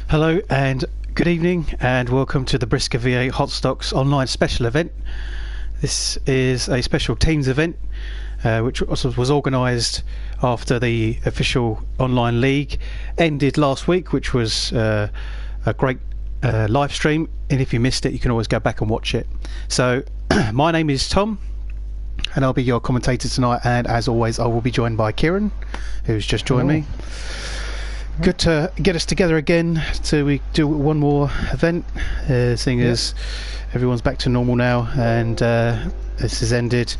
Hello and good evening, and welcome to the BriSCA VA Hotstox online special event. This is a special teams event which was organised after the official online league ended last week, which was a great live stream, and if you missed it you can always go back and watch it. So my name is Tom and I'll be your commentator tonight, and as always I will be joined by Kieran, who's just joined me. Good to get us together again so we do one more event, seeing as everyone's back to normal now, and this has ended.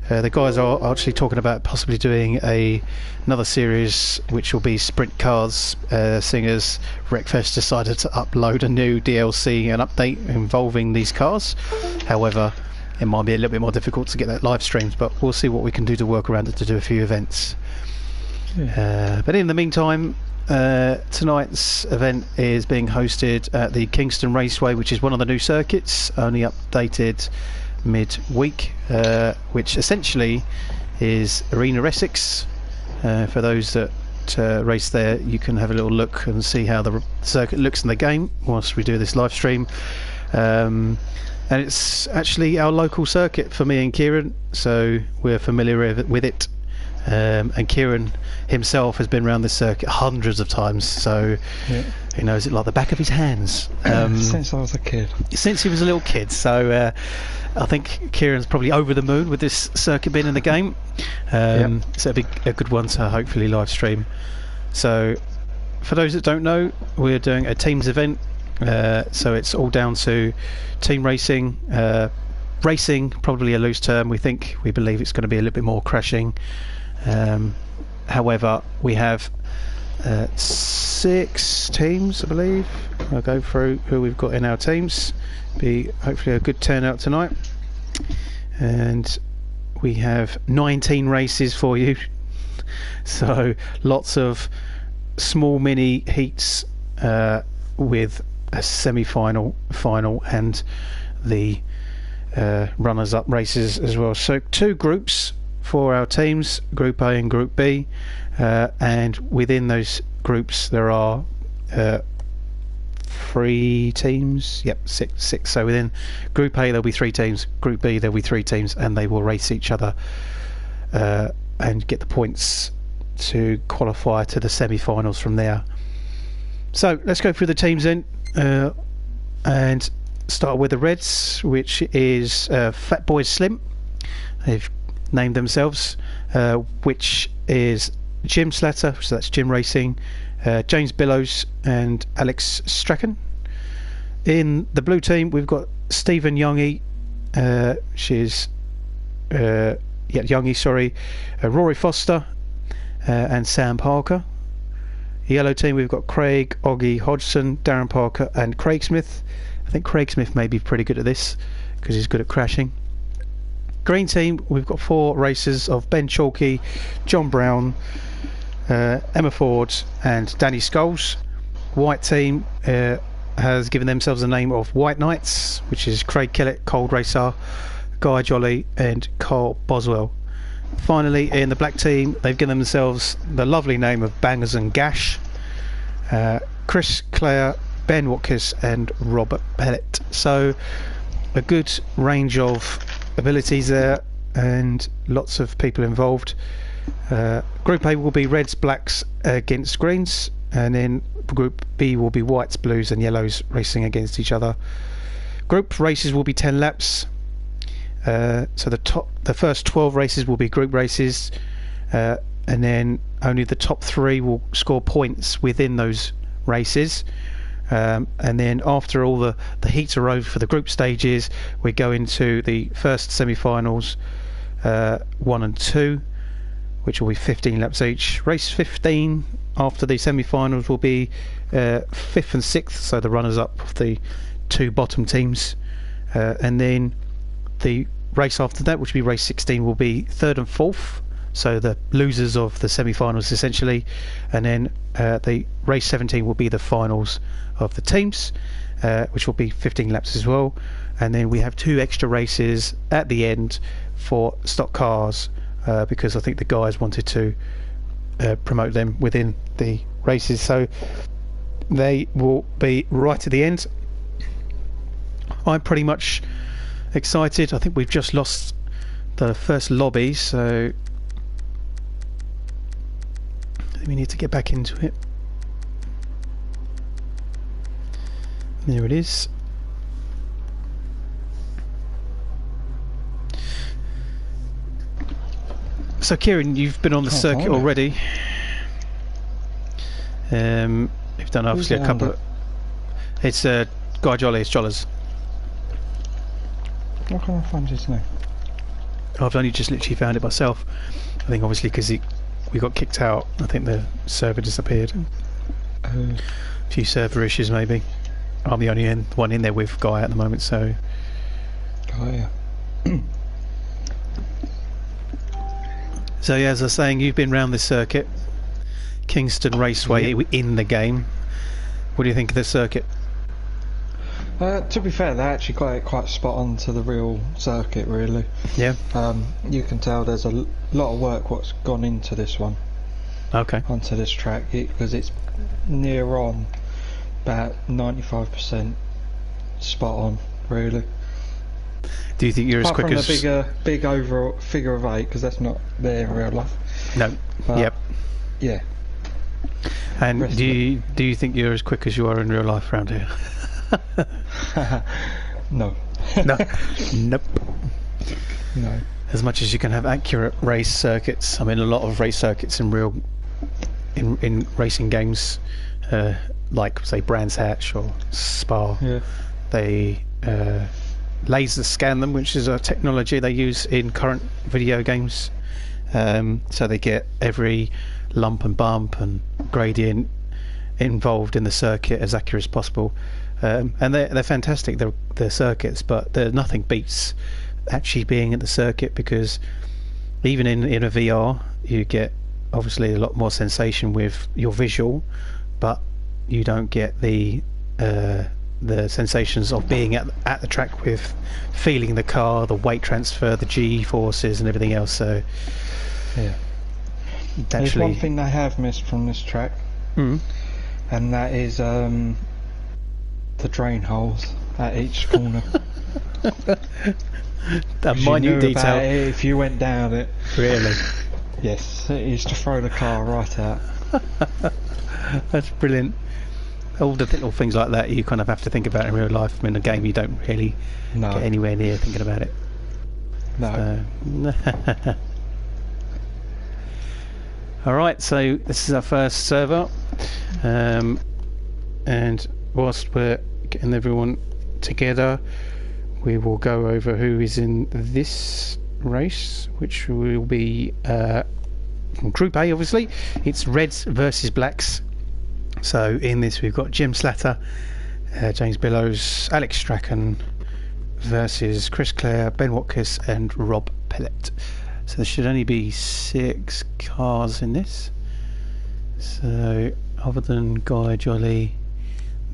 The guys are actually talking about possibly doing another series which will be sprint cars, seeing as Wreckfest decided to upload a new DLC and update involving these cars. However, it might be a little bit more difficult to get that live streamed, but we'll see what we can do to work around it to do a few events. But in the meantime, tonight's event is being hosted at the Kingston Raceway, which is one of the new circuits, only updated mid-week, which essentially is Arena Essex. For those that race there, you can have a little look and see how the circuit looks in the game whilst we do this live stream. And it's actually our local circuit for me and Kieran, so we're familiar with it. And Kieran himself has been around this circuit hundreds of times, so he knows it like the back of his hands. Since I was a kid. Since he was a little kid, so I think Kieran's probably over the moon with this circuit being in the game. So it'll be a good one to hopefully live stream. So for those that don't know, we're doing a teams event, so it's all down to team racing. Racing, probably a loose term. We believe it's going to be a little bit more crashing. However, we have 6 teams, I believe. I'll go through who we've got in our teams. Be hopefully a good turnout tonight. And we have 19 races for you. So lots of small mini heats with a semi-final, final, and the runners-up races as well. So 2 groups for our teams, Group A and Group B, and within those groups there are 3 teams. Six. So within Group A there'll be 3 teams, Group B there'll be 3 teams, and they will race each other and get the points to qualify to the semi-finals from there. So let's go through the teams then, and start with the Reds, which is Fat Boys Slim. They've named themselves, which is Jim Slatter, so that's Jim Racing, James Billows and Alex Strachan. In the blue team we've got Stephen Youngie, Rory Foster and Sam Parker. Yellow team we've got Craig, Oggy Hodgson, Darren Parker and Craig Smith. I think Craig Smith may be pretty good at this because he's good at crashing. Green team we've got 4 racers of Ben Chalky, John Brown, Emma Ford and Danny Scholes. White team has given themselves the name of White Knights, which is Craig Kellett, Cold Racer, Guy Jolly and Carl Boswell. Finally, in the black team they've given themselves the lovely name of Bangers and Gash, Chris Clare, Ben Watkins and Robert Pellet. So a good range of abilities there and lots of people involved. Group A will be Reds, Blacks against Greens, and then Group B will be Whites, Blues and Yellows racing against each other. Group races will be 10 laps. So the first 12 races will be group races, and then only the top 3 will score points within those races. And then after all the heats are over for the group stages, we go into the first semi-finals, 1 and 2, which will be 15 laps each. Race 15 after the semi-finals will be 5th and 6th, so the runners-up of the 2 bottom teams, and then the race after that, which will be race 16, will be 3rd and 4th, so the losers of the semi-finals essentially, and then the race 17 will be the finals of the teams, which will be 15 laps as well. And then we have 2 extra races at the end for stock cars, because I think the guys wanted to promote them within the races. So they will be right at the end. I'm pretty much excited. I think we've just lost the first lobby, so we need to get back into it. There it is. So Kieran, you've been on the circuit already. You've done obviously a couple of... It's Guy Jolly, it's Jollers. How can I find his name? I've only just literally found it myself. I think obviously because we got kicked out. I think the server disappeared. A few server issues maybe. I'm the only one in there with Guy at the moment, so... Oh yeah. So yeah, as I was saying, you've been round this circuit. Kingston Raceway in the game. What do you think of this circuit? To be fair, they actually got it quite spot on to the real circuit, really. Yeah. You can tell there's a lot of work what's gone into this one. Okay. Onto this track, because it's near on about 95% spot on, really. Do you think you're Apart as quick as... from the big overall figure of 8, because that's not there in real life. No. But yep. Yeah. And do you think you're as quick as you are in real life around here? No. No. Nope. No. As much as you can have accurate race circuits, I mean a lot of race circuits in racing games, like say Brands Hatch or Spa, they laser scan them, which is a technology they use in current video games, so they get every lump and bump and gradient involved in the circuit as accurate as possible, and they're fantastic, they're circuits, but nothing beats actually being at the circuit, because even in a VR you get obviously a lot more sensation with your visual, but you don't get the sensations of being at the track with feeling the car, the weight transfer, the G forces and everything else. So yeah, there's one thing they have missed from this track, and that is the drain holes at each corner. That minute detail. If you went down it. Really? Yes, it used to throw the car right out. That's brilliant. All the little things like that you kind of have to think about in real life. I mean, in a game you don't really get anywhere near thinking about it. No. So. Alright, so this is our first server, and whilst we're getting everyone together, we will go over who is in this race, which will be from Group A, obviously. It's Reds versus Blacks. So in this we've got Jim Slatter, James Billows, Alex Strachan versus Chris Clare, Ben Watkins and Rob Pellet. So there should only be 6 cars in this. So other than Guy, Jolly,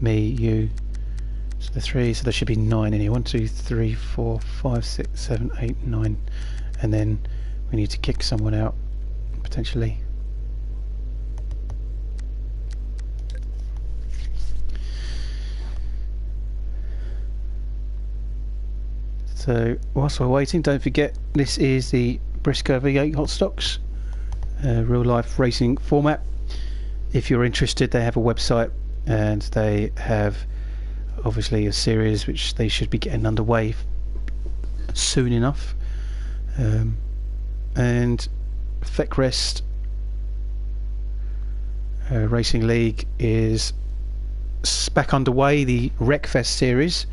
me, you, so the 3, so there should be 9 in here. 1, 2, 3, 4, 5, 6, 7, 8, 9, and then we need to kick someone out potentially. So whilst we're waiting, don't forget this is the BriSCA V8 Hotstox real life racing format. If you're interested, they have a website and they have obviously a series which they should be getting underway soon enough, and FECREST Racing League is back underway, the Wreckfest series.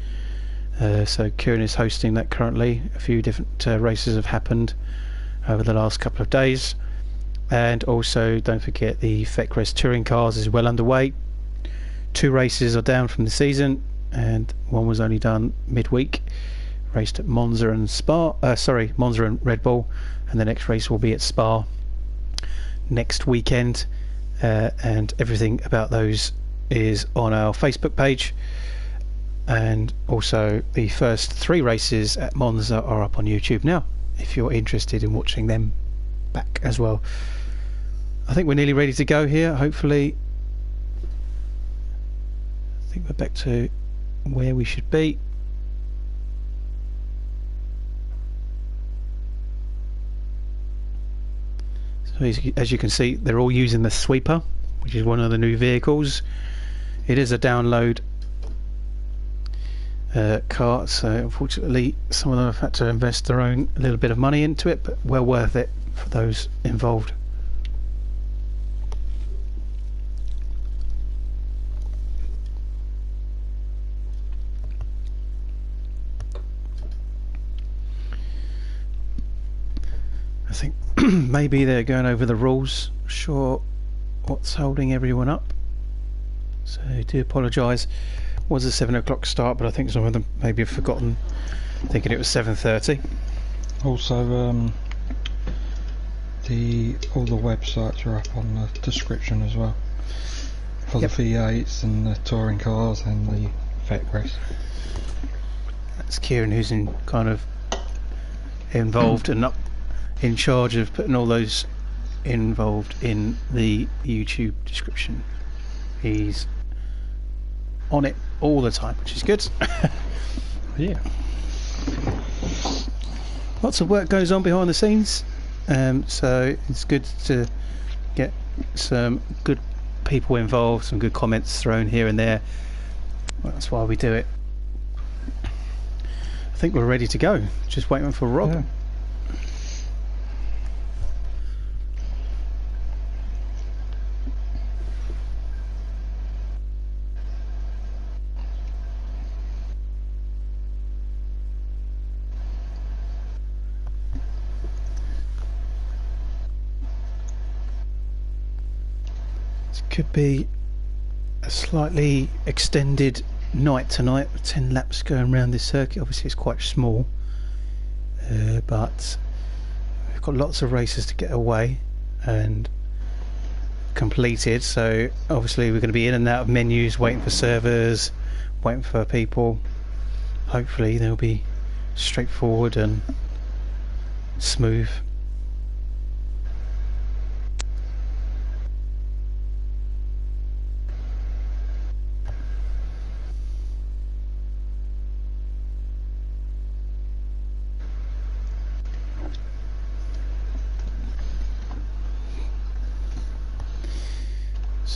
So Kieran is hosting that currently. A few different races have happened over the last couple of days, and also don't forget the FECREST Touring Cars is well underway. 2 races are down from the season, and one was only done midweek, raced at Monza and Monza and Red Bull, and the next race will be at Spa next weekend, and everything about those is on our Facebook page. And also the first 3 races at Monza are up on YouTube now, if you're interested in watching them back as well. I think we're nearly ready to go here. Hopefully I think we're back to where we should be. So as you can see, they're all using the sweeper, which is one of the new vehicles. It is a download cart, so unfortunately some of them have had to invest their own little bit of money into it, but well worth it for those involved. I think maybe they're going over the rules, sure what's holding everyone up, so I do apologise. It was a 7 o'clock start, but I think some of them maybe have forgotten, thinking it was 7:30. Also, all the websites are up on the description as well, for the V8s and the touring cars and the vet race. That's Kieran, who's kind of involved and up in charge of putting all those involved in the YouTube description. He's on it all the time, which is good. Yeah. Lots of work goes on behind the scenes, so it's good to get some good people involved, some good comments thrown here and there. Well, that's why we do it. I think we're ready to go, just waiting for Rob. Yeah. Could be a slightly extended night tonight, with 10 laps going around this circuit. Obviously it's quite small, but we've got lots of races to get away and completed, so obviously we're going to be in and out of menus, waiting for servers, waiting for people. Hopefully they'll be straightforward and smooth.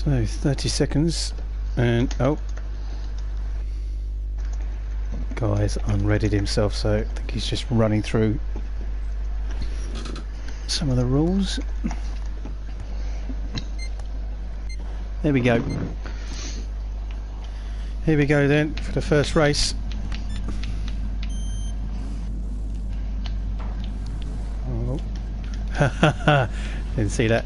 So 30 seconds and oh, guy's unreadied himself, so I think he's just running through some of the rules. There we go. Here we go then for the first race. Oh. Didn't see that.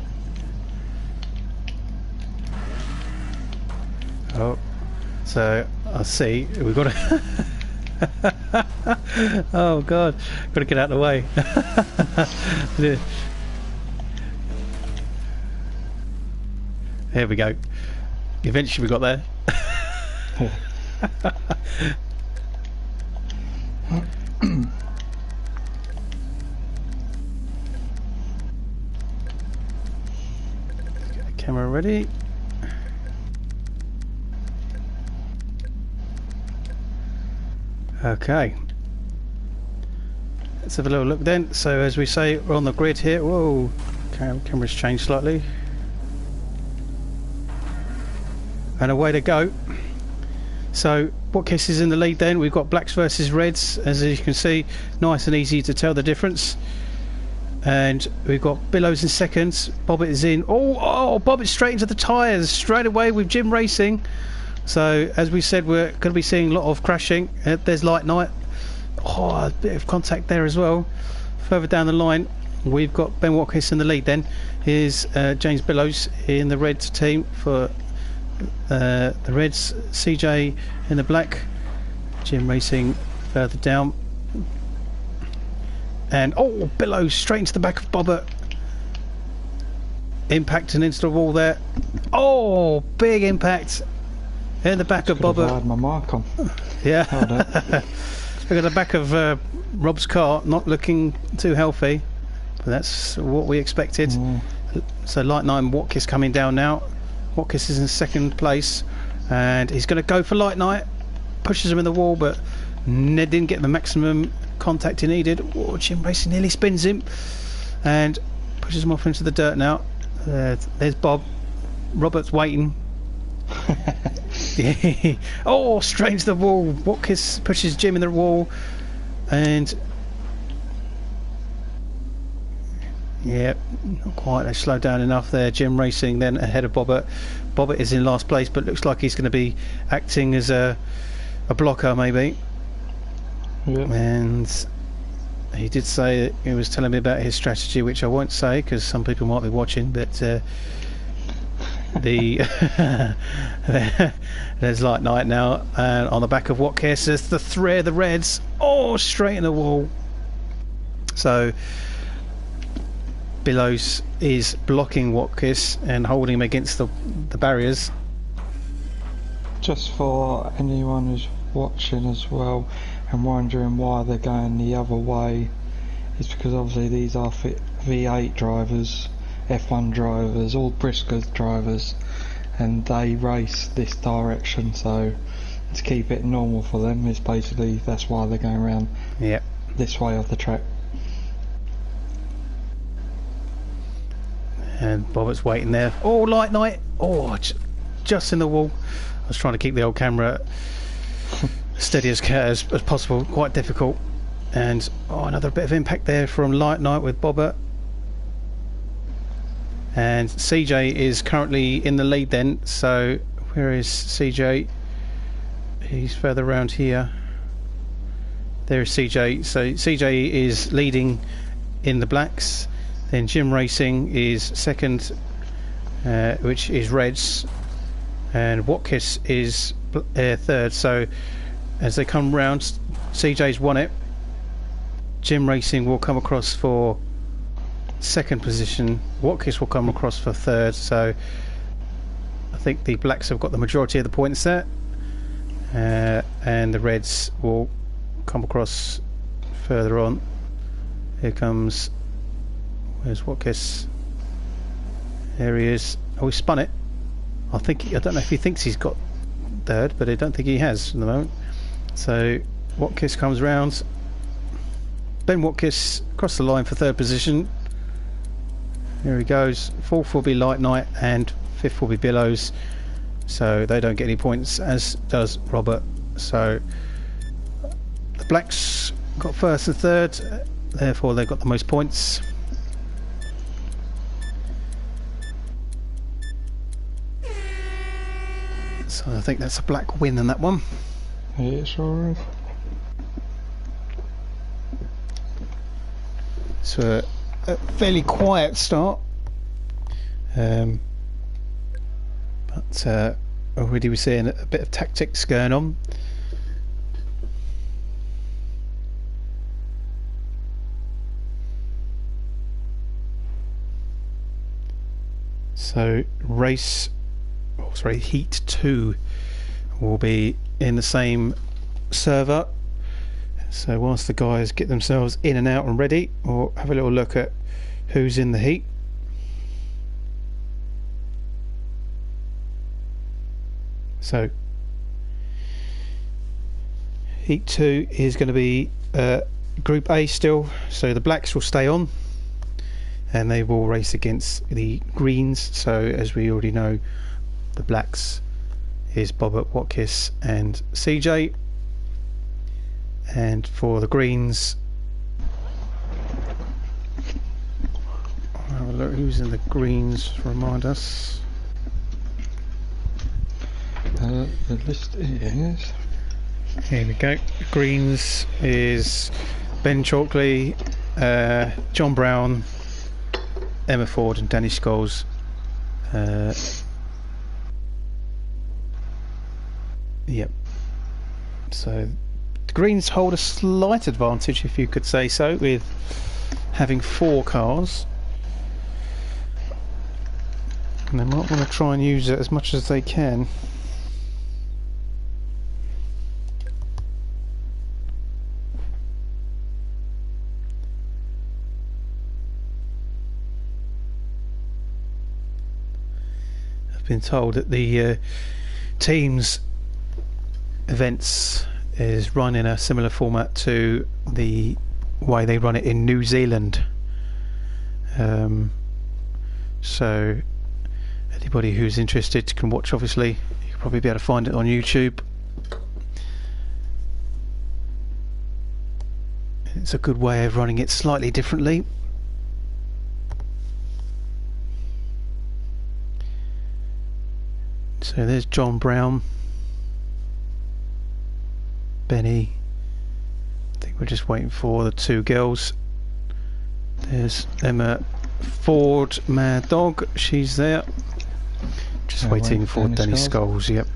Oh, so I see we've got to oh god, got to get out of the way. Here we go. Eventually we got there. Get the camera ready. Okay, let's have a little look then. So as we say, we're on the grid here. Whoa, camera's changed slightly. And away to go. So Watkiss is in the lead then. We've got blacks versus reds, as you can see, nice and easy to tell the difference. And we've got Billows in seconds. Bobbit is in. Oh, Bobbit straight into the tyres, straight away with Jim Racing. So as we said, we're going to be seeing a lot of crashing. There's Light Night. Oh, a bit of contact there as well. Further down the line, we've got Ben Watkiss in the lead then. Here's James Billows in the red team for the Reds. CJ in the black. Jim Racing further down. And oh, Billows straight into the back of Bobbert. Impacting into the wall there. Oh, big impact. In the back of Bobbert. I had my mark on. Yeah. Look at the back of Rob's car, not looking too healthy, but that's what we expected. So Light 9 Watkiss coming down now. Watkiss is in second place, and he's going to go for Light Knight. Pushes him in the wall, but Ned didn't get the maximum contact he needed. Oh, Jim Racing nearly spins him and pushes him off into the dirt now. There's Bob. Robert's waiting. Oh, straight into the wall. Watkins pushes Jim in the wall, and yeah, not quite. They slowed down enough there. Jim Racing then ahead of Bobbert. Bobbert is in last place, but looks like he's going to be acting as a blocker maybe. Yep. And he did say that he was telling me about his strategy, which I won't say because some people might be watching, but there's Light Knight now, and on the back of Watkins there's the three of the Reds. Oh, straight in the wall. So Billows is blocking Watkins and holding him against the barriers. Just for anyone who's watching as well and wondering why they're going the other way, it's because obviously these are V8 drivers, F1 drivers, all BriSCA drivers, and they race this direction, so to keep it normal for them is basically that's why they're going around this way of the track. And Bobbert's waiting there. Oh, Light Knight. Oh, just in the wall. I was trying to keep the old camera steady as possible. Quite difficult. And another bit of impact there from Light Knight with Bobbert. And CJ is currently in the lead then. So where is CJ? He's further around here. There is CJ. So CJ is leading in the blacks. Then Jim Racing is second, which is Reds, and Watkins is third. So as they come round, CJ's won it. Jim Racing will come across for second position. Watkins will come across for third. So I think the blacks have got the majority of the points there, and the Reds will come across further on. Here comes. Where's Watkins? There he is. Oh, he spun it. I don't know if he thinks he's got third, but I don't think he has at the moment. So Watkins comes round. Ben Watkins across the line for third position. Here he goes. Fourth will be Light Knight and fifth will be Billows. So they don't get any points, as does Robert. So the blacks got first and third, therefore they've got the most points. So I think that's a black win in that one. Yeah, it's alright. So a fairly quiet start, but already we're seeing a bit of tactics going on. So Heat 2 will be in the same server. So whilst the guys get themselves in and out and ready, we'll have a little look at who's in the heat. So Heat 2 is going to be Group A still, so the blacks will stay on and they will race against the greens. So as we already know, the blacks is Bobbert, Watkins and CJ, and for the greens, I'll have a look who's in the greens to remind us. The list is... Here we go. Greens is Ben Chalkley, John Brown, Emma Ford and Danny Scholes. Yep. So the greens hold a slight advantage, if you could say so, with having 4 cars. And they might want to try and use it as much as they can. I've been told that the teams events is run in a similar format to the way they run it in New Zealand. So anybody who's interested can watch. Obviously you'll probably be able to find it on YouTube. It's a good way of running it slightly differently. So there's John Brown, Benny. I think we're just waiting for the two girls. There's Emma Ford, Mad Dog, she's there. Just waiting for Danny Scholes, yep.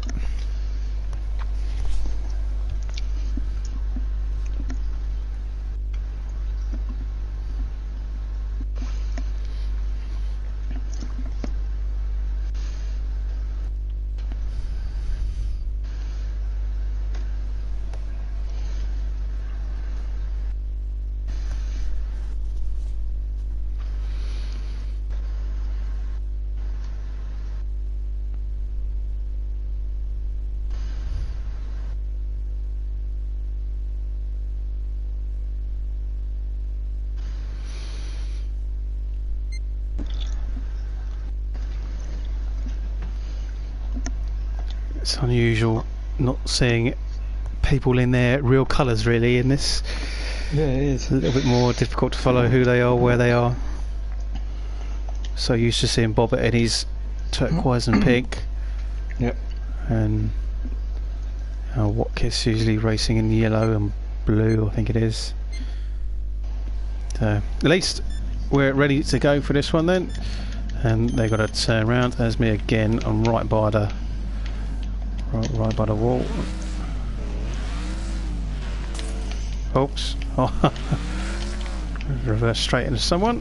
It's unusual not seeing people in their real colours really in this. Yeah, it is. A little bit more difficult to follow who they are, where they are. So used to seeing Bobbert in his turquoise and pink. Yep. And Watkins usually racing in yellow and blue, I think it is. So at least we're ready to go for this one then. And they've got to turn around. There's me again. I'm right by the wall. Oops. Oh. Reverse straight into someone.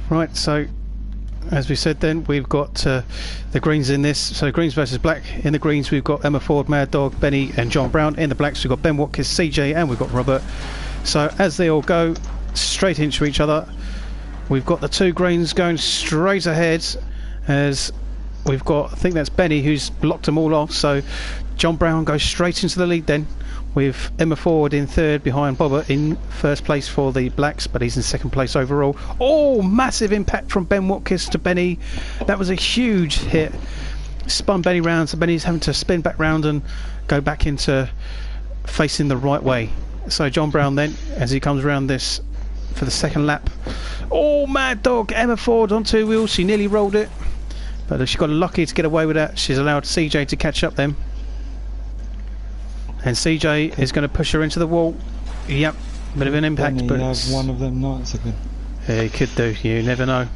Right, so as we said then, we've got the greens in this. So greens versus black. In the greens we've got Emma Ford, Mad Dog, Benny and John Brown. In the blacks we've got Ben Watkins, CJ and we've got Robert. So as they all go straight into each other, we've got the two greens going straight ahead as we've got, I think that's Benny who's blocked them all off. So John Brown goes straight into the lead then, with Emma Ford in third behind Bobbert in first place for the blacks, but he's in second place overall. Oh, massive impact from Ben Watkins to Benny. That was a huge hit. Spun Benny round, so Benny's having to spin back round and go back into facing the right way. So John Brown then, as he comes around this for the second lap. Oh, Mad Dog, Emma Ford on two wheels. She nearly rolled it, but she got lucky to get away with that. She's allowed CJ to catch up then. And CJ is going to push her into the wall. Yep, bit of an impact, but have one of them nights again. Yeah, he could do. You never know.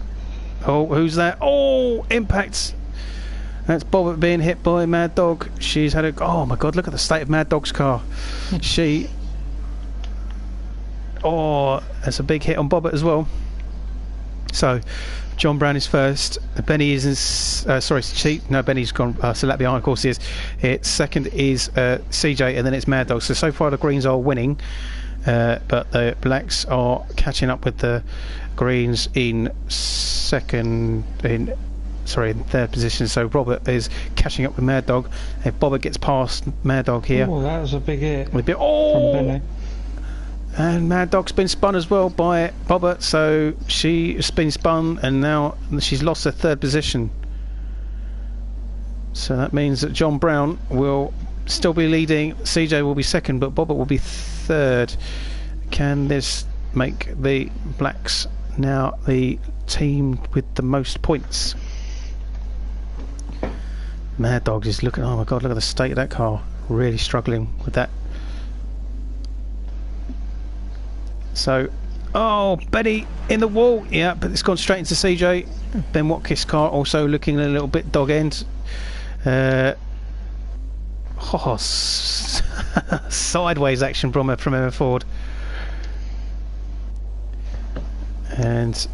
Oh, who's that? Oh, impact. That's Bobbert being hit by Mad Dog. She's had a. Oh my God! Look at the state of Mad Dog's car. She. Oh, that's a big hit on Bobbert as well. So, John Brown is first. Benny is no, Benny's gone so lap behind, of course he is. It's second is CJ, and then it's Mad Dog. So far the greens are winning, but the blacks are catching up with the greens in third position. So Robert is catching up with Mad Dog. If Bobbert gets past Mad Dog here, oh, that was a big hit from Benny. And Mad Dog's been spun as well by Bobbert, so she's been spun and now she's lost her third position. So that means that John Brown will still be leading, CJ will be second, but Bobbert will be third. Can this make the blacks now the team with the most points? Mad Dog is looking, oh my God, look at the state of that car. Really struggling with that. So, oh, Benny in the wall. Yeah, but it's gone straight into CJ. Ben Watkins' car also looking a little bit dog end. Oh, sideways action from Emma Ford. And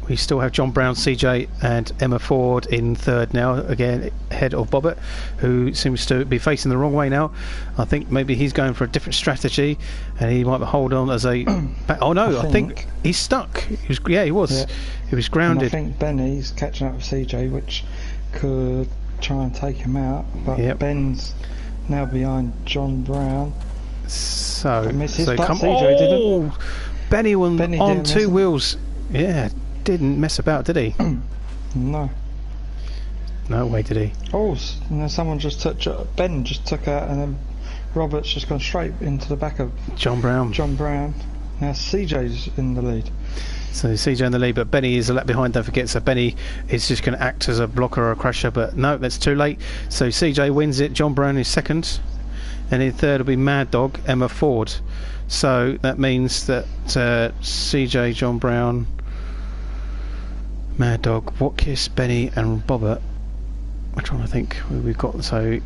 we still have John Brown, CJ and Emma Ford in third now, again ahead of Bobbert, who seems to be facing the wrong way now. I think maybe he's going for a different strategy and he might hold on as a oh no, I think he's stuck. He was he was grounded. And I think Benny's catching up with CJ, which could try and take him out, but Ben's now behind John Brown. So come CJ didn't. Benny was on two wheels. Yeah, didn't mess about, did he? No. No way did he. Oh, someone just took... Ben just took out, and then Robert's just gone straight into the back of... John Brown. Now CJ's in the lead. So CJ in the lead, but Benny is a lap behind, don't forget. So Benny is just going to act as a blocker or a crusher, but no, that's too late. So CJ wins it. John Brown is second. And in third will be Mad Dog, Emma Ford. So that means that CJ, John Brown, Mad Dog, Watkiss, Benny and Bobbert. I'm trying to think who we've got. So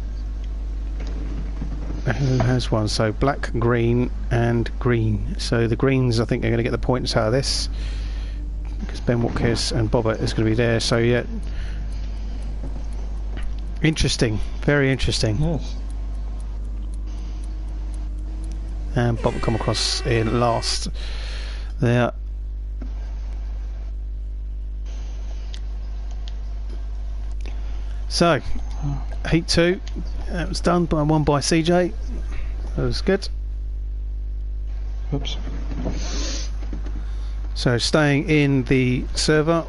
who has one? So black, green and green. So the greens I think are going to get the points out of this, because Ben Watkiss and Bobbert is going to be there. So yeah, interesting, very interesting. Yes. And Bob will come across in last there. So heat 2, that was done by one by CJ. That was good. Oops. So staying in the server,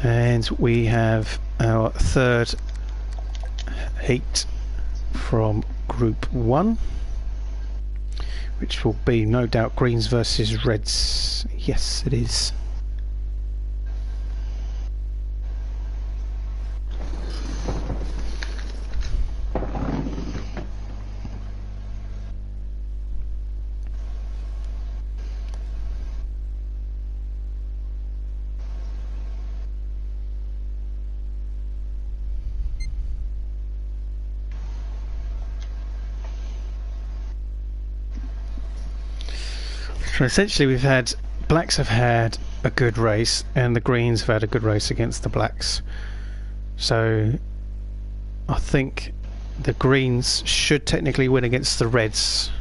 and we have our third heat from Group 1, which will be no doubt greens versus reds. Yes, it is. So essentially we've had blacks have had a good race and the greens have had a good race against the blacks. So I think the greens should technically win against the reds,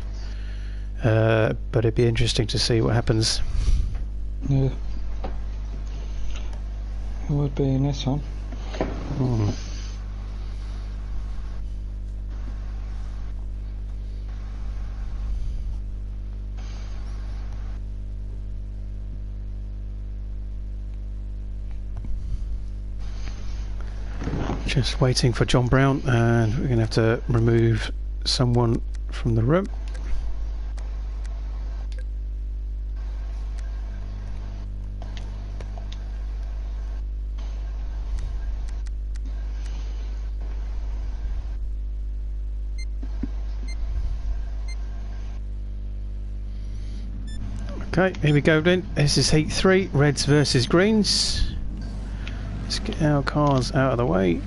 but it'd be interesting to see what happens. Yeah, it would be in this one. Just waiting for John Brown, and we're going to have to remove someone from the room. Okay, here we go then. This is heat 3, reds versus greens. Let's get our cars out of the way.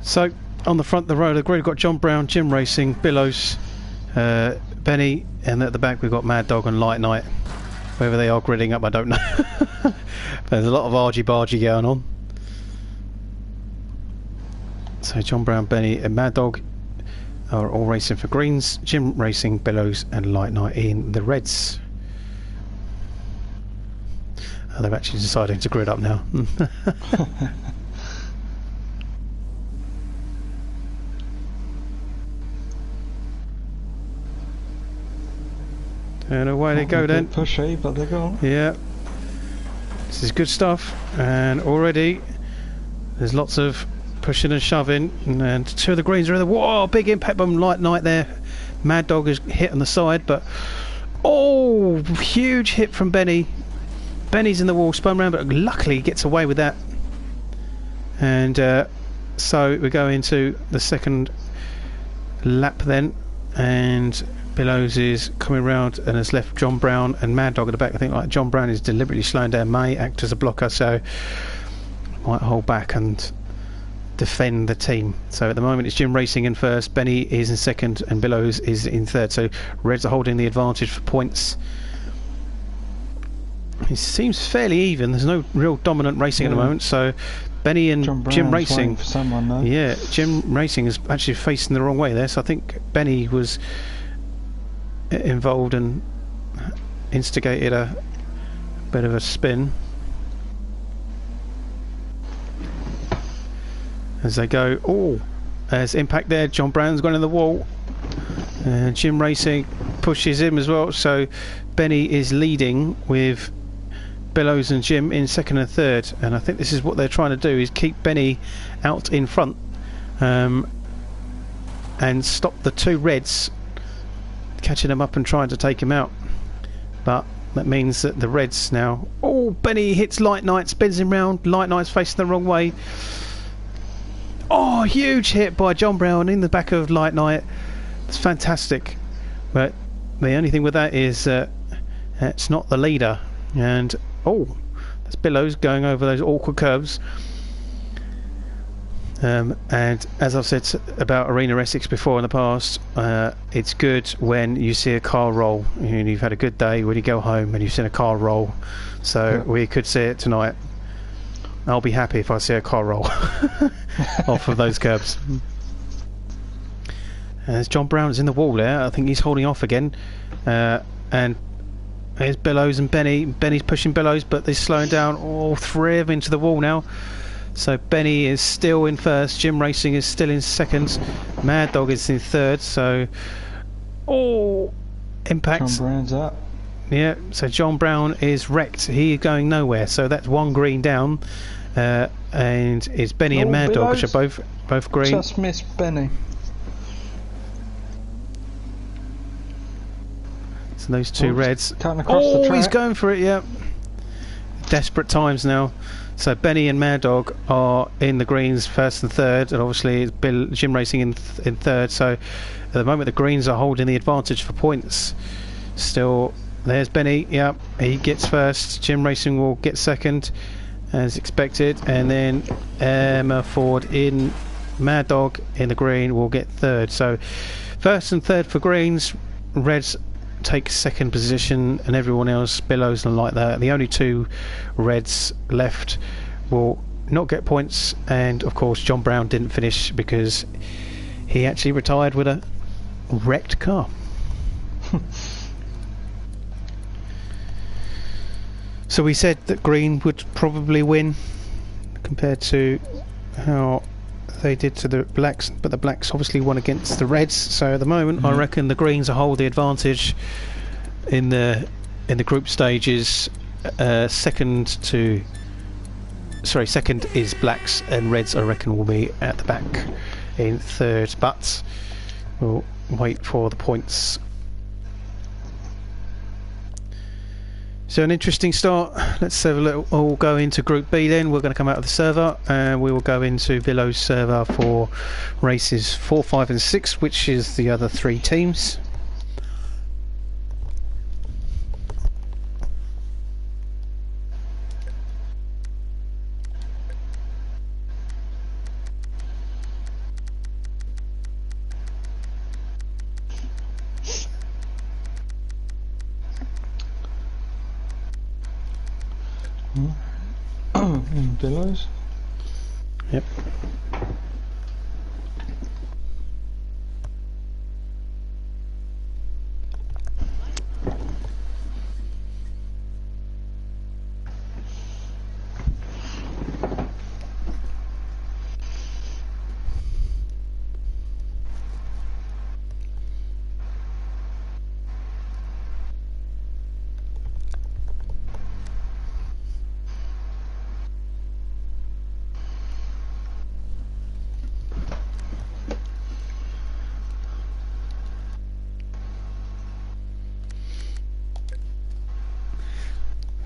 So on the front of the road, we've got John Brown, Jim Racing, Billows, Benny, and at the back we've got Mad Dog and Light Night. Whether they are gridding up, I don't know. There's a lot of argy-bargy going on. So John Brown, Benny and Mad Dog are all racing for greens. Jim Racing, Billows and Light Night in the reds. They're actually deciding to grid up now. And away they go then. Pushy, but they're gone. Yeah. This is good stuff. And already there's lots of pushing and shoving. And two of the greens are in the... Whoa, big impact from Light Night there. Mad Dog is hit on the side, but... Oh, Oh, huge hit from Benny. Benny's in the wall, spun round, but luckily he gets away with that. And so we go into the second lap then, and Billows is coming round and has left John Brown and Mad Dog at the back. I think like John Brown is deliberately slowing down, may act as a blocker, so might hold back and defend the team. So at the moment it's Jim Racing in first, Benny is in second, and Billows is in third. So Reds are holding the advantage for points. It seems fairly even. There's no real dominant racing at the moment. So Benny and Jim Racing. For someone, though. Yeah, Jim Racing is actually facing the wrong way there. So I think Benny was involved and instigated a bit of a spin. As they go, oh, there's impact there. John Brown's gone in the wall. Jim Racing pushes him as well. So Benny is leading with Billows and Jim in second and third. And I think this is what they're trying to do, is keep Benny out in front and stop the two Reds catching him up and trying to take him out. But that means that the Reds now... Oh, Benny hits Light Knight, spins him round. Light Knight's facing the wrong way. Oh, huge hit by John Brown in the back of Light Knight. It's fantastic. But the only thing with that is it's not the leader. And, oh, that's Billows going over those awkward curves. And as I've said about Arena Essex before in the past, it's good when you see a car roll and you've had a good day, when you go home and you've seen a car roll. So we could see it tonight. I'll be happy if I see a car roll off of those curbs. As John Brown's in the wall there, I think he's holding off again. And here's Billows and Benny. Benny's pushing Billows, but they're slowing down. All three of them into the wall now. So Benny is still in first. Jim Racing is still in second. Mad Dog is in third. So, oh, impact. John Brown's up. Yeah, so John Brown is wrecked. He is going nowhere. So that's one green down. And it's Benny and Mad Dog, which are both green. Just missed Benny. So those two Reds. Cutting across the track. He's going for it, yeah. Desperate times now. So Benny and Mad Dog are in the greens first and third, and obviously it's Jim Racing in third. So at the moment the greens are holding the advantage for points. Still, there's Benny, yeah, he gets first. Jim Racing will get second as expected, and then Emma Ford in Mad Dog in the green will get third. So first and third for greens, Reds take second position, and everyone else, Billows and like that, the only two Reds left will not get points. And of course John Brown didn't finish because he actually retired with a wrecked car. So we said that green would probably win compared to how they did to the blacks, but the blacks obviously won against the Reds. So at the moment I reckon the greens will hold the advantage in the group stages. Second is blacks, and Reds I reckon will be at the back in third, but we'll wait for the points. So an interesting start. Let's have a little. We'll go into Group B then. We're going to come out of the server and we will go into Billows server for races 4, 5 and 6, which is the other three teams. Billows. Yep.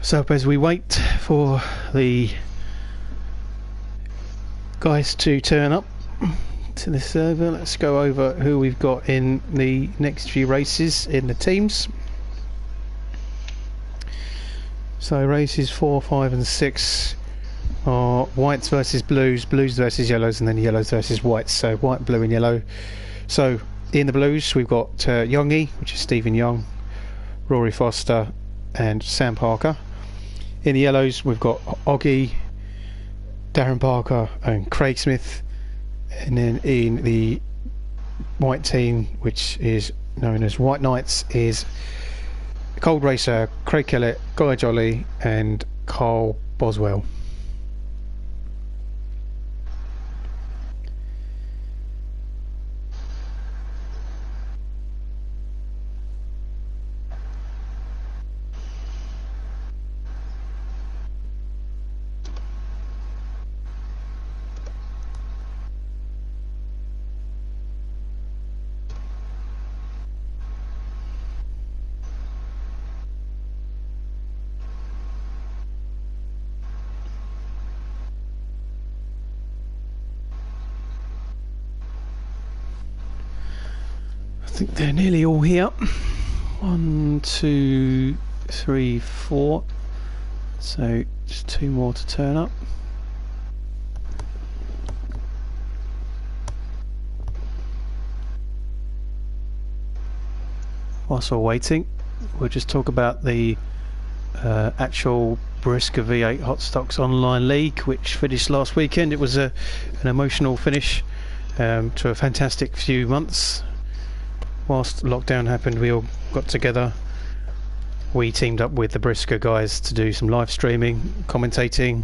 So as we wait for the guys to turn up to the server, let's go over who we've got in the next few races in the teams. So races 4, 5 and 6 are whites versus blues, blues versus yellows, and then yellows versus whites. So white, blue and yellow. So in the blues we've got Youngie, which is Stephen Young, Rory Foster and Sam Parker. In the yellows we've got Oggy, Darren Parker and Craig Smith. And then in the white team, which is known as White Knights, is Cold Racer, Craig Kellett, Guy Jolly and Carl Boswell. I think they're nearly all here. 1, 2, 3, 4. So just 2 more to turn up. Whilst we're waiting, we'll just talk about the actual BriSCA V8 Hotstox online league, which finished last weekend. It was an emotional finish to a fantastic few months. Whilst lockdown happened, we all got together. We teamed up with the BriSCA guys to do some live streaming, commentating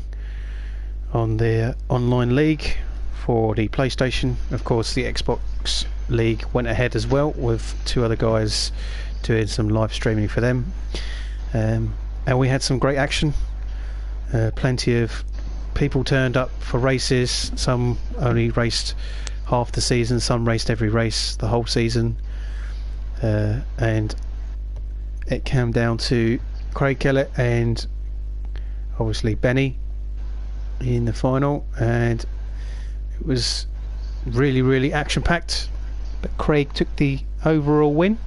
on their online league for the PlayStation. Of course, the Xbox league went ahead as well, with 2 other guys doing some live streaming for them. And we had some great action. Plenty of people turned up for races. Some only raced half the season, some raced every race the whole season. And it came down to Craig Kellett and obviously Benny in the final, and it was really action packed, but Craig took the overall win,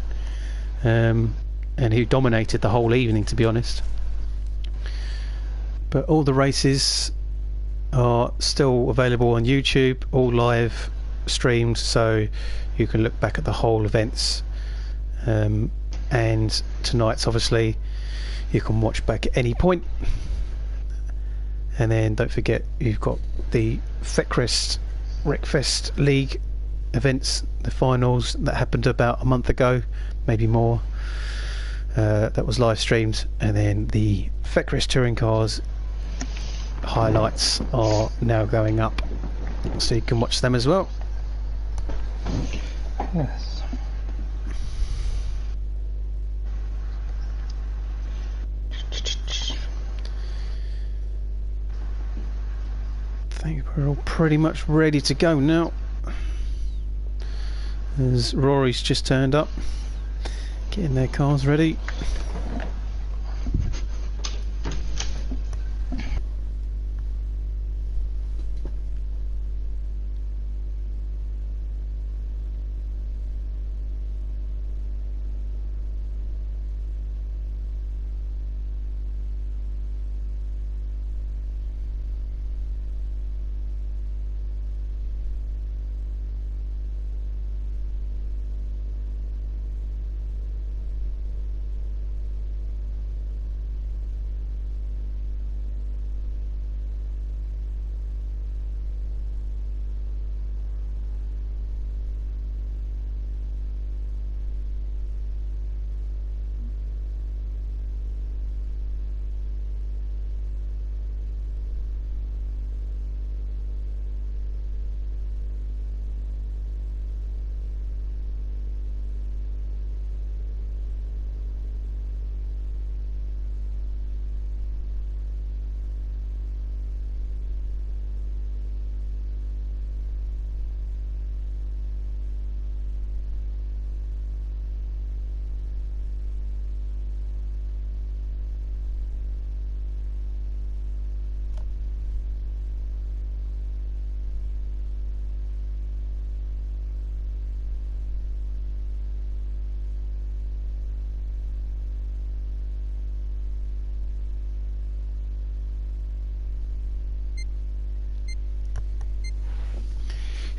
and he dominated the whole evening, to be honest. But all the races are still available on YouTube, all live streamed, so you can look back at the whole events. And tonight's obviously you can watch back at any point. And then don't forget, you've got the Fetcrest Wreckfest League events, the finals that happened about a month ago, maybe more. That was live streamed, and then the Fetcrest Touring Cars highlights are now going up, so you can watch them as well. Yes. I think we're all pretty much ready to go now. As Rory's just turned up, getting their cars ready.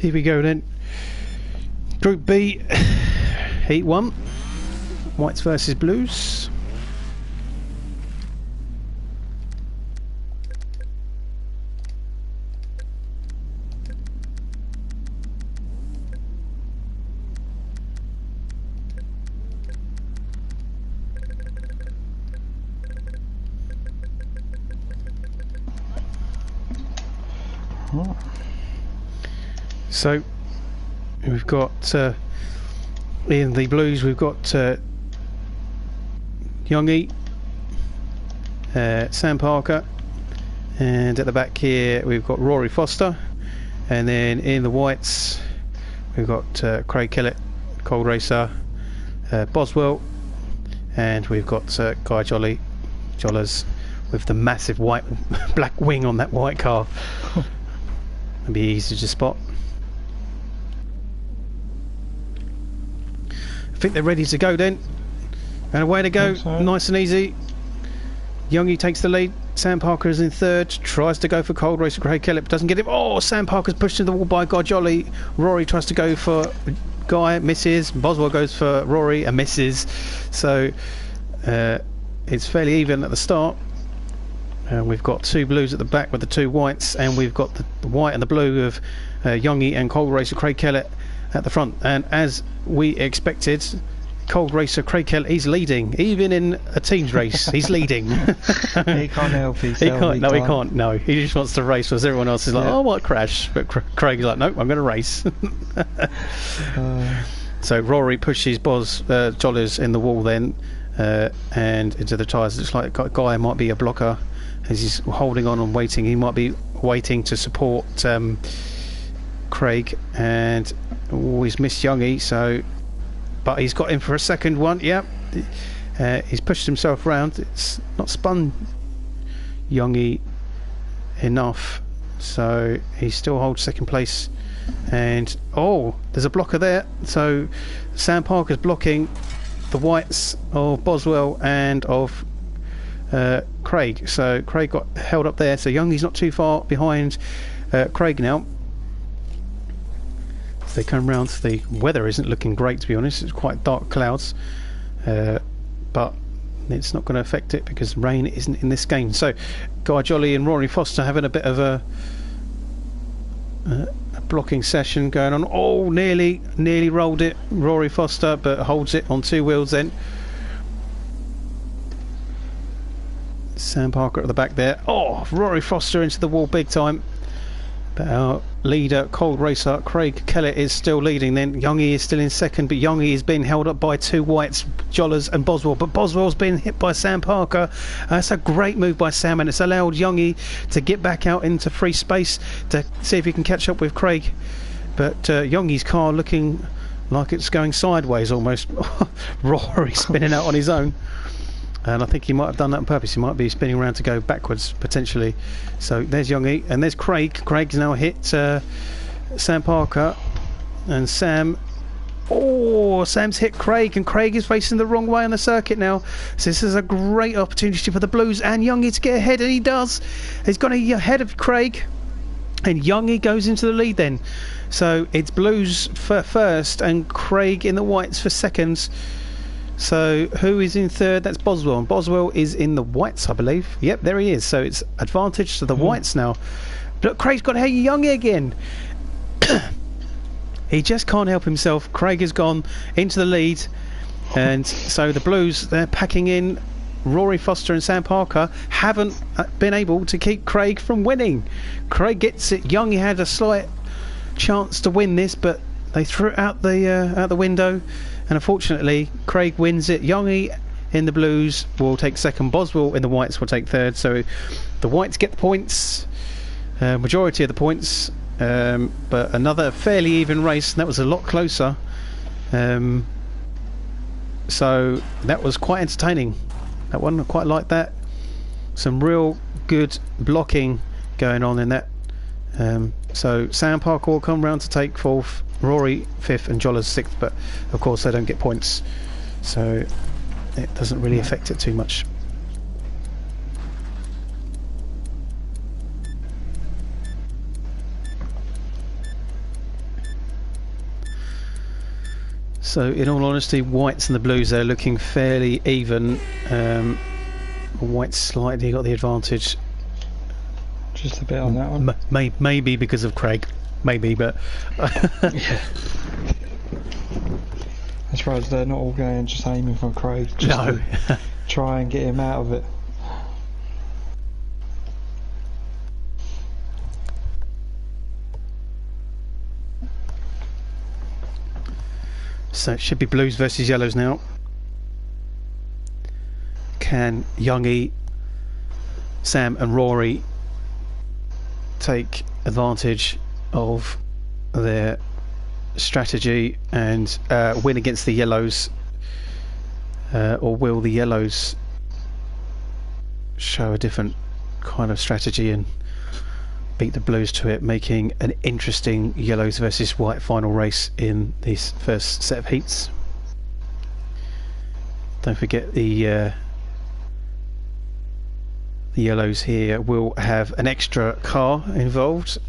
Here we go then. Group B, Heat 1, Whites versus Blues. So we've got in the Blues we've got Youngie, Sam Parker, and at the back here we've got Rory Foster, and then in the Whites we've got Craig Kellett, Cold Racer, Boswell, and we've got Guy Jollers with the massive white black wing on that white car. It'll be easy to spot. I think they're ready to go then, and away to go. So. Nice and easy. Youngie takes the lead. Sam Parker is in third, tries to go for Cold Racer Craig Kellett, doesn't get him. Oh, Sam Parker's pushed to the wall by Guy Jolly. Rory tries to go for Guy, misses. Boswell goes for Rory and misses. So it's fairly even at the start. We've got two Blues at the back with the two Whites, and we've got the white and the blue of Youngie and Cold Racer Craig Kellett at the front. And as we expected, Cold Racer Craig Kellett, he's leading, even in a team's race. He's leading. He can't help himself. He can't. No, he just wants to race, because everyone else is like, oh, I might crash, but Craig's like, no, I'm going to race. So Rory pushes Jollers in the wall then, and into the tyres. Looks like Guy might be a blocker as he's holding on and waiting. He might be waiting to support Craig, and he's missed Youngie, so but he's got him for a second one. Yep. He's pushed himself round. It's not spun Youngie enough, so he still holds second place. And oh, there's a blocker there, so Sam Parker's blocking the Whites of Boswell and of Craig. So Craig got held up there, so Youngie's not too far behind Craig now. As they come round, the weather isn't looking great, to be honest. It's quite dark clouds, but it's not going to affect it because rain isn't in this game. So Guy Jolly and Rory Foster having a bit of a blocking session going on. Oh, nearly rolled it, Rory Foster, but holds it on two wheels then. Sam Parker at the back there. Oh, Rory Foster into the wall big time. But our leader, Cold Racer Craig Kellett, is still leading then. Youngie is still in second, but Youngie is being held up by two Whites, Jollers and Boswell. But Boswell's been hit by Sam Parker. That's a great move by Sam, and it's allowed Youngie to get back out into free space to see if he can catch up with Craig. But Youngie's car looking like it's going sideways almost. Rory spinning out on his own. And I think he might have done that on purpose. He might be spinning around to go backwards potentially. So there's Youngie, and there's Craig. Craig's now hit Sam Parker, and Sam. Oh, Sam's hit Craig, and Craig is facing the wrong way on the circuit now. So this is a great opportunity for the Blues and Youngie to get ahead, and he does. He's gone ahead of Craig, and Youngie goes into the lead then. So it's Blues for first, and Craig in the Whites for seconds. So who is in third? That's Boswell, and Boswell is in the Whites, I believe. Yep, there he is. So it's advantage to the Whites now. Look, Craig's got Youngie again. He just can't help himself. Craig has gone into the lead, and so the Blues, they're packing in. Rory Foster and Sam Parker haven't been able to keep Craig from winning. Craig gets it. Youngie had a slight chance to win this, but they threw it out the window. And unfortunately, Craig wins it. Youngie in the Blues will take second. Boswell in the Whites will take third. So the Whites get the points, majority of the points. But another fairly even race, and that was a lot closer. So that was quite entertaining. That one, I quite like that. Some real good blocking going on in that. So Sam Parker will come round to take fourth, Rory fifth, and Jollers sixth, but of course they don't get points, so it doesn't really affect it too much. So in all honesty, whites and the blues are looking fairly even. Whites slightly got the advantage. Just a bit on that one. Maybe because of Craig. Maybe, but... Yeah. I suppose they're not all going just aiming for Craig. Just No. to try and get him out of it. So it should be blues versus yellows now. Can Youngie, Sam and Rory take advantage of their strategy and win against the yellows, or will the yellows show a different kind of strategy and beat the blues to it, making an interesting yellows versus white final race in this first set of heats? Don't forget the yellows here will have an extra car involved.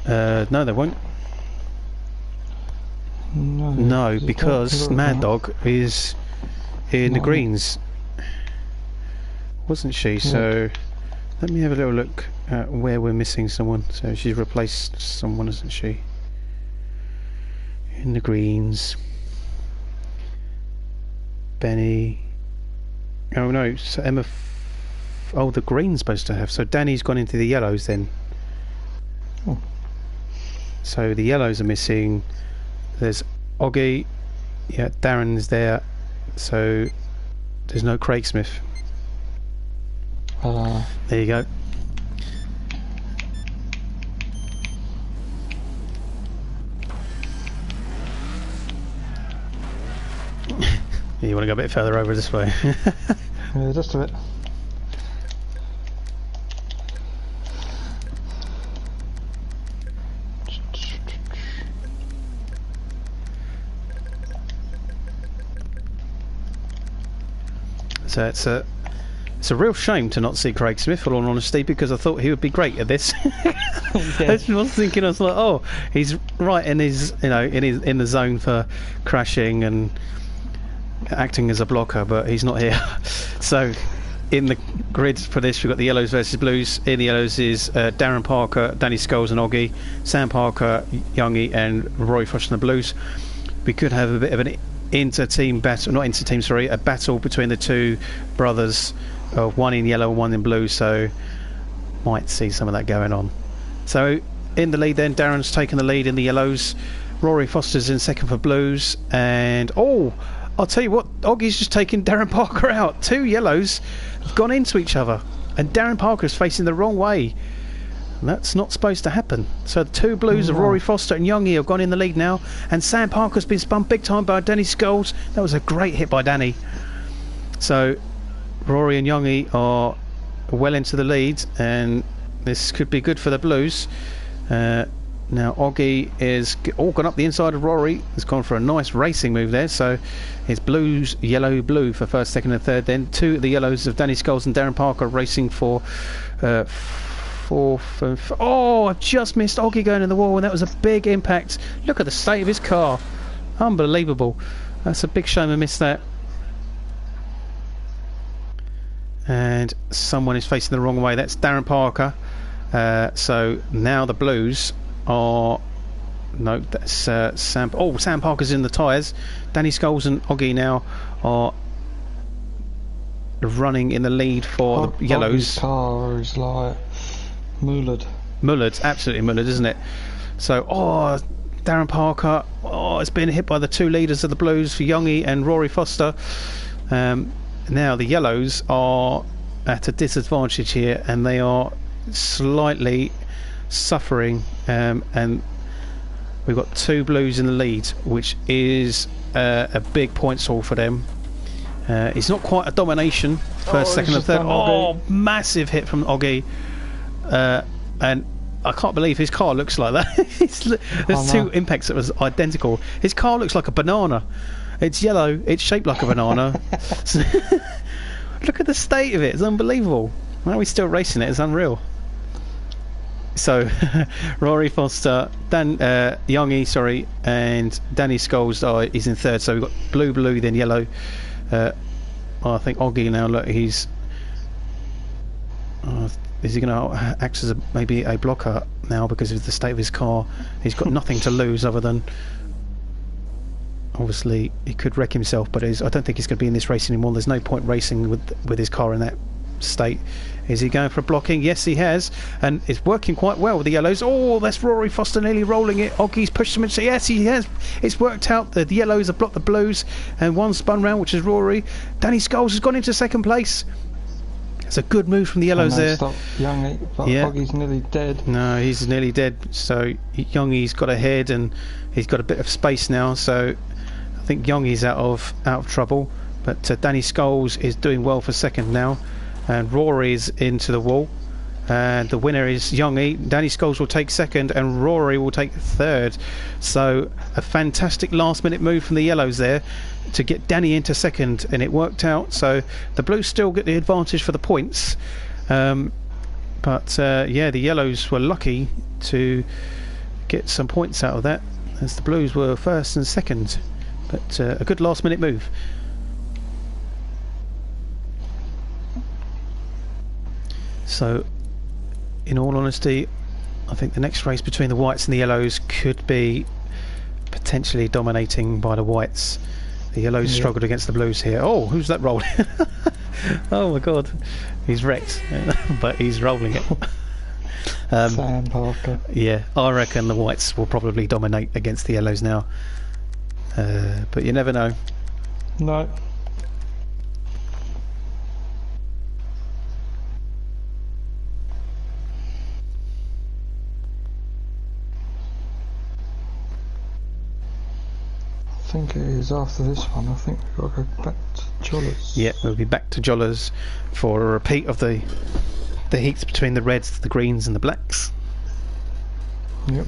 No, they won't. No, because Mad Dog is in the greens, wasn't she? So let me have a little look at where we're missing someone. So she's replaced someone, isn't she? In the greens. Benny. Oh no, so Emma. Oh, the green's supposed to have. So Danny's gone into the yellows then. Oh. So the yellows are missing. There's Oggy. Yeah, Darren's there. So there's no Craig Smith. There you go. You want to go a bit further over this way? Yeah, just a bit. So it's a real shame to not see Craig Smith, for all honesty, because I thought he would be great at this. I was thinking, I was like, oh, he's right in his, in the zone for crashing and acting as a blocker, but he's not here. So in the grid for this, we've got the yellows versus blues. In the yellows is Darren Parker, Danny Scholes and Oggy, Sam Parker, Youngie and Roy Foster in the blues. We could have a bit of an inter-team battle, not inter-team, sorry, a battle between the two brothers, one in yellow and one in blue, so might see some of that going on. So in the lead then, Darren's taken the lead in the yellows, Rory Foster's in second for blues, and oh, I'll tell you what, Oggy's just taken Darren Parker out. Two yellows have gone into each other and Darren Parker's facing the wrong way. That's not supposed to happen. So the two blues of Rory Foster and Youngie have gone in the lead now, and Sam Parker's been spun big time by Danny Scholes. That was a great hit by Danny. So Rory and Youngie are well into the lead, and this could be good for the blues. Now Oggy is all gone up the inside of Rory. He's gone for a nice racing move there. So it's blues, yellow, blue for first, second and third. Then two of the yellows of Danny Scholes and Darren Parker racing for fourth and oh, I've just missed Oggy going in the wall, and that was a big impact. Look at the state of his car. Unbelievable. That's a big shame I missed that. And someone is facing the wrong way. That's Darren Parker. So now the blues are... No, that's Sam... Oh, Sam Parker's in the tyres. Danny Scholes and Oggy now are running in the lead for the yellows. His car is like mullered, absolutely mullered, isn't it? So, oh, Darren Parker, oh, it's been hit by the two leaders of the blues for Youngie and Rory Foster. Now the yellows are at a disadvantage here, and they are slightly suffering, and we've got two blues in the lead, which is a big points haul for them. It's not quite a domination, first, second and third. Oh, massive hit from Oggy. And I can't believe his car looks like that. There's two impacts that was identical. His car looks like a banana. It's yellow, it's shaped like a banana. Look at the state of it, it's unbelievable. Why are we still racing it? It's unreal. So Rory Foster, Youngie, sorry, and Danny Scholes is in third. So we've got blue, then yellow. I think Oggy now. Look, he's. Is he going to act as maybe a blocker now because of the state of his car? He's got nothing to lose other than. Obviously, he could wreck himself, but I don't think he's going to be in this race anymore. There's no point racing with his car in that state. Is he going for blocking? Yes, he has, and it's working quite well with the yellows. Oh, that's Rory Foster nearly rolling it. Oggy's pushed him into. Yes, he has. It's worked out. The yellows have blocked the blues, and one spun round, which is Rory. Danny Scholes has gone into second place. It's a good move from the yellows there. Youngie, but yeah. Oggy's nearly dead. No, he's nearly dead. So Youngie's got ahead, and he's got a bit of space now. So I think Youngie's out of trouble, but Danny Scholes is doing well for second now. And Rory's into the wall, and the winner is Youngie. Danny Scholes will take second, and Rory will take third. So a fantastic last-minute move from the yellows there to get Danny into second, and it worked out. So the blues still get the advantage for the points, but yeah, the yellows were lucky to get some points out of that, as the blues were first and second. But a good last-minute move. So, in all honesty, I think the next race between the whites and the yellows could be potentially dominating by the whites. The yellows struggled against the blues here. Oh, who's that rolling? Oh my god, he's wrecked, but he's rolling it. Sam Parker. Yeah, I reckon the whites will probably dominate against the yellows now. But you never know. No. I think it is after this one. I think we've got to go back to Jollers. Yeah, we'll be back to Jollers for a repeat of the heats between the reds, the greens and the blacks. Yep.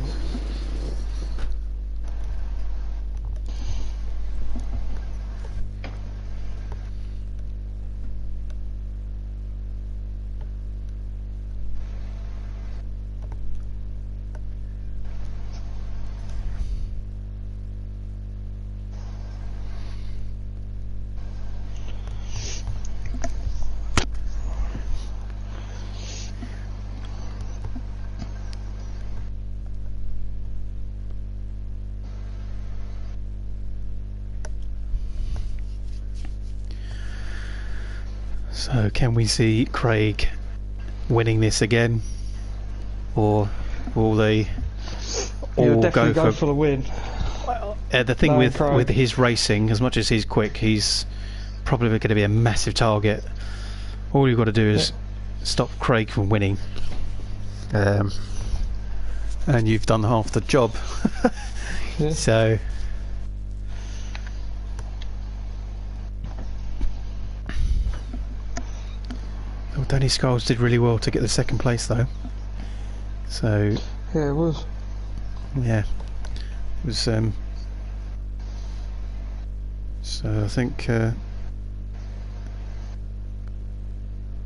So can we see Craig winning this again, or will they all go for the win? The thing with his racing, as much as he's quick, he's probably going to be a massive target. All you've got to do is stop Craig from winning, and you've done half the job. So Danny Scholes did really well to get the second place though. So yeah, it was. Yeah, it was. So I think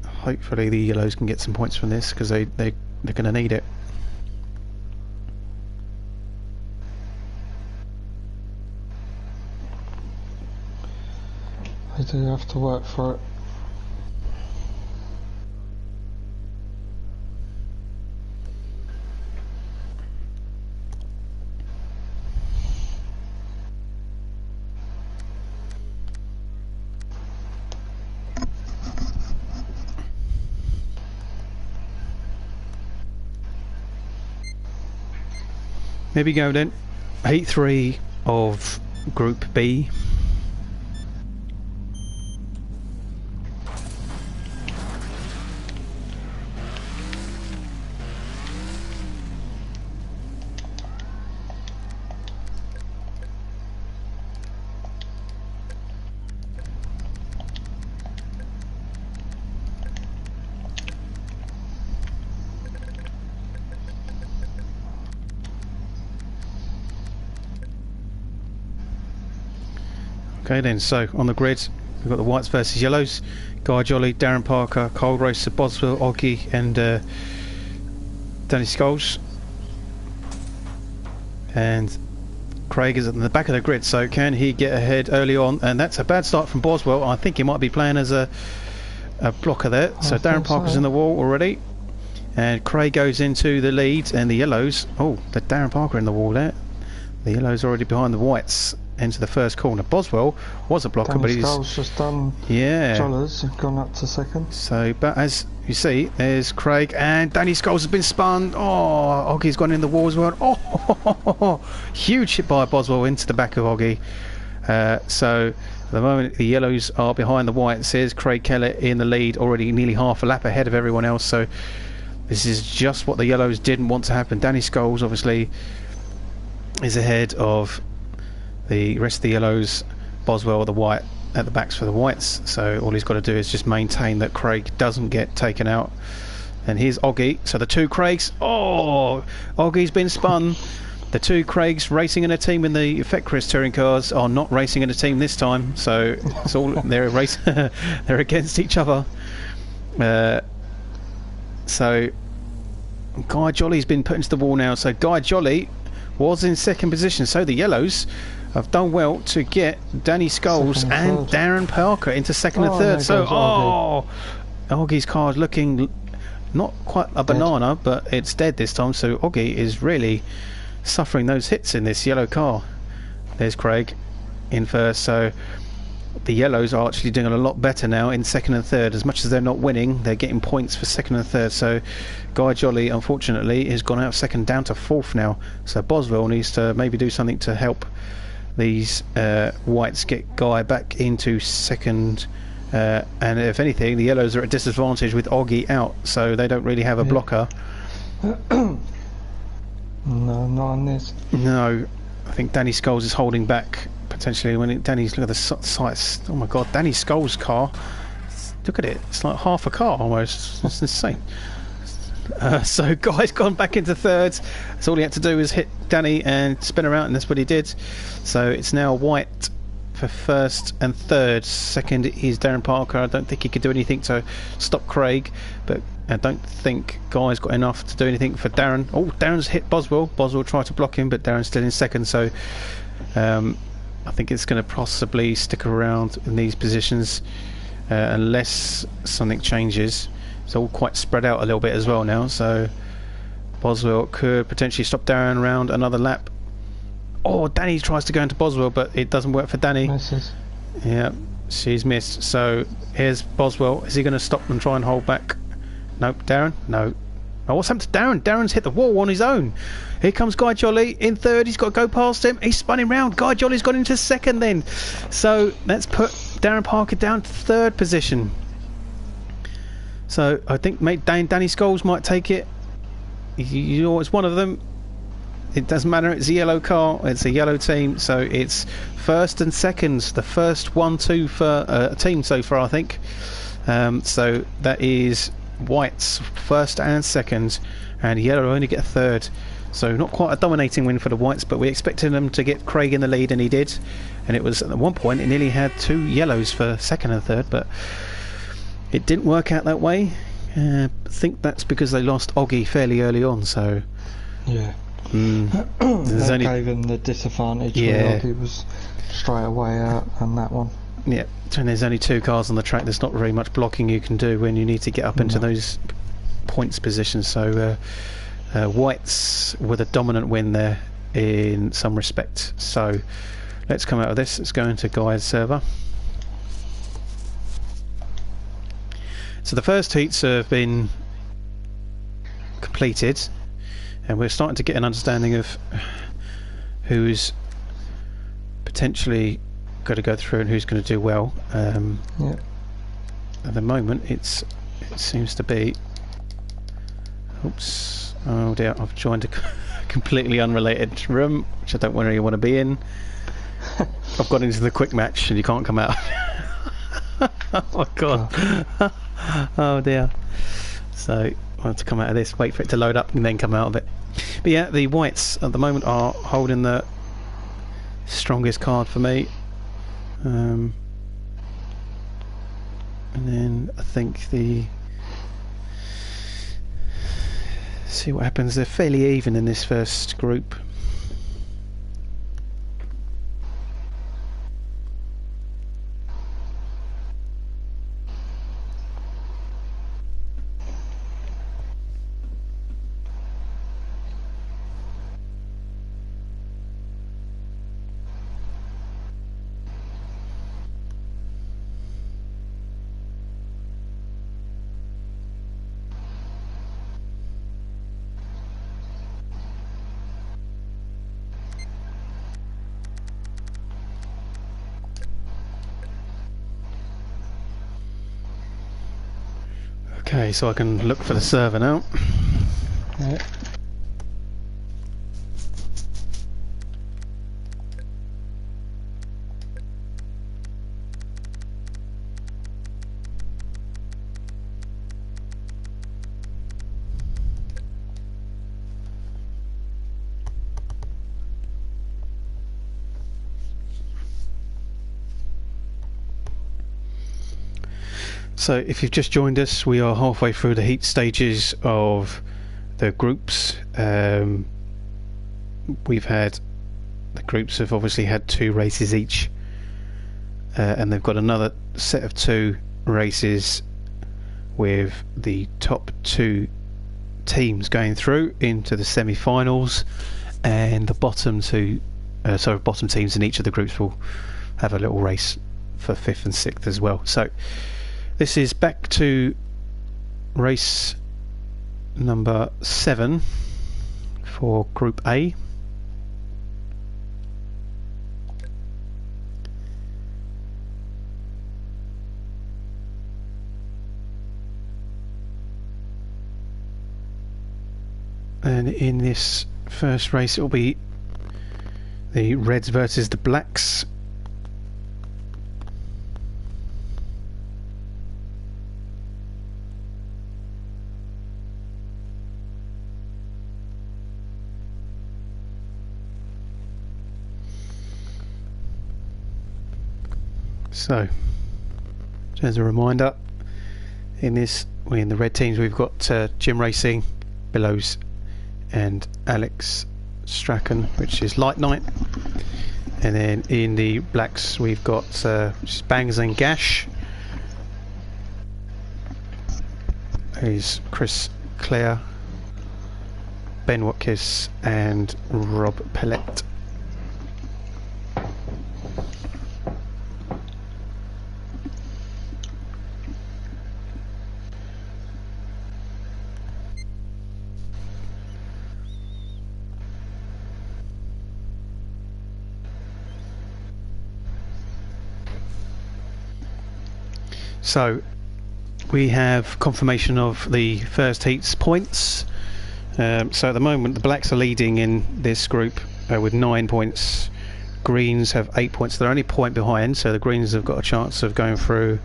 hopefully the yellows can get some points from this, because they're going to need it. They do have to work for it. There we go then. Heat 3 of Group B. Okay then, so on the grid we've got the whites versus yellows. Guy Jolly, Darren Parker, Cole Racer, Boswell, Oggy and Danny Scholes. And Craig is at the back of the grid, so can he get ahead early on? And that's a bad start from Boswell. I think he might be playing as a blocker there. So Darren Parker's in the wall already. And Craig goes into the lead, and the yellows... Oh, the Darren Parker in the wall there. The yellows already behind the whites into the first corner. Boswell was a blocker, but he's... Danny just done... Yeah. Jollers have gone up to second. So, but as you see, there's Craig, and Danny Scholes has been spun. Oh, Oggy's gone in the wall as well. Oh, huge hit by Boswell into the back of Oggy. So, at the moment, the yellows are behind the whites. There's Craig Keller in the lead, already nearly half a lap ahead of everyone else. So, this is just what the yellows didn't want to happen. Danny Scholes, obviously, is ahead of the rest of the yellows. Boswell, the white, at the backs for the whites. So all he's got to do is just maintain that Craig doesn't get taken out. And here's Oggy. So the two Craigs. Oh, Oggy's been spun. The two Craigs racing in a team in the Effect Chris touring cars are not racing in a team this time. So it's all they're they're against each other. So Guy Jolly's been put into the wall now. So Guy Jolly was in second position. So the yellows have done well to get Danny Scholes and Darren Parker into second and third. So Oggy's car is looking not quite a banana, but it's dead this time. So Oggy is really suffering those hits in this yellow car. There's Craig in first. So the yellows are actually doing a lot better now in second and third. As much as they're not winning, they're getting points for second and third. So Guy Jolly, unfortunately, has gone out second down to fourth now. So Boswell needs to maybe do something to help these whites get Guy back into second. And if anything, the yellows are at a disadvantage with Oggy out, so they don't really have a blocker. No, not on this. No, I think Danny Scholes is holding back potentially. Danny's, look at the sights. Oh my God, Danny Scholes' car. Look at it. It's like half a car almost. It's insane. So Guy's gone back into third. So all he had to do was hit Danny and spin around, and that's what he did. So it's now white for first and third. Second is Darren Parker. I don't think he could do anything to stop Craig, but I don't think Guy's got enough to do anything for Darren. Oh, Darren's hit Boswell. Boswell tried to block him, but Darren's still in second. So I think it's going to possibly stick around in these positions unless something changes. It's all quite spread out a little bit as well now. So Boswell could potentially stop Darren around another lap. Oh, Danny tries to go into Boswell, but it doesn't work for Danny. Misses. Yeah, she's missed. So here's Boswell. Is he going to stop and try and hold back? Nope. Darren? No. Oh, what's happened to Darren? Darren's hit the wall on his own. Here comes Guy Jolly in third. He's got to go past him. He's spun him round. Guy Jolly's gone into second then. So let's put Darren Parker down to third position. So I think Danny Scholes might take it. You know, it's one of them. It doesn't matter, it's a yellow car, it's a yellow team, so it's first and second, the first 1-2 for a team so far, I think. So that is whites first and second, and yellow only get a third. So not quite a dominating win for the whites, but we expected them to get Craig in the lead, and he did. And it was, at one point, it nearly had two yellows for second and third, but it didn't work out that way. I think that's because they lost Oggy fairly early on, so... Yeah. That gave him the disadvantage. Yeah. He was straight away out on that one. Yeah, and there's only two cars on the track. There's not very much blocking you can do when you need to get up into those points positions. So whites with a dominant win there in some respect. So let's come out of this. Let's go into Guy's server. So the first heats have been completed, and we're starting to get an understanding of who's potentially going to go through and who's going to do well. At the moment, it seems to be. Oops! Oh dear! I've joined a completely unrelated room, which I don't really want to be in. I've got into the quick match, and you can't come out. Oh my God! Oh dear! So I have to come out of this, wait for it to load up, and then come out of it. But yeah, the whites at the moment are holding the strongest card for me. And then I think the See what happens. They're fairly even in this first group. Okay, so I can look for the server now. Yeah. So if you've just joined us, we are halfway through the heat stages of the groups. We've had, the groups have obviously had 2 races each, and they've got another set of 2 races with the top 2 teams going through into the semi-finals, and the bottom teams in each of the groups will have a little race for 5th and 6th as well. So this is back to race number 7 for Group A. And in this first race it will be the Reds versus the Blacks. So, as a reminder, in the red teams we've got Jim Racing, Billows and Alex Strachan, which is Light Knight, and then in the blacks we've got Bangs and Gash, is Chris Clare, Ben Watkins and Rob Pellet. So we have confirmation of the first heat's points. So at the moment the blacks are leading in this group with 9 points. Greens have 8 points. They're only a point behind, so the Greens have got a chance of going through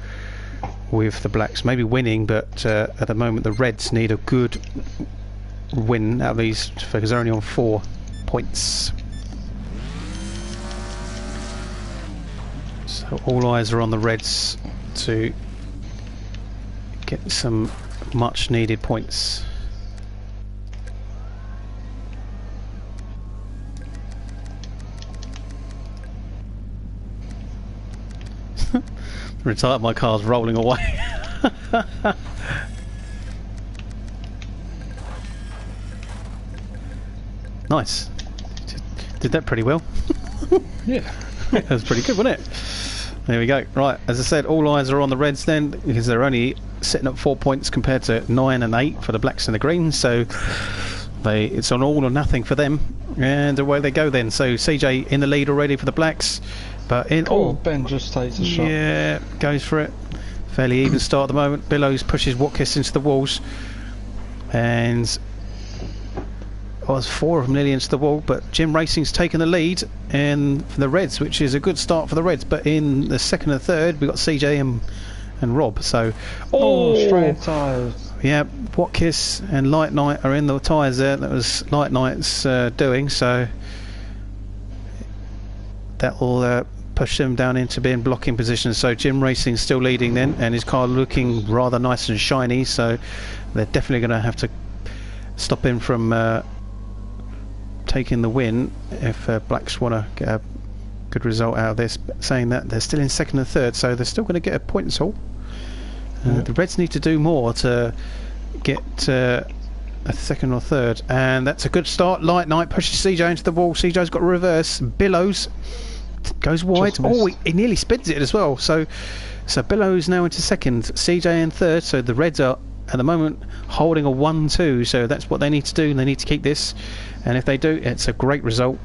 with the blacks, maybe winning, but at the moment the Reds need a good win out of these because they're only on 4 points. So all eyes are on the Reds to get some much needed points. The retire my car's rolling away. Nice. Did that pretty well. Yeah. That was pretty good, wasn't it? There we go. Right, as I said, all eyes are on the Reds then, because they're only sitting at 4 points compared to 9 and 8 for the Blacks and the Greens, so it's on all or nothing for them, and away they go then. So CJ in the lead already for the Blacks, but Ben just takes a shot. Yeah, goes for it. Fairly even start at the moment. Billows pushes Watkins into the walls, and there's 4 of them nearly into the wall, but Jim Racing's taken the lead and for the Reds, which is a good start for the Reds. But in the second and third we've got CJ and Rob. So straight tyres. Yeah, Watkins and Light Knight are in the tyres there. That was Light Knight's doing, so that will push them down into being blocking positions. So Jim Racing's still leading then, and his car looking rather nice and shiny, so they're definitely going to have to stop him from taking the win if blacks want to get a good result out of this. But saying that, they're still in second and third, so they're still going to get a point haul. The Reds need to do more to get a second or third, and that's a good start. Light Knight pushes CJ into the wall. CJ's got a reverse. Billows goes wide. Oh, he nearly spins it as well. So Billows now into second, CJ in third. So the Reds are at the moment holding a 1-2. So that's what they need to do. They need to keep this, and if they do, it's a great result.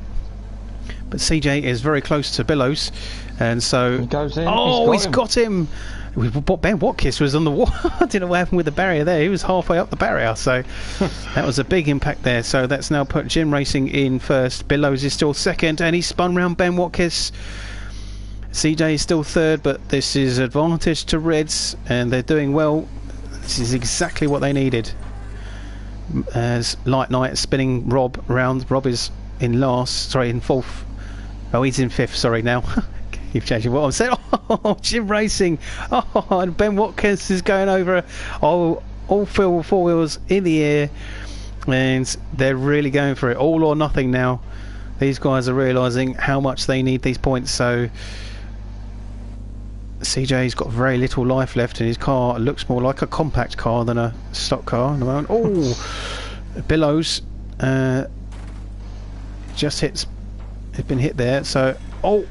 But CJ is very close to Billows, and so he goes in. He's got him. Ben Watkins was on the wall. I didn't know what happened with the barrier there. He was halfway up the barrier, so that was a big impact there. So that's now put Jim Racing in first. Billows is still second, and he spun round Ben Watkins. CJ is still third, but this is advantage to Reds, and they're doing well. This is exactly what they needed. As Light Knight spinning Rob round. Rob is in fourth. Oh, he's in fifth. Sorry now. Keep changing what I'm saying. Oh, Jim Racing. Oh, and Ben Watkins is going over. Oh, all four wheels in the air, and they're really going for it. All or nothing now. These guys are realising how much they need these points. So CJ's got very little life left, and his car looks more like a compact car than a stock car at the moment. Oh, Billows just hits. It's been hit there. So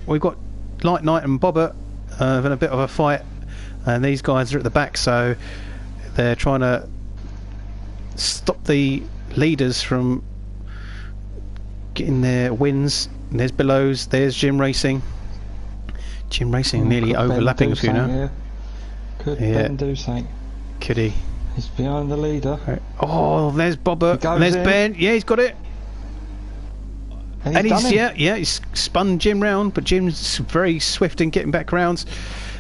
we've got Light Knight and Bobbert having a bit of a fight, and these guys are at the back, so they're trying to stop the leaders from getting their wins. And there's Billows, there's Jim Racing. Jim Racing nearly overlapping a few now. Yeah. Could Ben do something? Could he? He's behind the leader. Oh, there's Bobbert, and there's Ben. Yeah, he's got it. And he's spun Jim round, but Jim's very swift in getting back round.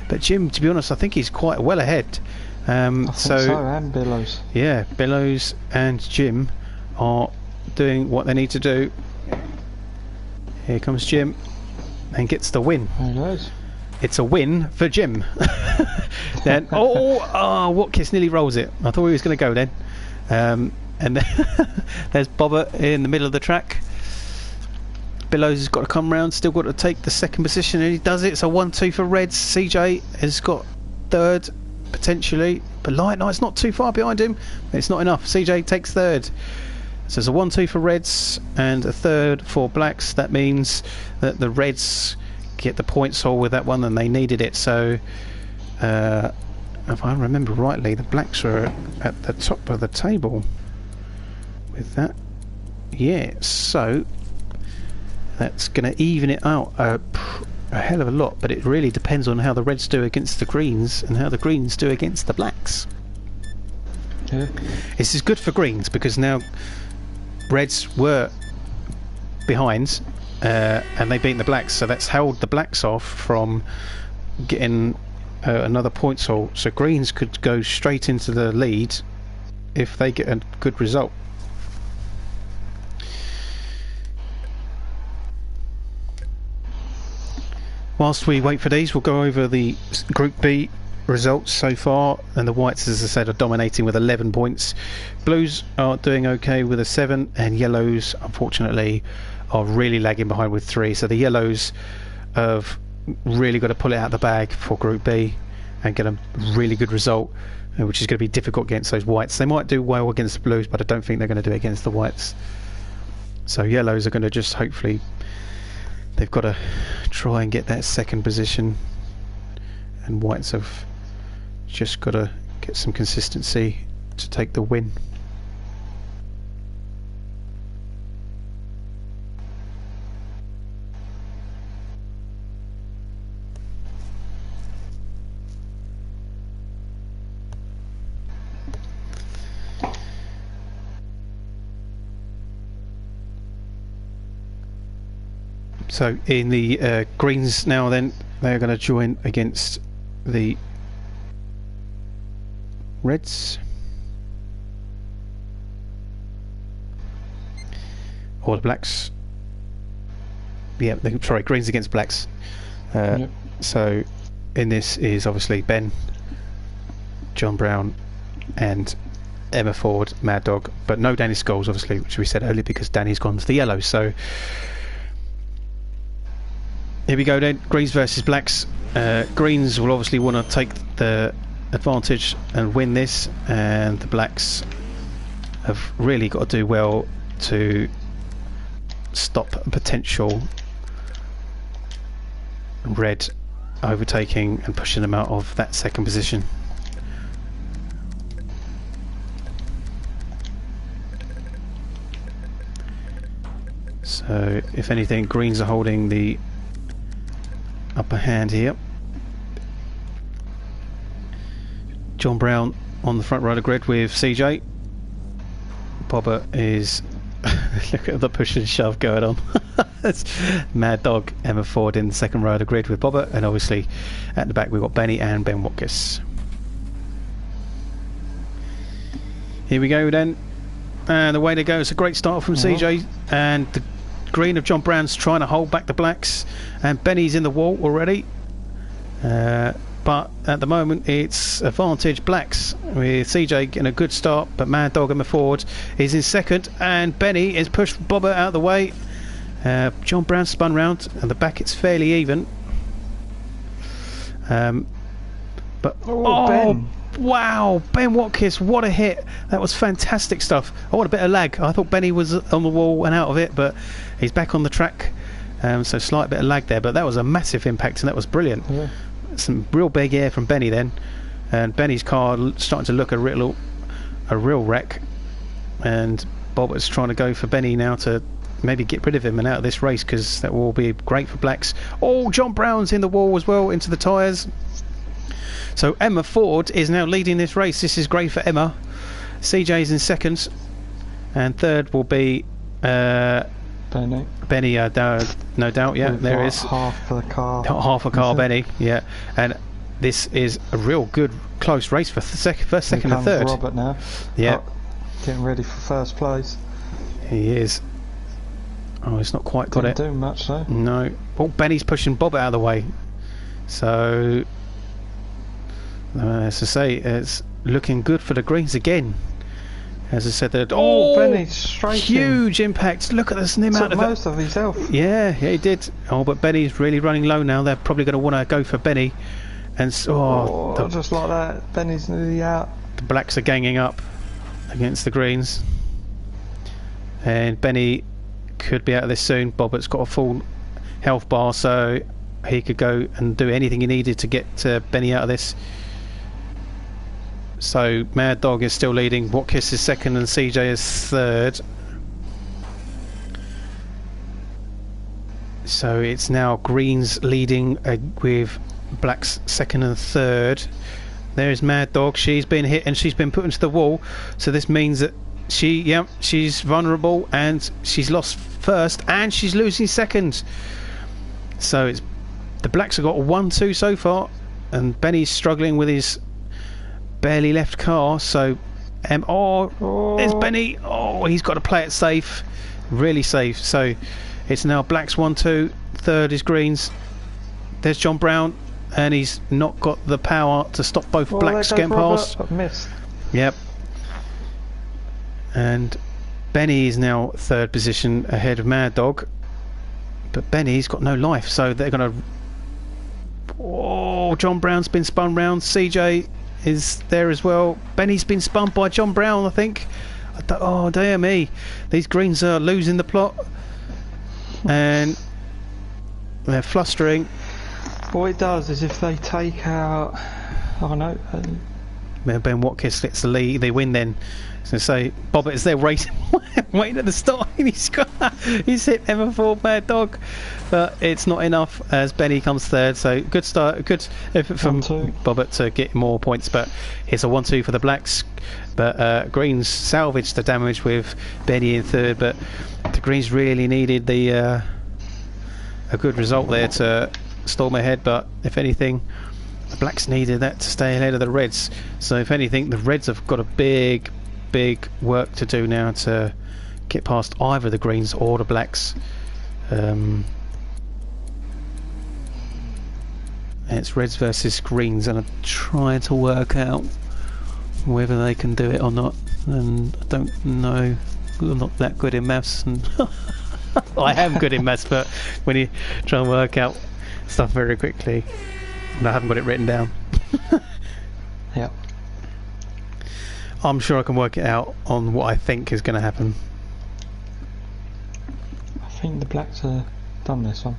But Jim, to be honest, I think he's quite well ahead. So and Billows. Yeah, Billows and Jim are doing what they need to do. Here comes Jim and gets the win. There he goes. It's a win for Jim. Then Watkins nearly rolls it. I thought he was going to go then. And then there's Bobbert in the middle of the track. Billows has got to come round, still got to take the second position, and he does it. It's a 1-2 for Reds. CJ has got third, potentially, but Light Knight's not too far behind him. It's not enough. CJ takes third. So it's a 1-2 for Reds and a third for Blacks. That means that the Reds get the points haul with that one, and they needed it. So if I remember rightly, the Blacks were at the top of the table with that. Yeah, so that's going to even it out a hell of a lot, but it really depends on how the Reds do against the Greens and how the Greens do against the Blacks. Yeah. This is good for Greens because now Reds were behind and they beat the Blacks, so that's held the Blacks off from getting another points haul. So Greens could go straight into the lead if they get a good result. Whilst we wait for these, we'll go over the Group B results so far, and the Whites, as I said, are dominating with 11 points. Blues are doing okay with a 7, and Yellows, unfortunately, are really lagging behind with 3. So the Yellows have really got to pull it out of the bag for Group B and get a really good result, which is going to be difficult against those Whites. They might do well against the Blues, but I don't think they're going to do it against the Whites. So Yellows are going to just hopefully... They've got to try and get that second position, and Whites have just got to get some consistency to take the win. So in the Greens now, then they're going to join against the Reds, or the Blacks. Yeah, sorry, Greens against Blacks. Yep. So in this is obviously Ben, John Brown and Emma Ford, Mad Dog, but no Danny Scholes, obviously, which we said earlier because Danny's gone to the yellow. So here we go then, greens versus blacks. Greens will obviously want to take the advantage and win this, and the blacks have really got to do well to stop a potential red overtaking and pushing them out of that second position. So if anything, greens are holding the upper hand here. John Brown on the front row of the grid with CJ. Bobber is look at the push and shove going on. That's Mad Dog, Emma Ford in the second row of the grid with Bobber, and obviously at the back we've got Benny and Ben Watkins. Here we go then, and away they go. It's a great start from CJ, and the green of John Brown's trying to hold back the blacks, and Benny's in the wall already, but at the moment it's advantage blacks with CJ getting a good start, but Mad Dog Emma Ford is in second, and Benny is pushed Bobber out of the way. John Brown spun round, and the back it's fairly even, but Ben. Wow, Ben Watkins, what a hit. That was fantastic stuff. I want a bit of lag. I thought Benny was on the wall and out of it, but he's back on the track, so slight bit of lag there, but that was a massive impact and that was brilliant. Yeah. Some real big air from Benny then, and Benny's car starting to look a real wreck, and Bob is trying to go for Benny now to maybe get rid of him and out of this race, because that will be great for blacks. Oh, John Brown's in the wall as well, into the tyres. So Emma Ford is now leading this race. This is great for Emma. CJ's in second, and third will be Benny. Benny, no doubt. Yeah, there is half a car. Half a car, Benny. Yeah, and this is a real good close race for first, second, and third. Robert now. Yeah, getting ready for first place. He is. Oh, he's not quite got it. Didn't do much though. No. Oh, Benny's pushing Bob out of the way. So, as I say, it's looking good for the greens again. As I said, that Benny's straight huge impact. Look at this amount of most of his health. Yeah, he did. Oh, but Benny's really running low now. They're probably going to want to go for Benny, and just like that, Benny's nearly out. The blacks are ganging up against the greens, and Benny could be out of this soon. Bobbert's got a full health bar, so he could go and do anything he needed to get Benny out of this. So Mad Dog is still leading, Watkins is second, and CJ is third. So it's now greens leading with blacks second and third. There's Mad Dog. She's been hit and she's been put into the wall, so this means that she's vulnerable, and she's lost first and she's losing second. So it's the blacks have got a 1-2 so far, and Benny's struggling with his barely left car. So there's Benny. He's got to play it safe, really safe. So it's now blacks 1-2, third is greens. There's John Brown, and he's not got the power to stop both blacks getting past. Missed. Yep. And Benny is now third position ahead of Mad Dog, but Benny's got no life, so they're going to... John Brown's been spun round. CJ is there as well. Benny's been spun by John Brown, I think. Oh, dear me. These greens are losing the plot, and they're flustering. What it does is if they take out... Ben Watkins gets the lead, they win then. So say Bobbert is there racing, waiting at the start. He's hit Emma Ford, Mad Dog, but it's not enough as Benny comes third. So good start, good effort from Bobbert to get more points, but it's a 1-2 for the blacks. But Greens salvaged the damage with Benny in third, but the Greens really needed a good result there to storm ahead. But if anything, the blacks needed that to stay ahead of the Reds. So if anything, the Reds have got a big work to do now to get past either the Greens or the blacks. It's Reds versus Greens, and I'm trying to work out whether they can do it or not. and I don't know. I'm not that good in maths, and I am good in maths, but when you try and work out stuff very quickly, and I haven't got it written down. Yep. I'm sure I can work it out on what I think is going to happen. I think the blacks have done this one.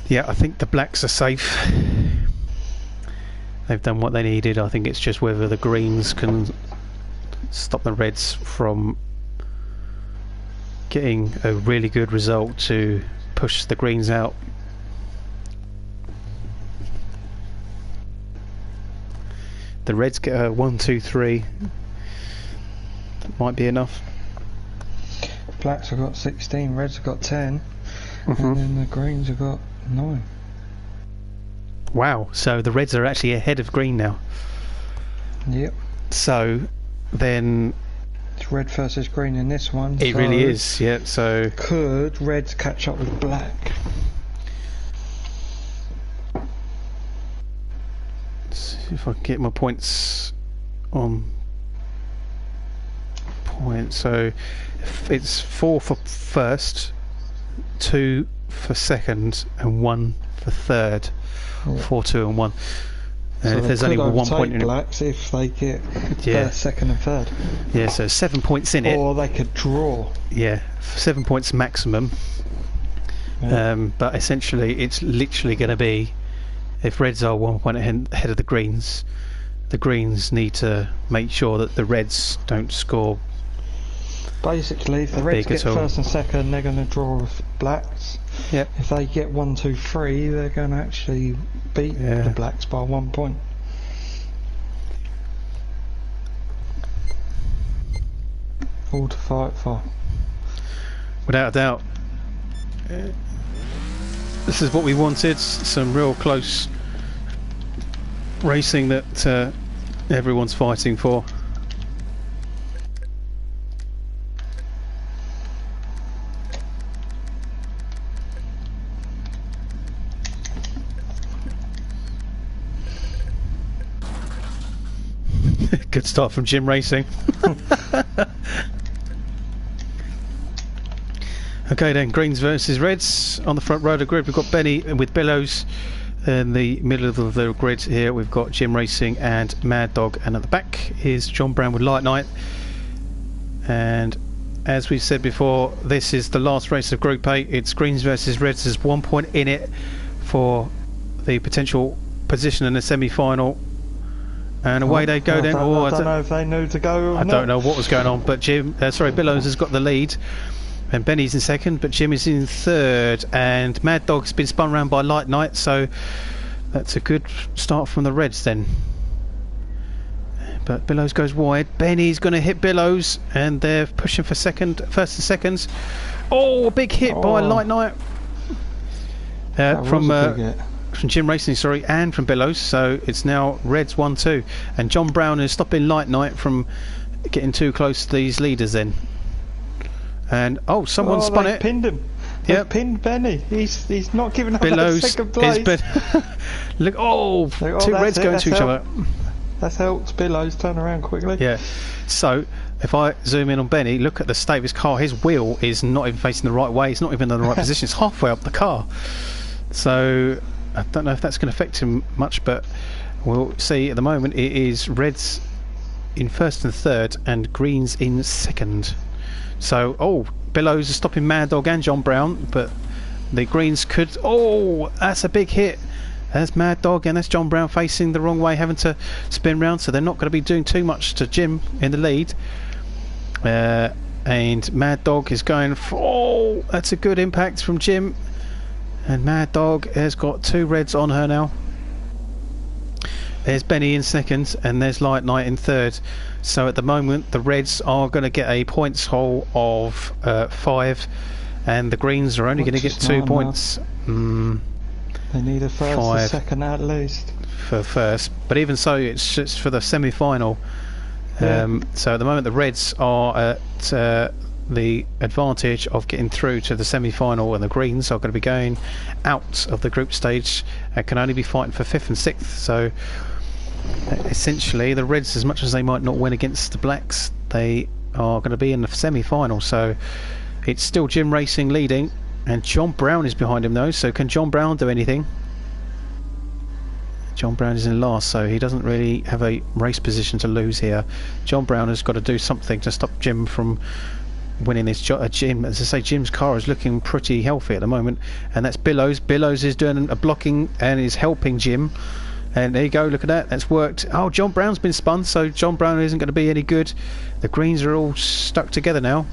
Yeah, I think the blacks are safe. They've done what they needed. I think it's just whether the greens can stop the reds from getting a really good result to push the greens out. The reds get a 1, 2, 3. That might be enough. Blacks have got 16, reds have got 10, and then the greens have got 9. Wow, so the reds are actually ahead of green now. Yep. So then It's red versus green in this one. it really is, yeah. So could reds catch up with black? let's see if I can get my points on point. So it's 4 for first, 2 for second, and 1 for third. Yeah. 4, 2, and 1. And So if there's only one point in it, blacks if they get Yeah. second and third, yeah. So 7 points in it. or they could draw. Yeah, 7 points maximum. Yeah. But essentially, it's literally going to be, if reds are 1 point ahead of the greens need to make sure that the reds don't score. Basically, if the reds big get at all. first and second, they're going to draw with blacks. Yep. If they get 1, 2, 3, they're going to actually beat Yeah. the blacks by 1 point. All to fight for. Without a doubt. This is what we wanted. Some real close racing that everyone's fighting for. Good start from Jim Racing. Okay then, greens versus reds. On the front row of the grid we've got Benny with Billows. In the middle of the grid here we've got Jim Racing and Mad Dog, and at the back is John Brown with Light Night. And as we said before, this is the last race of Group A. It's greens versus reds. There's 1 point in it for the potential position in the semi-final. And away they go then. I don't know if they knew to go or I not. don't know what was going on, but Billows has got the lead, and Benny's in second, but Jim is in third, and Mad Dog's been spun round by Light Night, so that's a good start from the reds then. But Billows goes wide. Benny's going to hit Billows, and they're pushing for first and seconds. Oh, a big hit by Light Night from Jim Racing, sorry, and from Billows. So it's now reds 1-2, and John Brown is stopping Light Night from getting too close to these leaders then. And someone spun it. Pinned him. Yep. They pinned Benny. He's not giving up Billows that second place. Look, two reds going to each other. That's helped Billows turn around quickly. Yeah. So if I zoom in on Benny, look at the state of his car. His wheel is not even facing the right way. It's not even in the right position. It's halfway up the car. So I don't know if that's going to affect him much, but we'll see. At the moment it is reds in first and third and greens in second. So Billows is stopping Mad Dog and John Brown, but the greens could. That's a big hit. There's Mad Dog and that's John Brown facing the wrong way, having to spin round, so they're not going to be doing too much to Jim in the lead. And Mad Dog is going for, that's a good impact from Jim, and Mad Dog has got 2 reds on her now. There's Benny in second, and there's Light Night in third. So at the moment the reds are going to get a points haul of 5, and the greens are only going to get 2 points. They need a first and second at least for first, but even so, it's just for the semi-final. So at the moment the Reds are at the advantage of getting through to the semi-final, and the Greens are going to be going out of the group stage and can only be fighting for 5th and 6th. So essentially the Reds, as much as they might not win against the Blacks, they are going to be in the semi-final. So it's still Jim Racing leading, and John Brown is behind him though. So can John Brown do anything? John Brown is in last, so he doesn't really have a race position to lose here. John Brown has got to do something to stop Jim from winning this. Jim, as I say, Jim's car is looking pretty healthy at the moment, and that's Billows. Billows is doing a blocking and is helping Jim. And there you go, look at that, that's worked. Oh, John Brown's been spun, so John Brown isn't going to be any good. The Greens are all stuck together now.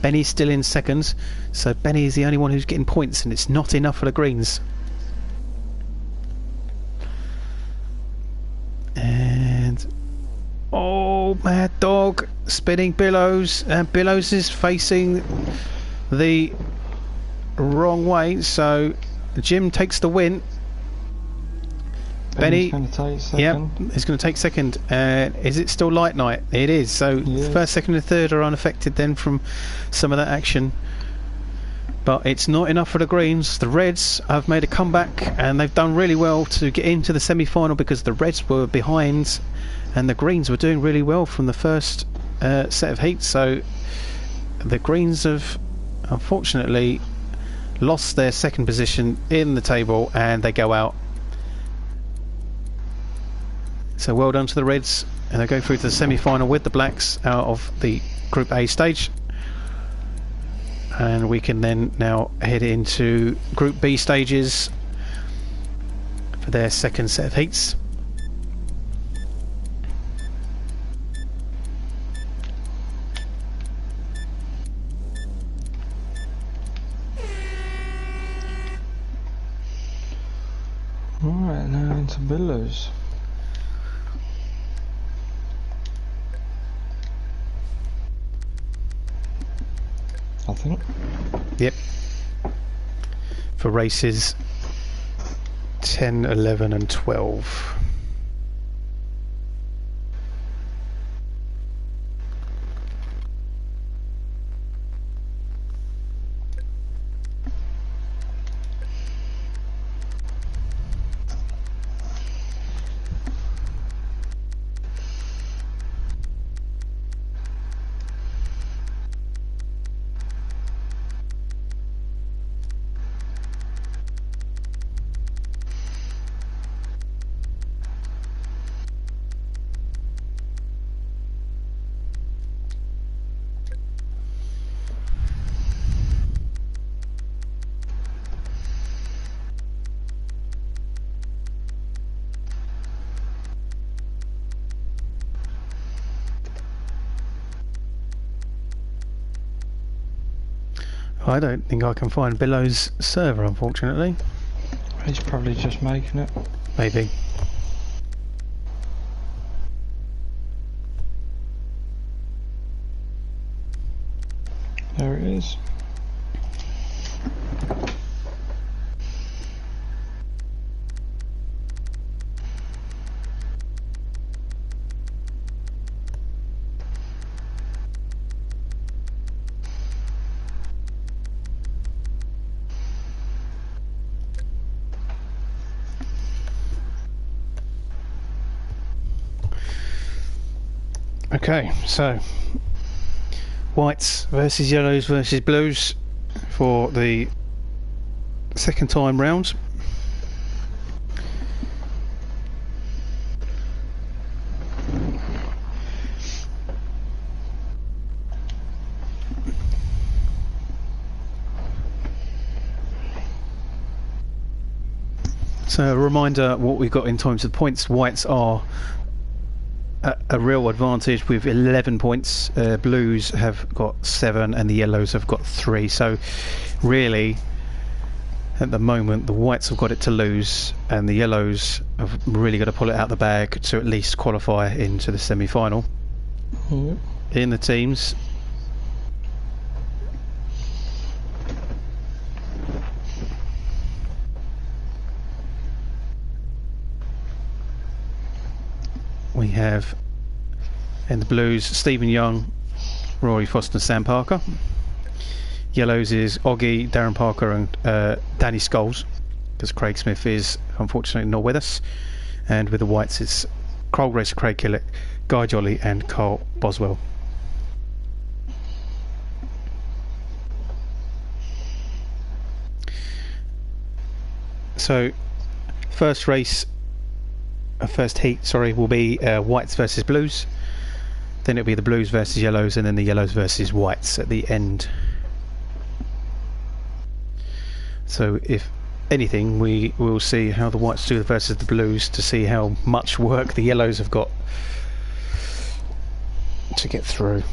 Benny's still in second, so Benny is the only one who's getting points, and it's not enough for the Greens. And oh, Mad Dog spinning Billows, and Billows is facing the wrong way, so Jim takes the win. Benny, yeah, it's going to take second. Is it still light night? It is. So yes. First, second and third are unaffected then from some of that action. But it's not enough for the Greens. The Reds have made a comeback, and they've done really well to get into the semi-final, because the Reds were behind and the Greens were doing really well from the first set of heats. So the Greens have unfortunately lost their second position in the table, and they go out. So well done to the Reds, and they go through to the semi-final with the Blacks out of the Group A stage. And we can then now head into Group B stages for their second set of heats. Alright, now into Billows. I think. Yep. For races 10, 11 and 12. I don't think I can find Billows' server, unfortunately. He's probably just making it. Maybe. There it is. Okay, so whites versus yellows versus blues for the second time round. So a reminder what we've got in terms of points. Whites are a real advantage with 11 points. Blues have got 7 and the yellows have got 3. So really at the moment the whites have got it to lose, and the yellows have really got to pull it out the bag to at least qualify into the semi-final. In the teams, we have In the blues, Stephen Young, Rory Foster and Sam Parker. Yellows is Oggy, Darren Parker and Danny Scholes, because Craig Smith is unfortunately not with us. And with the whites it's Cold Racer Craig Kellett, Guy Jolly and Carl Boswell. So first heat will be whites versus blues, then it'll be the blues versus yellows, and then the yellows versus whites at the end. So if anything, we will see how the whites do versus the blues to see how much work the yellows have got to get through.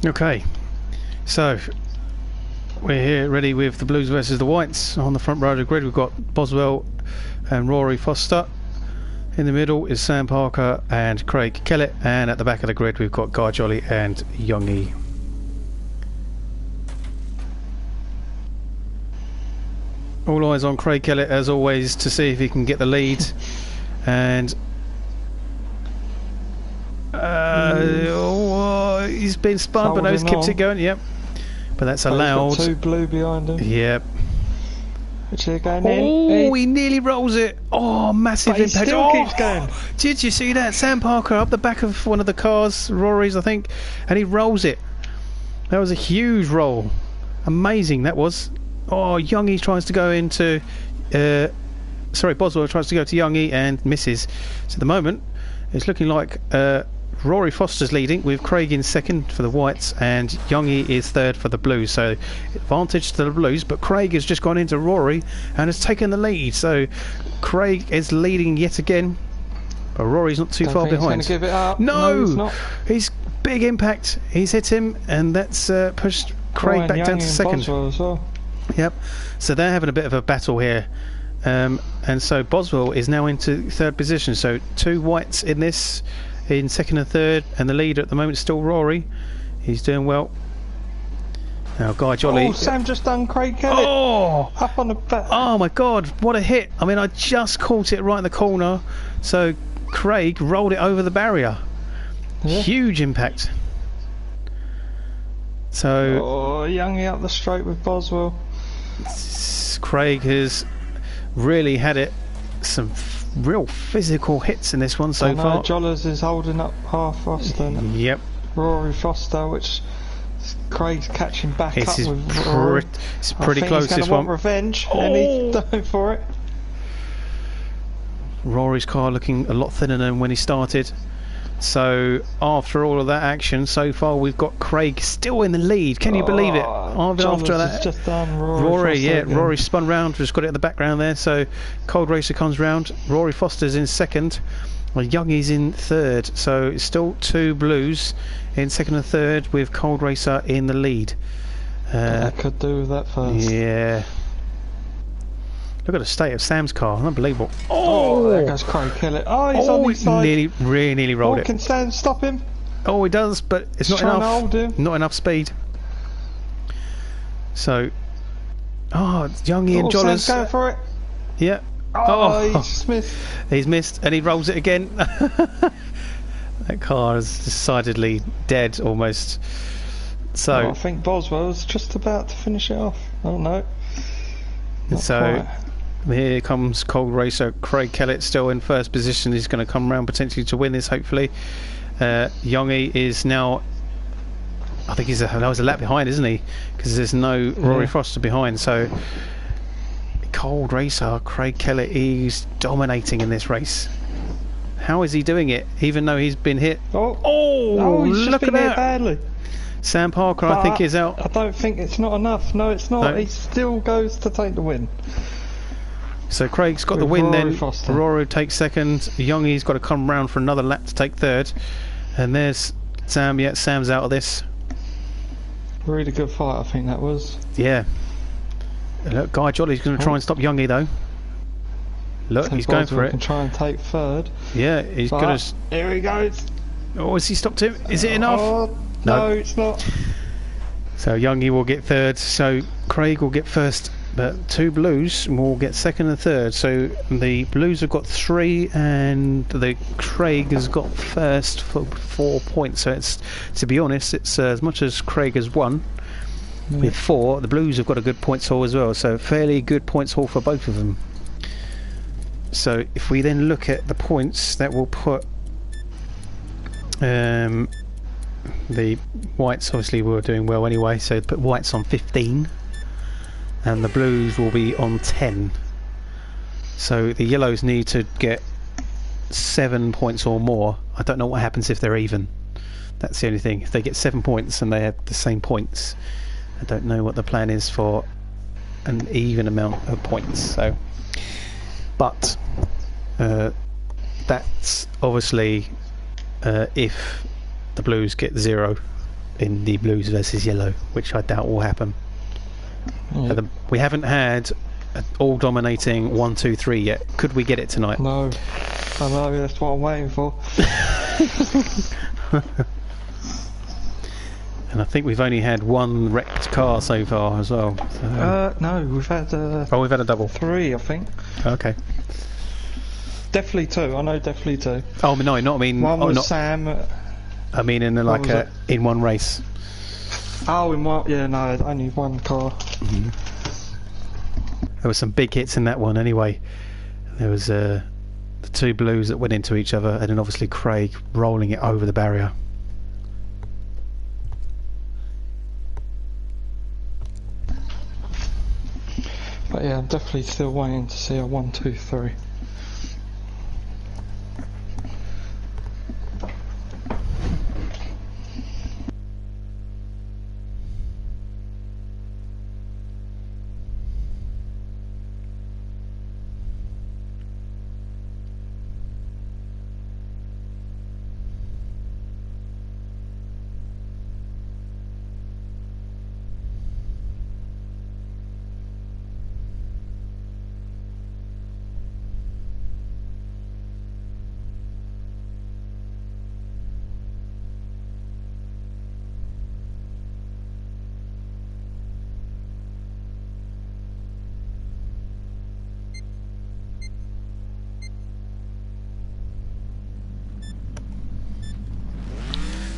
Okay, so we're here ready with the blues versus the whites. On the front row of the grid we've got Boswell and Rory Foster. In the middle is Sam Parker and Craig Kellett, and at the back of the grid we've got Guy Jolly and Youngie. All eyes on Craig Kellett as always to see if he can get the lead. And he's been spun, but no, he's kept it going. Yep, but that's allowed. He's got two blue behind him. Yep. Which they're going in. He nearly rolls it. Oh, massive but impact. He still keeps going. Did you see that? Sam Parker up the back of one of the cars, Rory's I think, and he rolls it. That was a huge roll. Amazing that was. Oh, Youngie tries to go into Boswell tries to go to Youngie and misses. So at the moment it's looking like Rory Foster's leading with Craig in second for the whites and Youngie is third for the blues, so advantage to the blues, but Craig has just gone into Rory and has taken the lead, so Craig is leading yet again, but Rory's not too far behind. He's give it up. No, he's not. He's big impact, he's hit him, and that's pushed Craig back down to second as well. Yep, so they're having a bit of a battle here. And so Boswell is now into third position, so two whites in this, in second and third, and the leader at the moment is still Rory. He's doing well. Now Guy Jolly. Oh, Sam just done Craig Kellett. Oh! Up on the back. Oh my God, what a hit. I mean, I just caught it right in the corner, so Craig rolled it over the barrier. Yeah. Huge impact. So Youngie up the straight with Boswell. Craig has really had it, some real physical hits in this one so far. Jollers is holding up half Foster. Yep. Rory Foster, which Craig's catching back up with Rory. It's pretty close this one. Revenge, and he's going for it. Rory's car looking a lot thinner than when he started. So after all of that action so far, we've got Craig still in the lead. Can you believe it? After that, just done Rory yeah, again. Rory spun round, just got it in the background there. So Cold Racer comes round. Rory Foster's in second. Youngie's in third. So it's still two blues in second and third with Cold Racer in the lead. I could do with that first. Yeah. Look at the state of Sam's car, unbelievable. Oh, there goes Craig Kellett. Oh, he's on the side. Really nearly rolled it. Can Sam stop him? Oh, he does, but it's not enough. Hold him. Not enough speed. So, Youngie and Jollers. Sam's going for it. Yeah. He's missed. He's missed, and he rolls it again. That car is decidedly dead, almost. So I think Boswell's just about to finish it off. Oh no. So Here comes Cold Racer. Craig Kellett still in first position. He's going to come round potentially to win this, hopefully. Yongi is now, I think he's a lap behind, isn't he? Because there's no Rory Foster behind. So Cold Racer, Craig Kellett, he's dominating in this race. How is he doing it, even though he's been hit? Oh, he's look just been at hit that! badly. Sam Parker, But I think, is out. I don't think it's not enough. No, it's not. No. He still goes to take the win. So Craig's got the With win Rory then. Foster. Rory takes second. Yongi's got to come round for another lap to take third. And there's Sam. Yeah, Sam's out of this. Really good fight, I think that was. Yeah. Look, Guy Jolly's going to try and stop Yongi though. Look, So he's going Boswell for it. can try and take third. Yeah, he's But going to. here he goes. Oh, has he stopped him? Is it enough? Oh, No. no, it's not. So Yongi will get third. So Craig will get first. But two Blues will get second and third. So the Blues have got 3 and the Craig has got first for 4 points. So it's, to be honest, it's as much as Craig has won with 4, the Blues have got a good points haul as well. So fairly good points haul for both of them. So if we then look at the points, that will put the Whites obviously were doing well anyway. So put Whites on 15. And the Blues will be on 10. So the Yellows need to get 7 points or more. I don't know what happens if they're even. That's the only thing. If they get 7 points and they have the same points, I don't know what the plan is for an even amount of points. So, but that's obviously if the Blues get 0 in the Blues versus Yellow, which I doubt will happen. Yeah. We haven't had an all-dominating 1, 2, 3 yet. Could we get it tonight? No. I know, that's what I'm waiting for. And I think we've only had 1 wrecked car so far as well. So. No, we've had Oh, we've had a double. 3, I think. Okay. Definitely 2. I know definitely 2. Oh no, not I mean. One was not, Sam. I mean in was it? in one race. Oh, in one. Yeah, no, only 1 car. There were some big hits in that one anyway. There was the 2 Blues that went into each other, and then obviously Craig rolling it over the barrier. But yeah, I'm definitely still waiting to see a 1, 2, 3.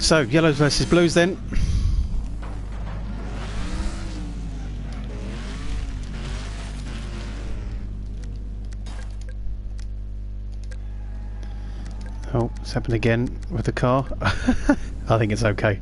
So Yellows versus Blues then. Oh, it's happened again with the car. I think it's okay.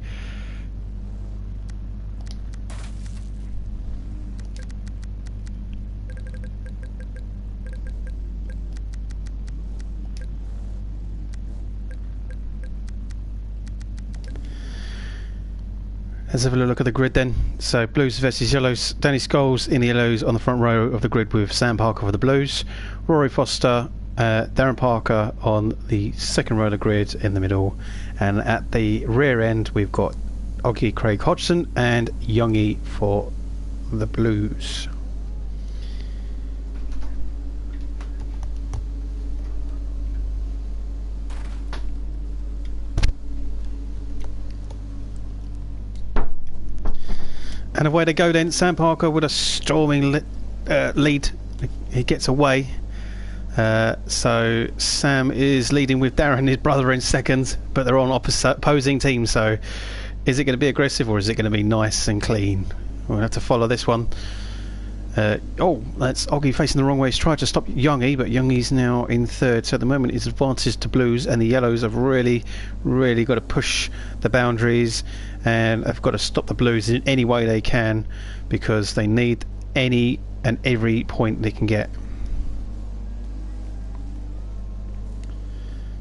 Let's have a look at the grid then. So Blues versus Yellows. Danny Scholes in the Yellows on the front row of the grid with Sam Parker for the Blues. Rory Foster, Darren Parker on the second row of the grid in the middle. And at the rear end we've got Oggy Craig Hodgson and Youngie for the Blues. And away they go then. Sam Parker with a storming lead. He gets away. So Sam is leading with Darren, his brother, in second, but they're on opposing teams. So is it going to be aggressive or is it going to be nice and clean? We'll have to follow this one. Oh, that's Oggy facing the wrong way. He's tried to stop Youngie, but Youngie's now in third. So at the moment it's advantage to Blues, and the Yellows have really got to push the boundaries and have got to stop the Blues in any way they can, because they need any and every point they can get.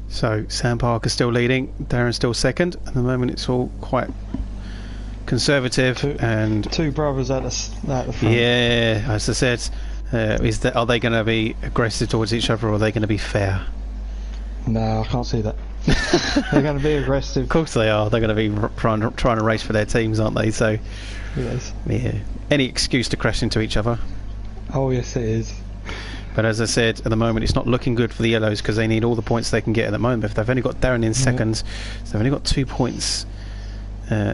So Sam Parker's still leading, Darren's still second. At the moment it's all quite conservative, and two brothers at the front. Yeah, as I said, are they going to be aggressive towards each other, or are they going to be fair? No, I can't see that. They're going to be aggressive. Of course they are. They're going to be trying to race for their teams, aren't they? So yes. Yeah, any excuse to crash into each other. Oh yes, it is. But as I said, at the moment it's not looking good for the Yellows, because they need all the points they can get at the moment. If they've only got Darren in second, so they've only got 2 points.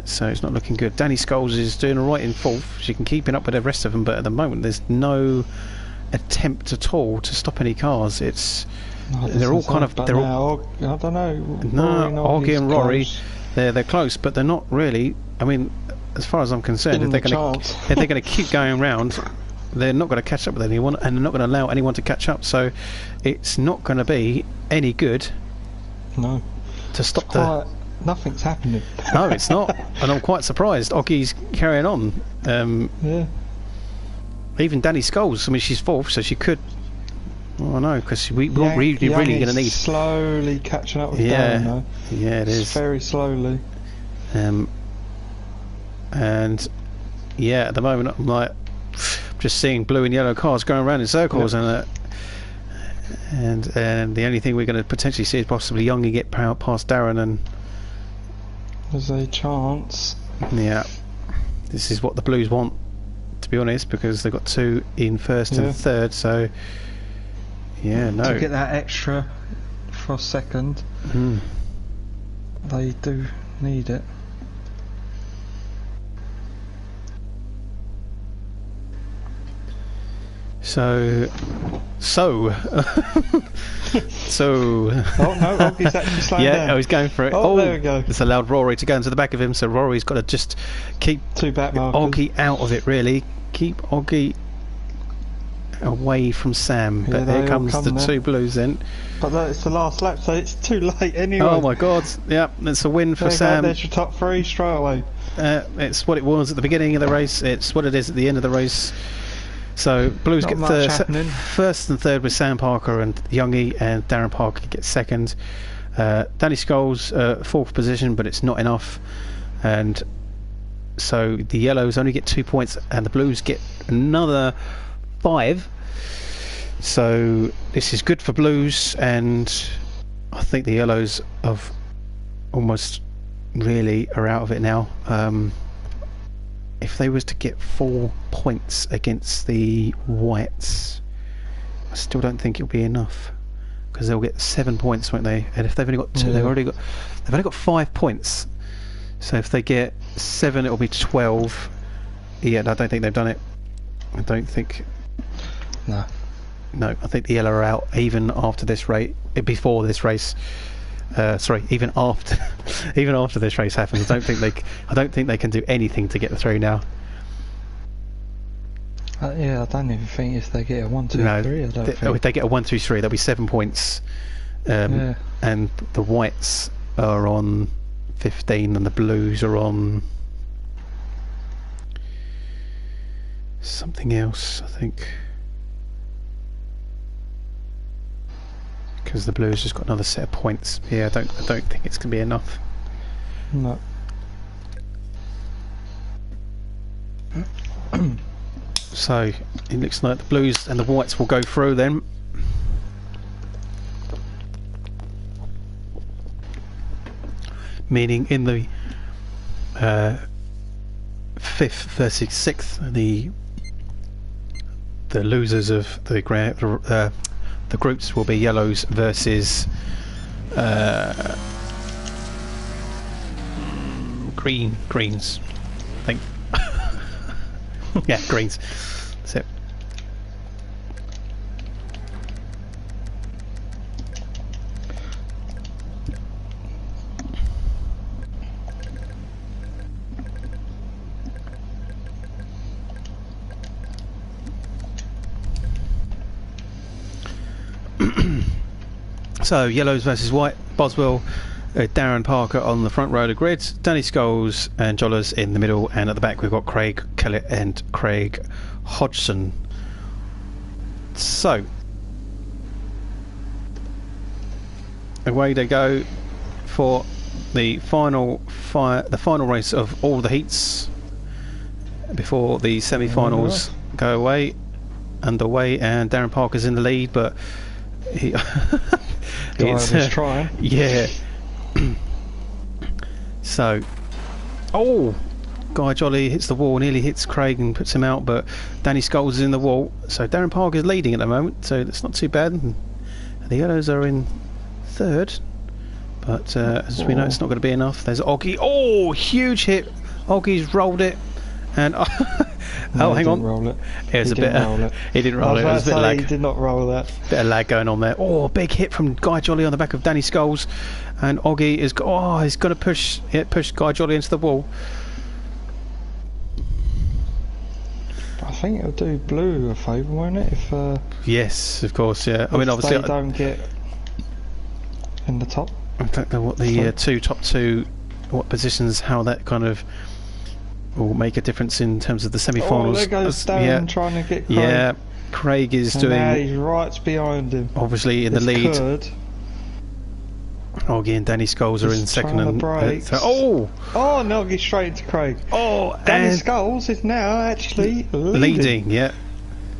So it's not looking good. Danny Scholes is doing alright in fourth. She can keep up with the rest of them, but at the moment there's no attempt at all to stop any cars. They're all kind of. I don't know. No, Oggy and Rory, they're close, but they're not really. I mean, as far as I'm concerned, if they're going to keep going round, they're not going to catch up with anyone, and they're not going to allow anyone to catch up. So it's not going to be any good. No. To stop Nothing's happening. No, it's not, and I'm quite surprised. Oggy's carrying on. Yeah. Even Danny Scholes. I mean, she's fourth, so she could. Oh no, because we're really going to need. Slowly catching up with Darren, though. Yeah, it is. Very slowly. And yeah, at the moment I'm like just seeing blue and yellow cars going around in circles, and the only thing we're going to potentially see is possibly Youngie get past Darren, and there's a chance. Yeah, this is what the Blues want, to be honest, because they've got 2 in first and third. So yeah, no. To get that extra for a second, they do need it. So. Oh no, he's actually slowing down. Yeah, he's going for it. Oh, there we go. It's allowed Rory to go into the back of him, so Rory's got to just keep 2 back markers. Oggy out of it, really. Keep Oggy away from Sam. Yeah, but here comes the 2 Blues then. But it's the last lap, so it's too late anyway. Oh my God! Yeah, it's a win for Sam. There's your top 3 straight away. It's what it was at the beginning of the race. It's what it is at the end of the race. So Blues get first and third with Sam Parker and Youngie, and Darren Parker gets second. Danny Scholes fourth position, but it's not enough, and so the Yellows only get 2 points and the Blues get another 5. So this is good for Blues, and I think the Yellows have almost really are out of it now. If they was to get 4 points against the Whites, I still don't think it'll be enough, because they'll get 7 points, won't they? And if they've only got 2, they've only got 5 points. So if they get 7, it'll be 12. Yeah, I don't think they've done it. I don't think. No, I think the Yellow are out even after this race. Before this race. Sorry, even after this race happens, I don't think they can do anything to get through now. Yeah, I don't even think if they get a 1, 2, 3. I don't think. If they get a 1, 2, 3, that'll be 7 points. And the Whites are on 15, and the Blues are on something else, I think. Because the Blues just got another set of points. Yeah, I don't think it's going to be enough. No. So it looks like the Blues and the Whites will go through then. Meaning in the 5th versus 6th, the losers of the groups will be Yellows versus Greens, I think. Yeah, Greens. That's it. So yellows versus white. Boswell, Darren Parker on the front row of the grid, Danny Scholes and Jollers in the middle, and at the back we've got Craig Kellett and Craig Hodgson. So away they go for the final race of all the heats before the semi-finals go underway, and Darren Parker's in the lead, but he he's trying. Yeah. So, Guy Jolly hits the wall, nearly hits Craig and puts him out, but Danny Scholes is in the wall, so Darren Parker's leading at the moment, so that's not too bad. And the yellows are in third, but as we know, it's not going to be enough. There's Oggy. Huge hit. Oggy's rolled it, and No, hang on. Roll it. It was a bit. He didn't roll it. It was a bit lag. He did not roll that. Bit of lag going on there. Big hit from Guy Jolly on the back of Danny Scholes, and Oggy is. He's got to push Guy Jolly into the wall. I think it'll do blue a favour, won't it? If yes, of course. Yeah. I mean, obviously, they don't get in the top. I don't know what the top two, what positions, how that kind of will make a difference in terms of the semi-finals. There goes Darren trying to get Craig. Yeah, Craig is doing. Now he's right behind him. Obviously in the lead. Oggy and Danny Scholes are in second and third. No, he's straight into Craig. Danny Scholes is now actually leading. Yeah.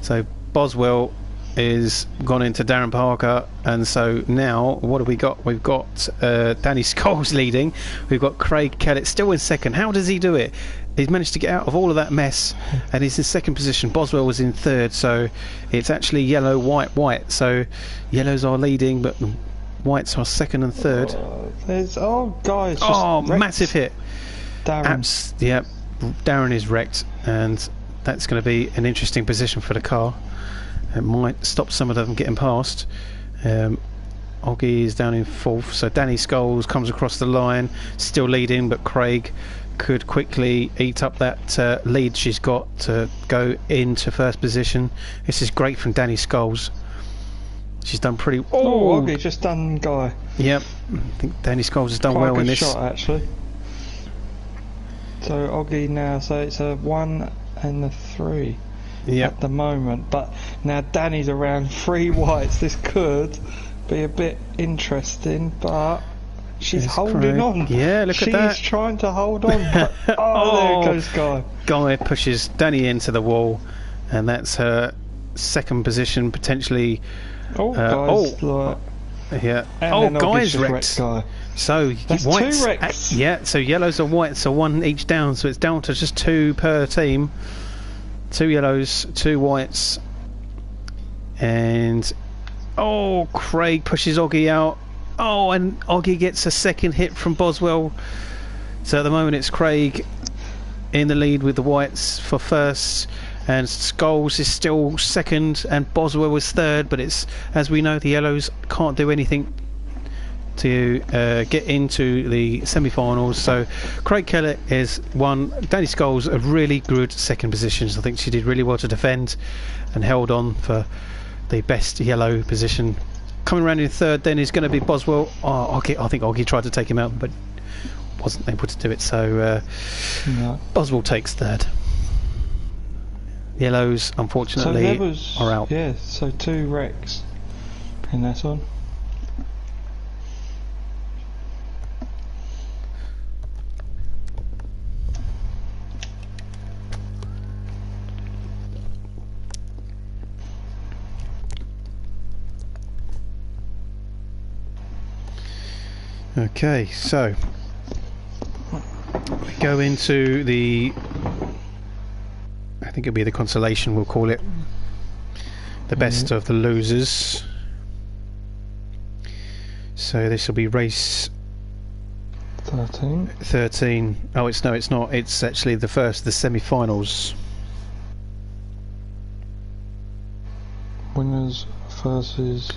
So Boswell is gone into Darren Parker, and so now what have we got? We've got Danny Scholes leading. We've got Craig Kellett still in second. How does he do it? He's managed to get out of all of that mess, and he's in second position. Boswell was in third, so it's actually yellow, white, white. So yellows are leading, but whites are second and third. Guys! Massive hit. Darren. Darren is wrecked, and that's going to be an interesting position for the car. It might stop some of them getting past. Oggy is down in fourth, so Danny Scholes comes across the line, still leading, but Craig could quickly eat up that lead she's got to go into first position. This is great from Danny Scholes. She's done pretty. Oggy's just done Guy. Yep, I think Danny Scholes has done Quite well a good in this. Shot actually. So Oggy now, so it's a 1 and a 3 at the moment, but now Danny's around 3 whites. This could be a bit interesting, but she's holding on. Yeah, look at that. She's trying to hold on. But, there goes Guy. Guy pushes Danny into the wall, and that's her second position potentially. Guy's yeah. And Guy's wrecked. Guy. So that's whites, 2 wrecks. Yeah. So yellows and whites are 1 each down. So it's down to just 2 per team. 2 yellows, 2 whites, and Craig pushes Oggy out. And Oggy gets a second hit from Boswell. So at the moment it's Craig in the lead with the whites for first, and Scholes is still second, and Boswell was third. But it's, as we know, the yellows can't do anything to get into the semi-finals. So Craig Kellett is 1. Danny Scholes a really good second position. I think she did really well to defend and held on for the best yellow position. Coming around in third then is going to be Boswell. I think Oggy tried to take him out but wasn't able to do it, so Boswell takes third. Yellows unfortunately are out. Yeah, so 2 wrecks in that one. Okay, so we go into the, I think it'll be the consolation, we'll call it, the best of the losers. So this will be race 13. Oh, it's not. It's actually the semi-finals. Winners versus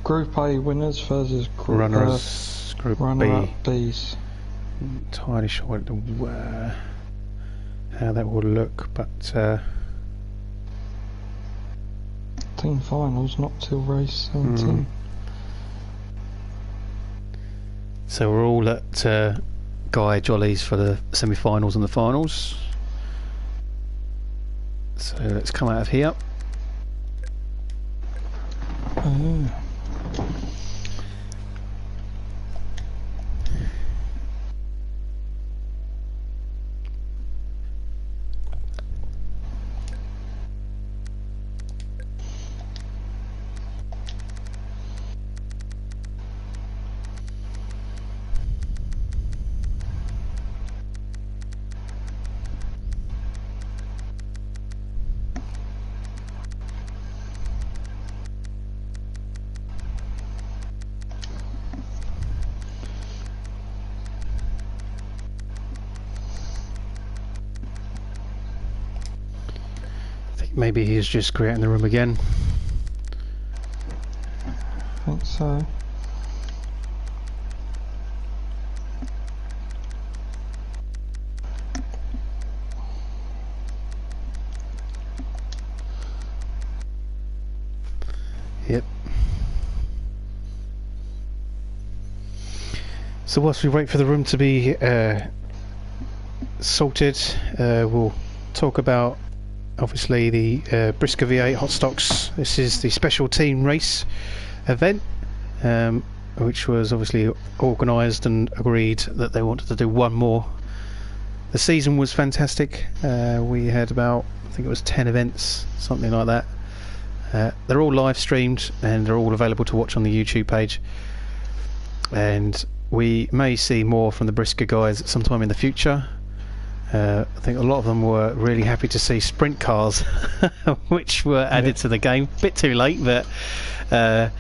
Group A winners versus runners. Group runner B. Bs. Entirely sure how that will look, but team finals not till race 17. So we're all at Guy Jolly's for the semi-finals and the finals. So let's come out of here. Maybe he's just creating the room again. I think so. Yep. So whilst we wait for the room to be sorted, we'll talk about obviously the BriSCA V8 Hotstox. This is the special team race event, which was obviously organised and agreed that they wanted to do one more. The season was fantastic. We had about, I think it was 10 events, something like that. They're all live streamed and they're all available to watch on the YouTube page, and we may see more from the BriSCA guys at some time in the future. I think a lot of them were really happy to see sprint cars which were added to the game. A bit too late, but I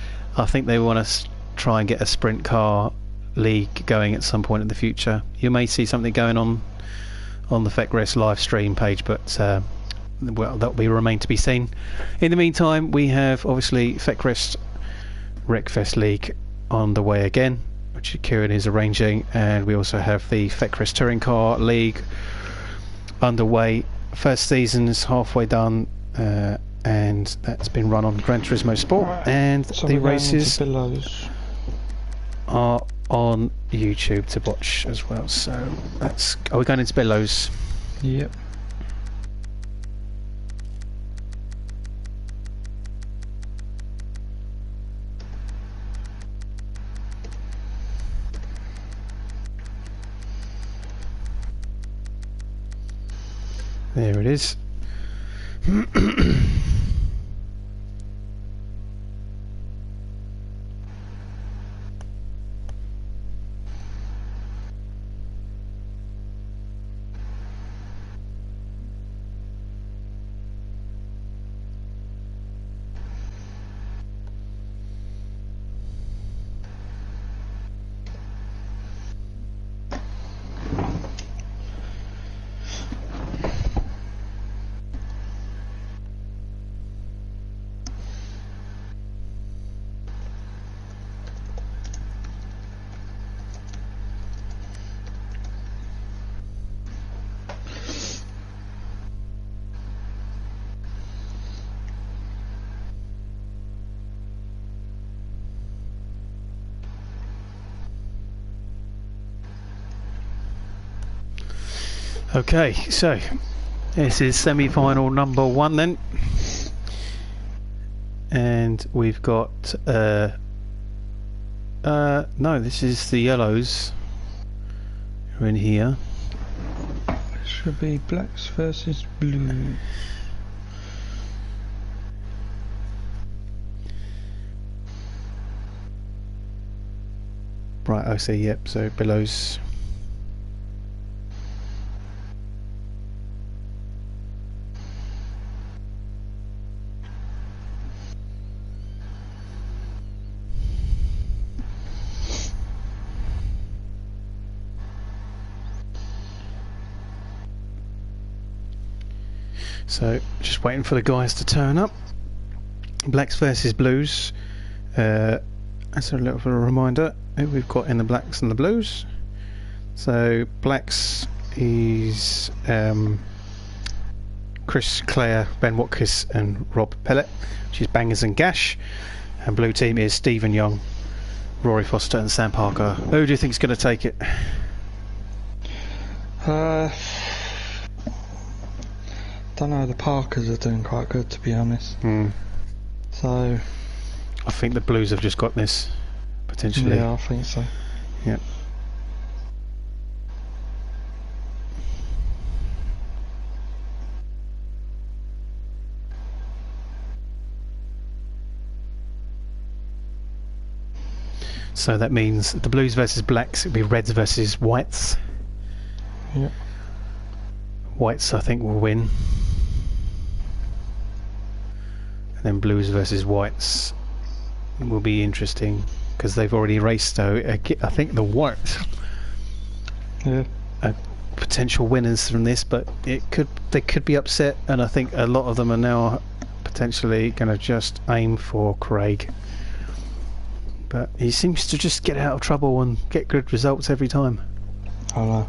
think they want to try and get a sprint car league going at some point in the future. You may see something going on the FECRES live stream page, but well, that will remain to be seen. In the meantime, we have obviously FECRES Wreckfest League on the way again, which Kieran is arranging, and we also have the FECRES Touring Car League underway. First season is halfway done, and that's been run on Gran Turismo Sport, and so the races are on YouTube to watch as well. So are we going into Billows? Yep. There it is. Okay, so this is semi-final number 1 then, and we've got no, this is the yellows are in here. It should be blacks versus blue. Right, I see, yep, so billows. So just waiting for the guys to turn up. Blacks versus blues. That's a little bit of a reminder who we've got in the blacks and the blues. So blacks is Chris, Claire, Ben Watkins and Rob Pellet, which is Bangers and Gash. And blue team is Stephen Young, Rory Foster and Sam Parker. Who do you think's going to take it? Don't know. The Parkers are doing quite good, to be honest. So I think the Blues have just got this potentially. yeah, I think so. Yep. So that means the Blues versus Blacks, it'll be Reds versus Whites. Yep. Whites, I think, will win. And then Blues versus Whites will be interesting because they've already raced. So I think the Whites are potential winners from this, but they could be upset, and I think a lot of them are now potentially going to just aim for Craig. But he seems to just get out of trouble and get good results every time. I know.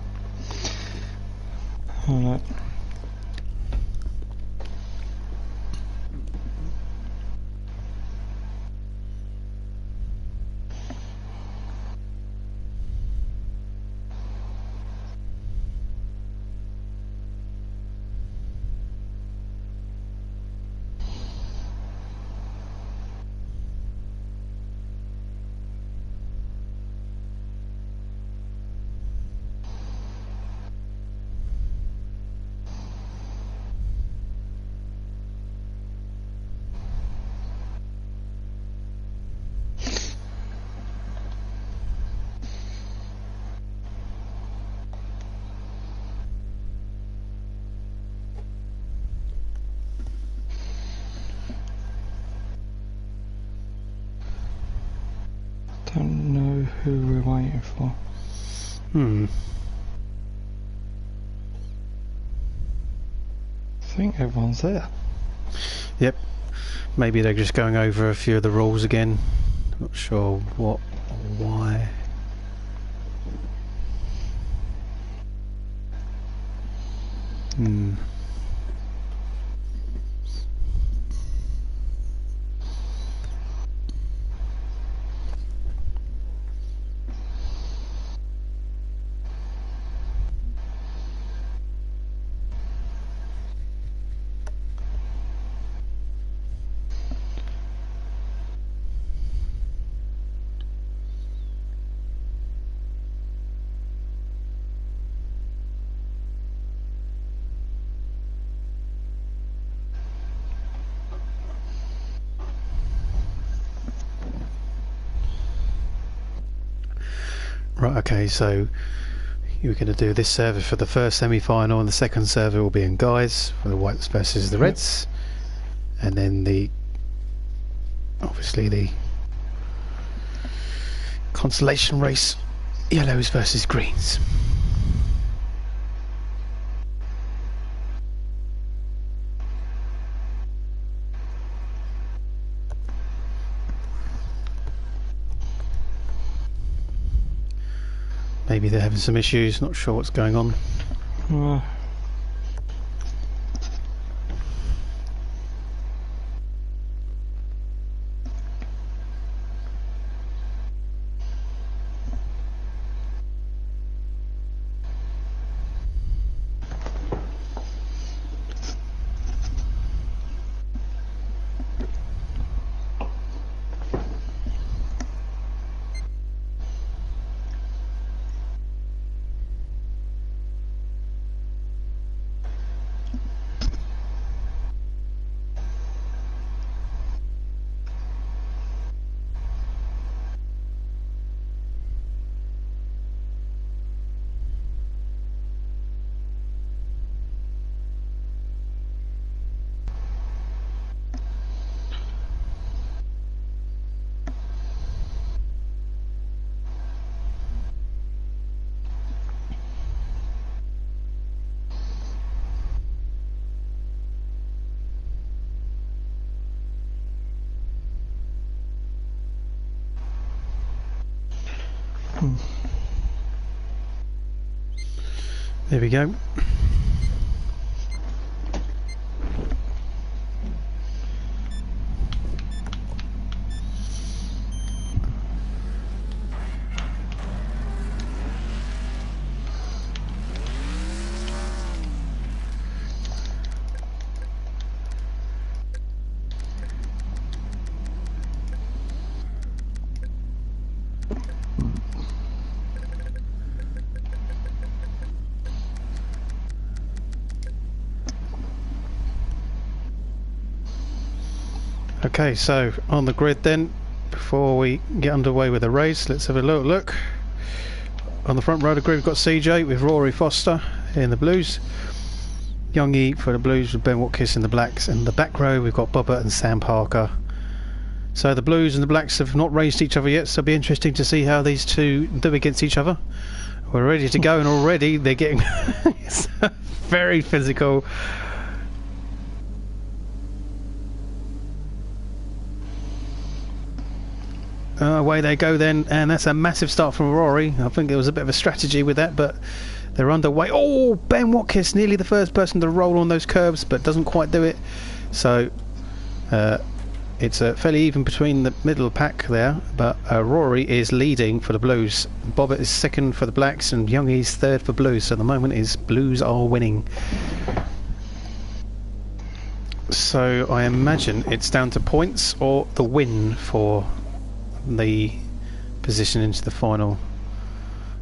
Don't know who we're waiting for. I think everyone's there. Yep. Maybe they're just going over a few of the rules again. Not sure what or why. Right, okay, so you're going to do this server for the first semi-final, and the second server will be in guys for the Whites versus the Reds, and then obviously the consolation race, yellows versus greens. Maybe they're having some issues, not sure what's going on. There we go. Okay, so on the grid then, before we get underway with the race, let's have a look. On the front row of the grid we've got CJ with Rory Foster in the blues, Youngie for the blues with Ben Watkins in the blacks, and the back row we've got Bubba and Sam Parker. So the blues and the blacks have not raced each other yet, so it'll be interesting to see how these two do against each other. We're ready to go, and already they're getting it's very physical. Away they go then, and that's a massive start from Rory. I think there was a bit of a strategy with that, but they're underway. Oh, Ben Watkins, nearly the first person to roll on those curbs, but doesn't quite do it. So it's fairly even between the middle pack there, but Rory is leading for the blues. Bobbert is second for the blacks, and Youngie's third for blues. So at the moment is blues are winning. So I imagine it's down to points or the win for the position into the final.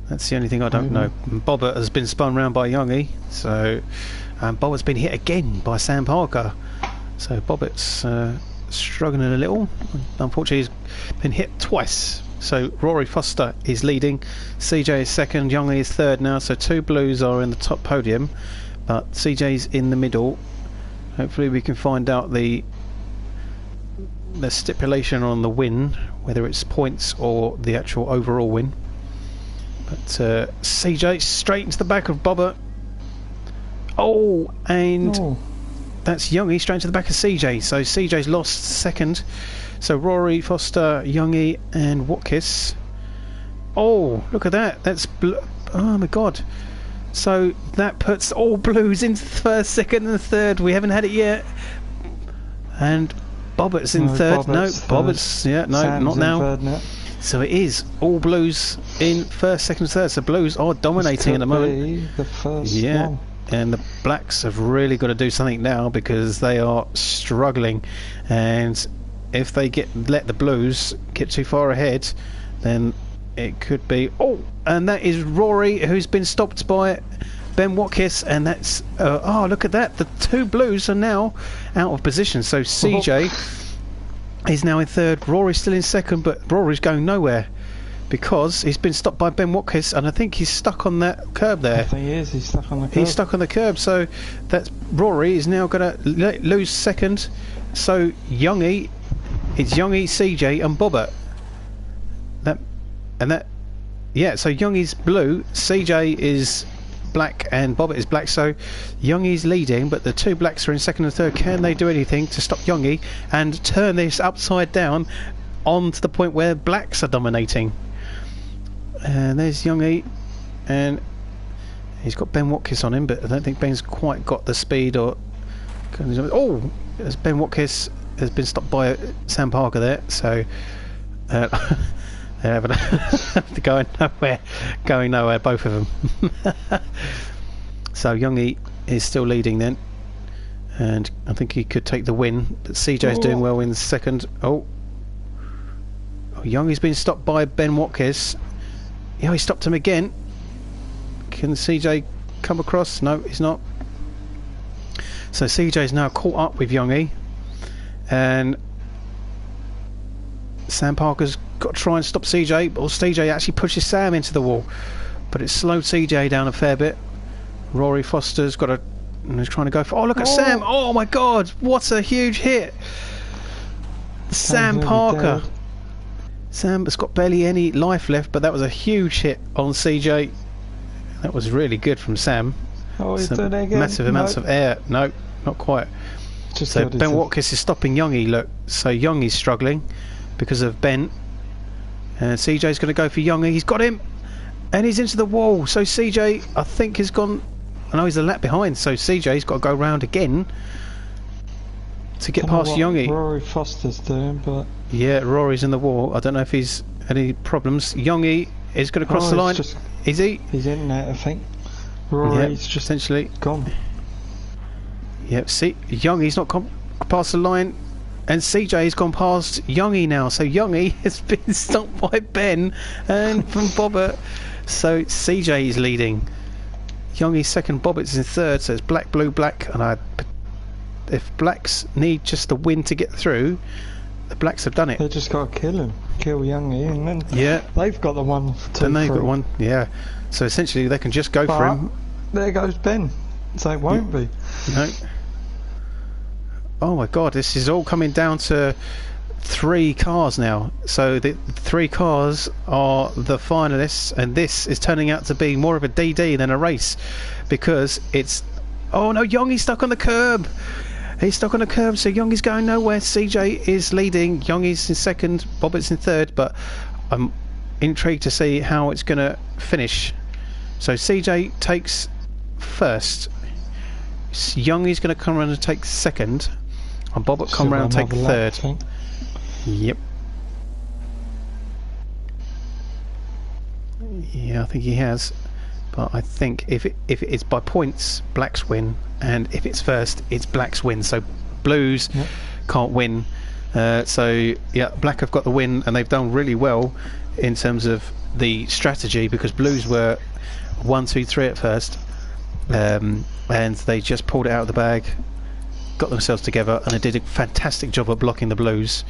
That's the only thing I don't know. Bobbert has been spun round by Youngie, so Bobbert's been hit again by Sam Parker. So Bobbert's struggling a little. Unfortunately, he's been hit twice. So Rory Foster is leading, CJ is second, Youngie is third now. So two blues are in the top podium, but CJ's in the middle. Hopefully we can find out the stipulation on the win, whether it's points or the actual overall win. But CJ straight into the back of Bobbert. Oh, and that's Youngie straight into the back of CJ. So CJ's lost second. So Rory, Foster, Youngie and Watkins. Oh, look at that. That's oh my god. So that puts all blues into the first, second and third. We haven't had it yet. And Bobbert's in third. Bobbert's yeah, no, Sam's not now. Third, so it is all blues in first, second, third. So blues are dominating at the moment. The first one. And the blacks have really got to do something now because they are struggling. And if they let the blues get too far ahead, then it could be. Oh, and that is Rory, who's been stopped by Ben Watkins, and that's oh, look at that, the two blues are now out of position. So CJ is now in third, Rory's still in second, but Rory's going nowhere because he's been stopped by Ben Watkins, and I think he's stuck on that curb there. I think he is, he's stuck on the curb. He's stuck on the curb, so that's Rory is now going to lose second. So Youngie, it's Youngie, CJ and Bobbert. Yeah, so Youngie's blue, CJ is black and Bobbert is black, so Youngie's leading, but the two blacks are in second and third. Can they do anything to stop Youngie and turn this upside down on to the point where blacks are dominating? And there's Youngie, and he's got Ben Watkins on him, but I don't think Ben's quite got the speed or... Oh, as Ben Watkins has been stopped by Sam Parker there, so they're going nowhere, both of them. So Youngie is still leading then, and I think he could take the win, but CJ's doing well in second. Youngie's been stopped by Ben Watkins. Yeah, he stopped him again. Can CJ come across? No, he's not. So CJ's now caught up with Youngie, and Sam Parker's got to try and stop CJ, or CJ actually pushes Sam into the wall, but it slowed CJ down a fair bit. Rory Foster's got he's trying to go for... Oh, look at Sam! Oh my god, what a huge hit! Sam Parker. Sam has got barely any life left, but that was a huge hit on CJ. That was really good from Sam. Oh, he's doing it again. Massive amounts of air. No, not quite. So Ben Watkins is stopping Youngie, look. So Youngie's struggling because of Ben. And CJ's going to go for Youngie. He's got him, and he's into the wall. So CJ, I think, has gone... I know he's a lap behind, so CJ's got to go round again to get past Youngie. Rory Foster's doing, but... Yeah, Rory's in the wall. I don't know if he's any problems. Youngie is going to cross the line. Is he? He's in there, I think. Rory's just essentially gone. Yep, see, Youngie's not past the line, and CJ's gone past Youngie now. So Youngie has been stopped by Ben and from Bobbert. So CJ is leading. Youngie's second, Bobbert's in third. So it's black, blue, black. And if blacks need just the win to get through, the blacks have done it. They just got to kill him, kill Youngie, and then Yeah. they've got the 1, 2, Then they've 3. got one. Yeah. So essentially, they can just go for him. There goes Ben. So it won't be. No. Oh my God! This is all coming down to 3 cars now. So the 3 cars are the finalists, and this is turning out to be more of a DD than a race, because it's. Oh no! Youngie's stuck on the curb. He's stuck on the curb, so Youngie's going nowhere. CJ is leading. Youngie's in second. Bobbitt's in third. But I'm intrigued to see how it's going to finish. So CJ takes first. Youngie's going to come around and take second. And Bobbit come around and take third. Yep. Yeah, I think he has. But I think if it is by points, blacks win, and if it's first, it's blacks win. So blues can't win. So yeah, black have got the win, and they've done really well in terms of the strategy, because blues were 1, 2, 3 at first, and they just pulled it out of the bag, got themselves together, and they did a fantastic job at blocking the blues.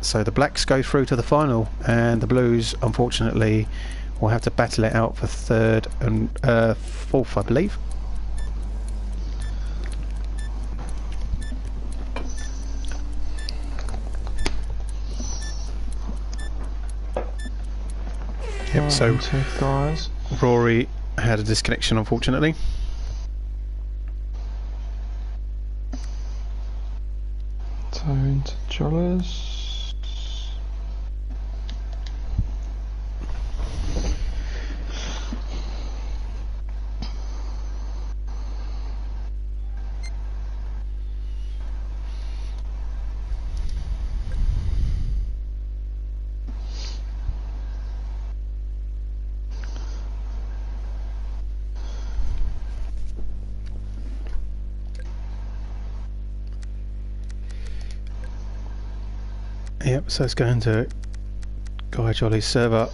So the blacks go through to the final, and the blues unfortunately will have to battle it out for third and fourth, I believe. Yep, so guys. Rory had a disconnection, unfortunately. So into Jollers. Yep, so it's going to Guy Jolly's server.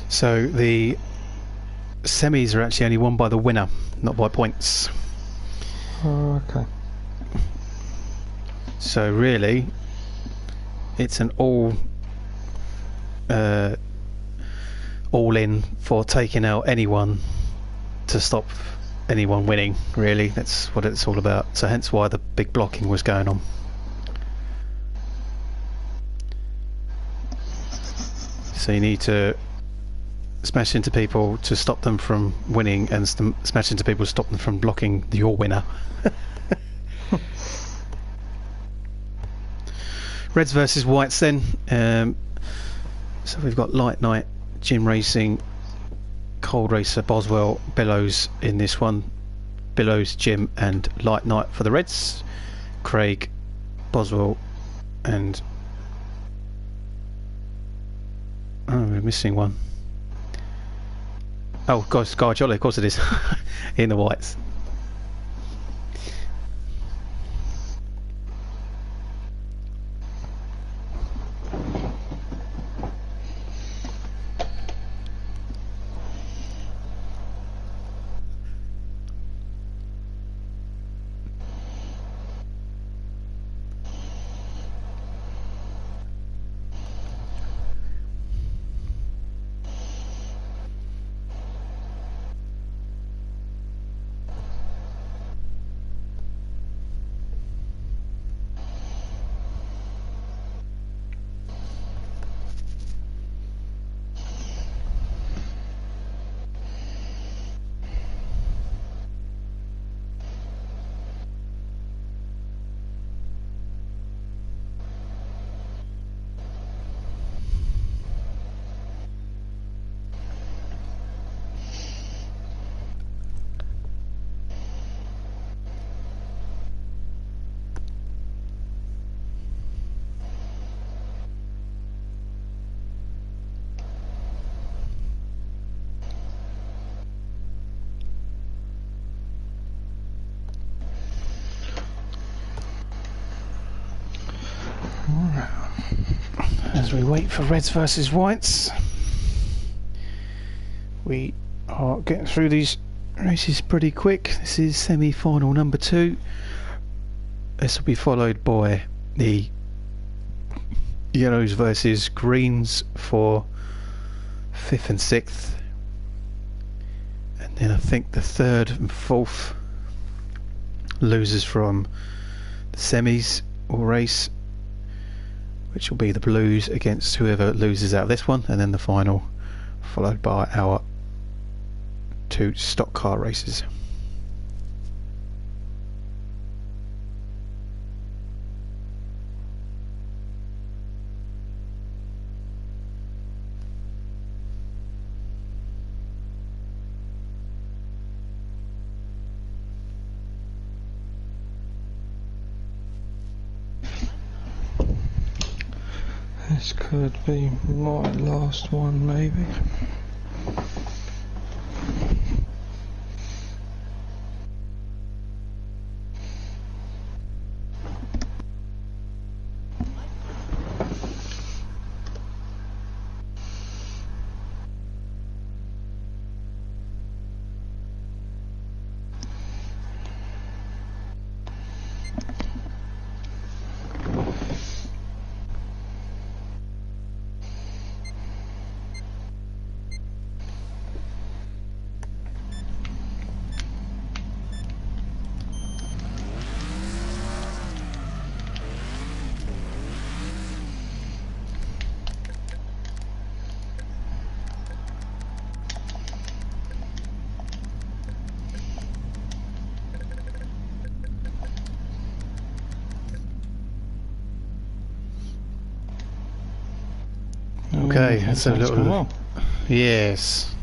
So the semis are actually only won by the winner, not by points. Oh, okay. So really, it's an all in for taking out anyone to stop anyone winning. Really, that's what it's all about. So hence why the big blocking was going on. So you need to smash into people to stop them from winning, and smash into people to stop them from blocking your winner. Reds versus whites then. So we've got Light Knight, Jim Racing, Cold Racer, Boswell, Billows in this one. Billows, Jim and Light Knight for the Reds. Craig, Boswell and... oh, we're missing one. Oh, gosh, Guy Jolly, of course it is. In the whites. As we wait for reds versus whites, we are getting through these races pretty quick. This is semi-final number 2. This will be followed by the yellows versus greens for 5th and 6th, and then I think the 3rd and 4th losers from the semis will race, which will be the blues against whoever loses out of this one, and then the final followed by our 2 stock car races. This could be my last one, maybe. Okay, that's a little... Well. Yes.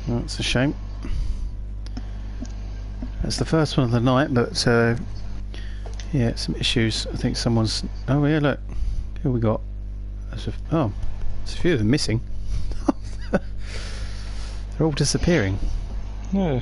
That's a shame. That's the first one of the night, but yeah, some issues. I think someone's... Oh yeah, look. Who we got? There's a few of them missing. They're all disappearing. Yeah.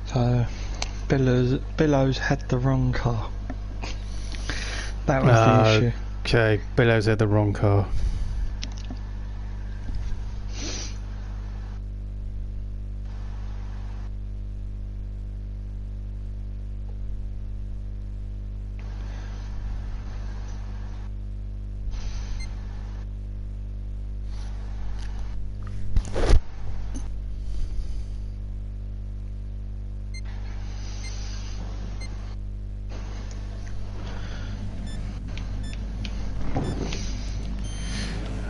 So, Billows had the wrong car. That was the issue. Okay, Billows had the wrong car.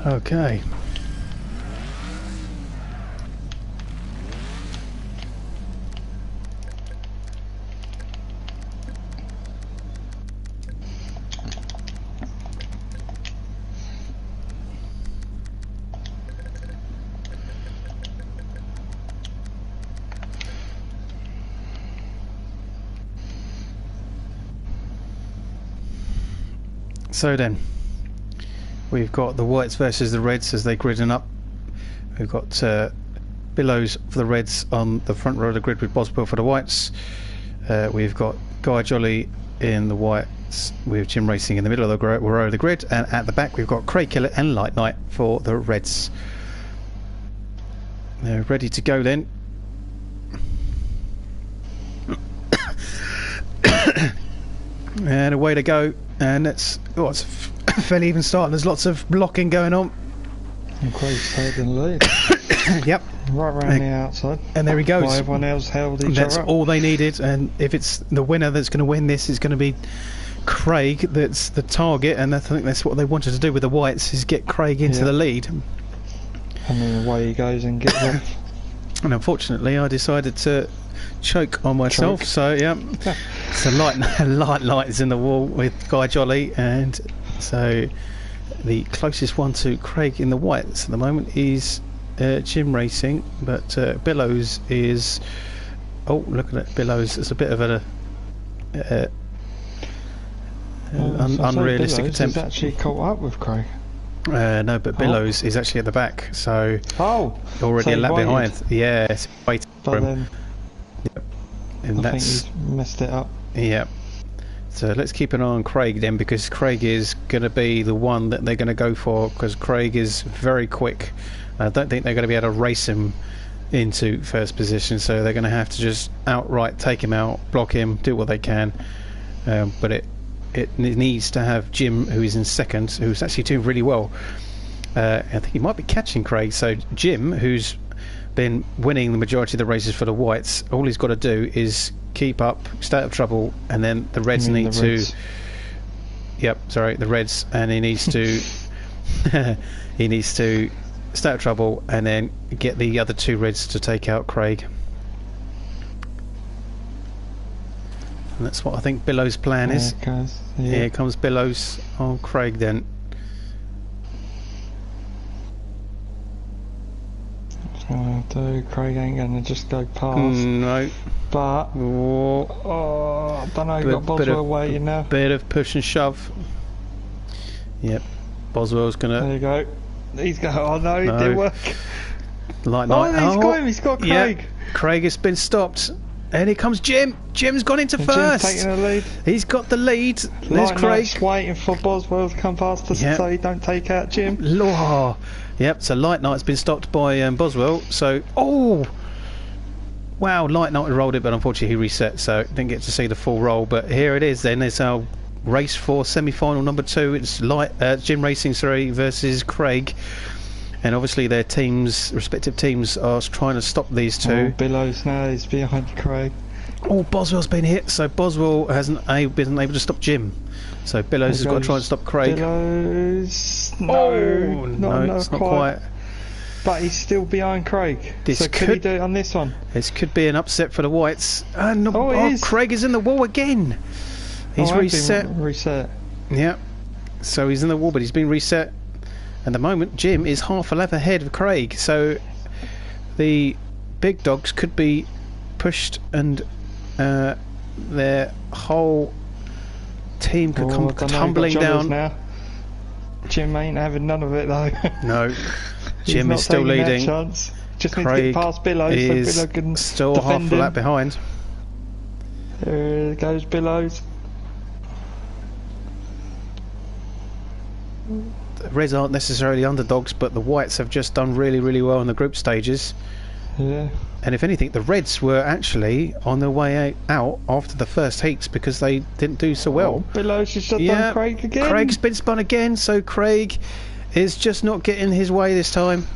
Okay. So then, we've got the whites versus the reds as they're gridding up. We've got Billows for the reds on the front row of the grid with Boswell for the whites. We've got Guy Jolly in the whites with Jim Racing in the middle of the row of the grid, and at the back we've got Craig Killer and Light Knight for the reds. They're ready to go then. And away to go, and it's a fairly even start. There's lots of blocking going on. And Craig's taking the lead. Yep. Right round the outside. And there he goes. While everyone else held each That's other up. all they needed, and if it's the winner that's going to win this, it's going to be Craig. That's the target, and I think that's what they wanted to do with the whites, is get Craig into the lead. And then away he goes and gets off. And unfortunately, I decided to choke on myself. So yeah, so light is in the wall with Guy Jolly, and so the closest one to Craig in the whites at the moment is Jim Racing, but Billows is. Oh, look at that, Billows! It's a bit of unrealistic Billows attempt. He's actually caught up with Craig. No, but Billows is actually at the back, so already so a lap waited. behind. Yeah, it's waiting for But him. then And I think that's he's messed it up. yeah. So let's keep an eye on Craig then, because Craig is going to be the one that they're going to go for, because Craig is very quick. I don't think they're going to be able to race him into first position, so they're going to have to just outright take him out, block him, do what they can. But it needs to have Jim, who is in second, who's actually doing really well. I think he might be catching Craig. So Jim, who's been winning the majority of the races for the whites, all he's got to do is keep up, stay out of trouble, and then the reds need to. Yep, sorry, the reds, and he needs to. He needs to stay out of trouble and then get the other two reds to take out Craig. And that's what I think Billow's plan is. Here comes Billows on Craig then. Craig ain't gonna just go past. No. But I don't know, you've got Boswell waiting now. Bit of push and shove. Yep. Boswell's gonna. There you go. He's going. Oh no, it didn't work. Light Oh, he's got him. He's got Craig. Yep. Craig has been stopped. And here comes Jim. Jim's gone into And first. Jim's taking the lead. He's got the lead. There's Light Craig. Knight's waiting for Boswell to come past us so he don't take out Jim. Law. Yep, so Light Knight's been stopped by Boswell. So, wow, Light Knight rolled it, but unfortunately he reset, so didn't get to see the full roll. But here it is then. There's our race for semi-final number 2. It's Jim Racing, versus Craig. And obviously their teams, respective teams, are trying to stop these two. Billows now is behind Craig. Oh, Boswell's been hit, so Boswell hasn't been able to stop Jim. So Billows has got to try and stop Craig. Billows, no, it's not quite. But he's still behind Craig. So could he do it on this one? This could be an upset for the whites. And Craig is in the wall again. He's reset. Yeah. So he's in the wall, but he's been reset. At the moment, Jim is half a lap ahead of Craig. So the big dogs could be pushed, and their whole team could come tumbling down. Now. Jim ain't having none of it though. No, Jim is still leading. Chance. Just Craig need to get past Billows is so Billows can still half a lap behind. There goes Billows. The Reds aren't necessarily underdogs, but the Whites have just done really, really well in the group stages. Yeah. And if anything, the Reds were actually on their way out after the first heats because they didn't do so well. Billows has just done Craig again. Craig's been spun again, so Craig is just not getting his way this time.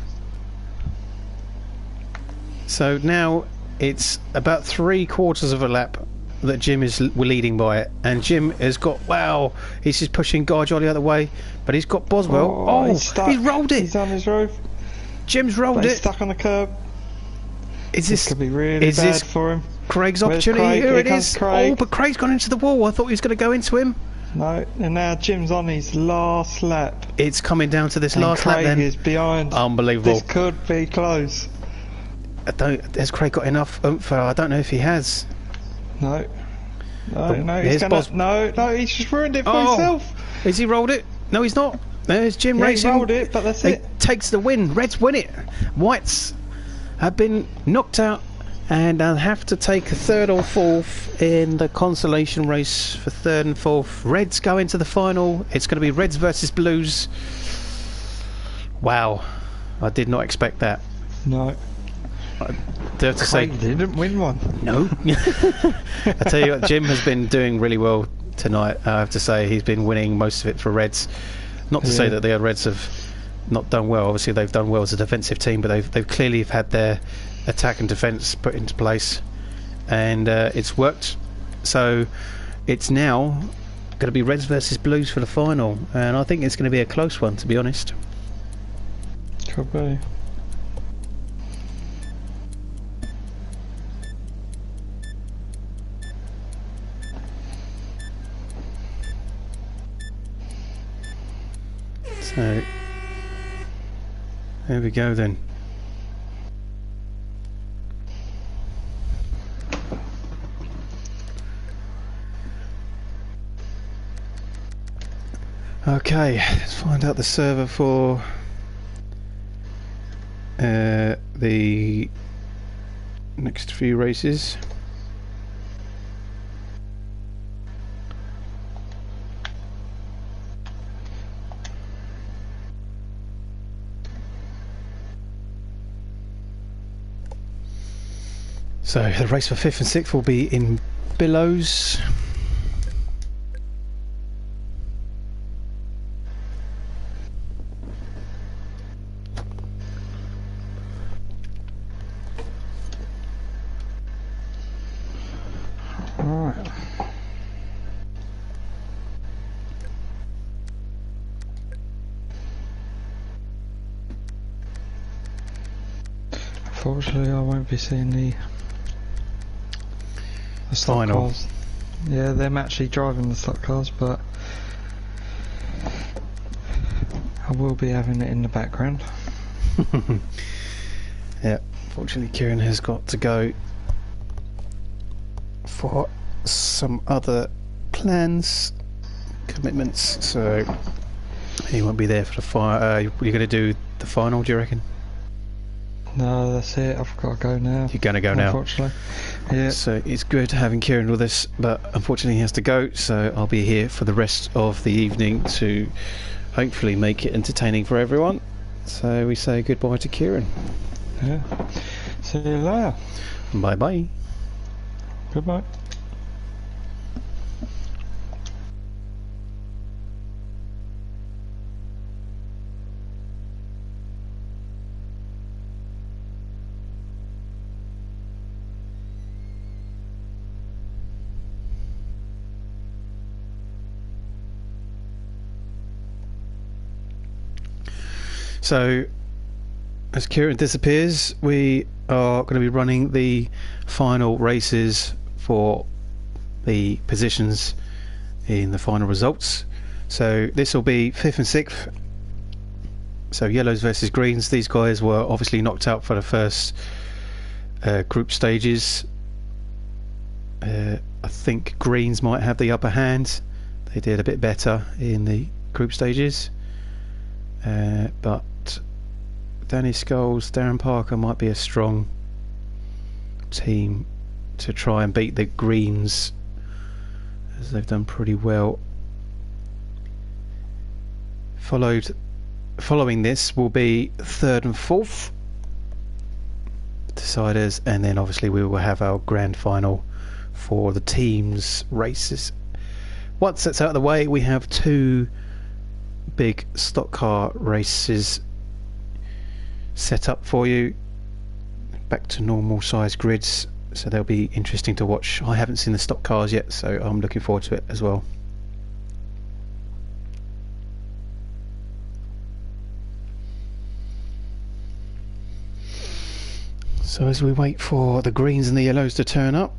So now it's about 3/4 of a lap that Jim is leading by it, and Jim has got he's just pushing Guy Jolly out of the way, but he's got Boswell. He's rolled it. He's on his roof. Jim's rolled it. He's stuck on the curb. This could be really bad for him. Craig's opportunity? Craig? Here it Here is. comes Craig. Oh, but Craig's gone into the wall. I thought he was going to go into him. No, and now Jim's on his last lap. It's coming down to this last lap then. Craig is behind. Unbelievable. This could be close. Has Craig got enough oomph? I don't know if he has. No, he's just ruined it for himself. Has he rolled it? No, he's not. There's Jim Racing. He rolled it, but that's it. Takes the win. Reds win it. Whites have been knocked out and have to take a 3rd or 4th in the consolation race for 3rd and 4th. Reds go into the final. It's going to be Reds versus Blues. Wow, I did not expect that. No. I dare to say didn't win one. No. I tell you what, Jim has been doing really well tonight. I have to say he's been winning most of it for Reds. Not to say that the Reds have not done well. Obviously they've done well as a defensive team, but they've clearly had their attack and defence put into place, and it's worked. So it's now going to be Reds versus Blues for the final, and I think it's going to be a close one, to be honest. Could be. So there we go then. Okay, let's find out the server for the next few races. So the race for 5th and 6th will be in Billows. Alright. Unfortunately, I won't be seeing the stock Final. cars. Yeah, them actually driving the stock cars, but I will be having it in the background. Yeah, fortunately Kieran has got to go for some other plans, commitments, so he won't be there for the final. You're going to do the final, do you reckon? No, that's it. I've got to go now. You're going to go now? Unfortunately. Yeah. So it's good having Kieran with us, but unfortunately he has to go, so I'll be here for the rest of the evening to hopefully make it entertaining for everyone. So we say goodbye to Kieran. Yeah. See you later. Bye bye. Goodbye. So as Kieran disappears, we are going to be running the final races for the positions in the final results. So this will be 5th and 6th. So yellows versus greens. These guys were obviously knocked out for the first group stages. I think greens might have the upper hand. They did a bit better in the group stages. But Danny Scholes, Darren Parker might be a strong team to try and beat the greens, as they've done pretty well. Following this will be 3rd and 4th deciders, and then obviously we will have our grand final for the teams races. Once that's out of the way, we have 2 big stock car races set up for you, back to normal size grids, so they'll be interesting to watch. I haven't seen the stock cars yet, so I'm looking forward to it as well. So as we wait for the greens and the yellows to turn up,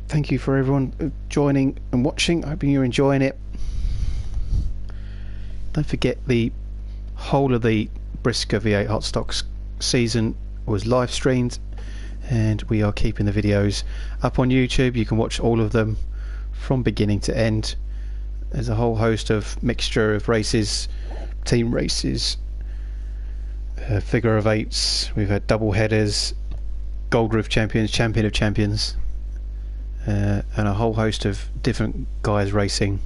thank you for everyone joining and watching. I hope you're enjoying it. Don't forget, the whole of the BriSCA V8 Hotstox season was live streamed, and we are keeping the videos up on YouTube. You can watch all of them from beginning to end. There's a whole host of mixture of races, team races, figure of eights. We've had double headers, Gold Roof Champions, Champion of Champions, and a whole host of different guys racing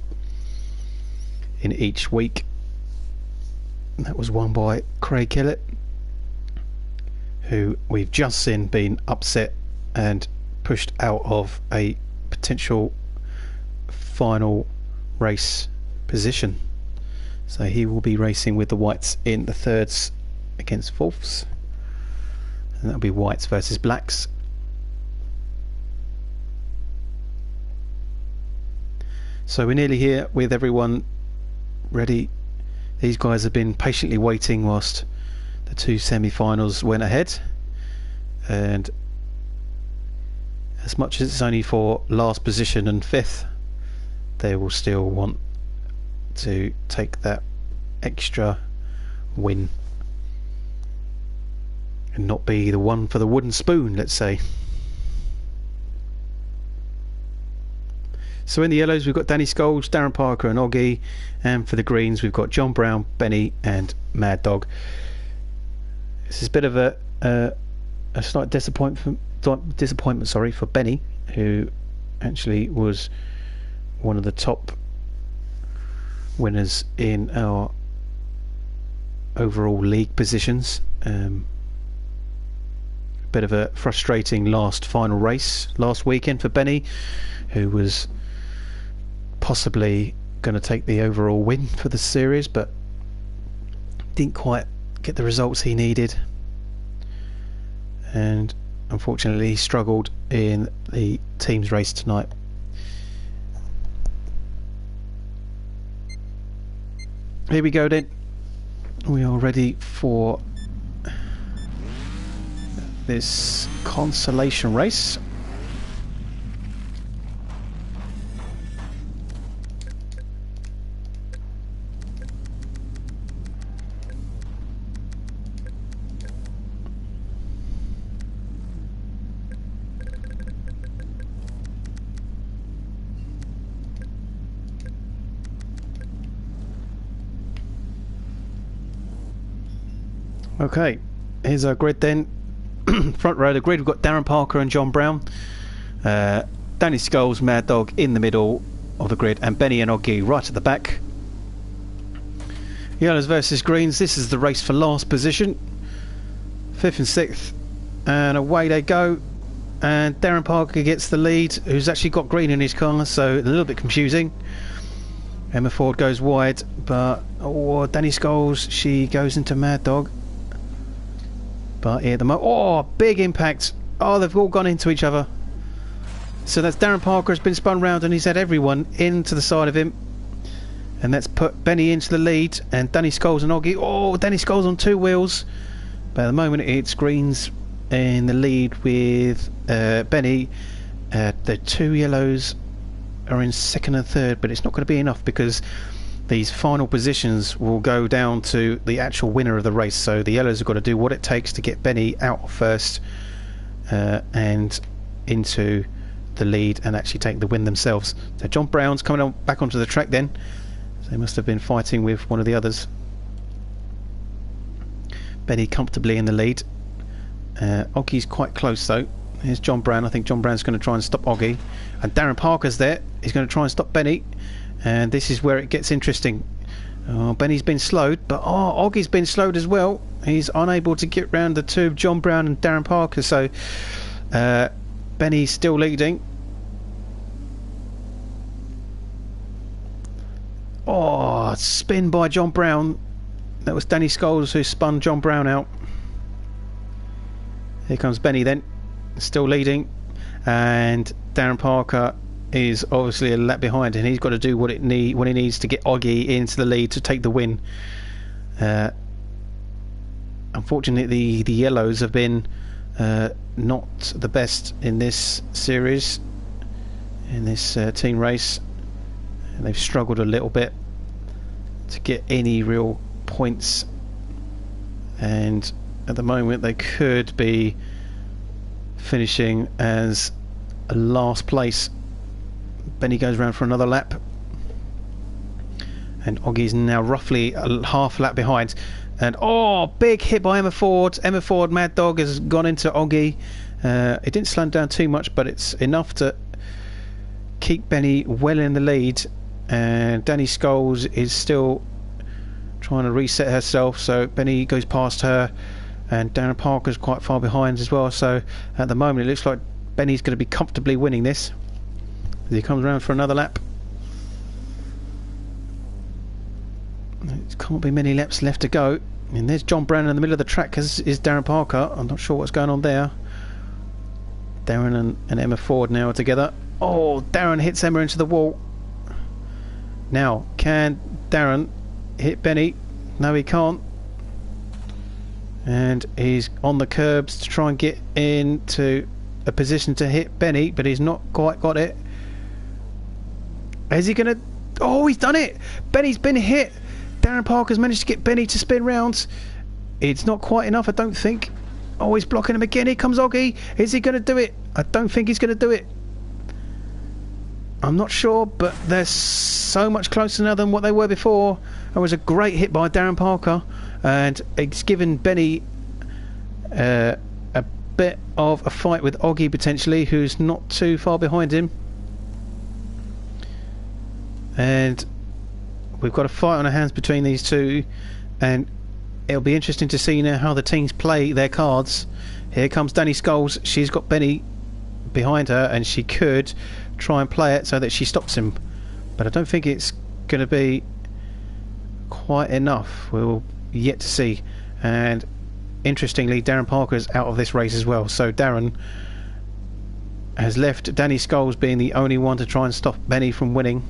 in each week. That was won by Craig Kellett, who we've just seen been upset and pushed out of a potential final race position. So he will be racing with the whites in the thirds against fourths, and that'll be whites versus blacks. So we're nearly here with everyone ready. These guys have been patiently waiting whilst the two semi-finals went ahead, and as much as it's only for last position and fifth, they will still want to take that extra win and not be the one for the wooden spoon, let's say. So in the yellows we've got Danny Scholes, Darren Parker and Oggy, and for the greens we've got John Brown, Benny and Mad Dog. This is a bit of a slight disappointment for Benny, who actually was one of the top winners in our overall league positions. Bit of a frustrating final race last weekend for Benny, who was possibly going to take the overall win for the series, but didn't quite get the results he needed, and unfortunately he struggled in the teams race tonight. Here we go then. We are ready for this consolation race. Okay, here's our grid then. Front row of the grid, we've got Darren Parker and John Brown, Danny Scholes, Mad Dog in the middle of the grid, and Benny and Oggy right at the back. Yellows versus greens, this is the race for last position, 5th and 6th, and away they go, and Darren Parker gets the lead, who's actually got green in his car, so a little bit confusing. Emma Ford goes wide, but Danny Scholes, she goes into Mad Dog. But here big impact. Oh, they've all gone into each other. So that's Darren Parker has been spun round and he's had everyone into the side of him. And that's put Benny into the lead and Danny Scholes and Oggy. Oh, Danny Scholes on two wheels. But at the moment it's greens in the lead with Benny. The two yellows are in second and third, but it's not going to be enough because these final positions will go down to the actual winner of the race. So the yellows have got to do what it takes to get Benny out first and into the lead and actually take the win themselves. So John Brown's coming back onto the track then. So they must have been fighting with one of the others. Benny comfortably in the lead. Oggy's quite close though. Here's John Brown. I think John Brown's going to try and stop Oggy. And Darren Parker's there. He's going to try and stop Benny. And this is where it gets interesting. Benny's been slowed, but Oggy's been slowed as well. He's unable to get round the two of John Brown and Darren Parker, so Benny's still leading. Spin by John Brown. That was Danny Scholes who spun John Brown out. Here comes Benny then, still leading, and Darren Parker is obviously a lap behind, and he's got to do what he needs to get Oggy into the lead to take the win. Unfortunately, the yellows have been not the best in this series, in this team race, and they've struggled a little bit to get any real points, and at the moment they could be finishing as a last place. Benny goes round for another lap, and Oggy's now roughly a half lap behind. And big hit by Emma Ford. Emma Ford, Mad Dog, has gone into Oggy. It didn't slow down too much, but it's enough to keep Benny well in the lead. And Danny Scholes is still trying to reset herself, so Benny goes past her, and Darren Parker's quite far behind as well. So at the moment it looks like Benny's going to be comfortably winning this. He comes around for another lap. can't be many laps left to go. And there's John Brown in the middle of the track, as is Darren Parker. I'm not sure what's going on there. Darren and Emma Ford now are together. Oh, Darren hits Emma into the wall. Now, can Darren hit Benny? No, he can't. And he's on the curbs to try and get into a position to hit Benny, but he's not quite got it. Is he going to... Oh, he's done it! Benny's been hit! Darren Parker's managed to get Benny to spin round. It's not quite enough, I don't think. Oh, he's blocking him again. Here comes Oggy. Is he going to do it? I don't think he's going to do it. I'm not sure, but they're so much closer now than what they were before. It was a great hit by Darren Parker, and it's given Benny a bit of a fight with Oggy potentially, who's not too far behind him. And we've got a fight on our hands between these two, and it'll be interesting to see now how the teams play their cards. Here comes Danny Scholes. She's got Benny behind her, and she could try and play it so that she stops him, but I don't think it's going to be quite enough. We'll yet to see. And interestingly, Darren Parker's out of this race as well, so Darren has left Danny Scholes being the only one to try and stop Benny from winning.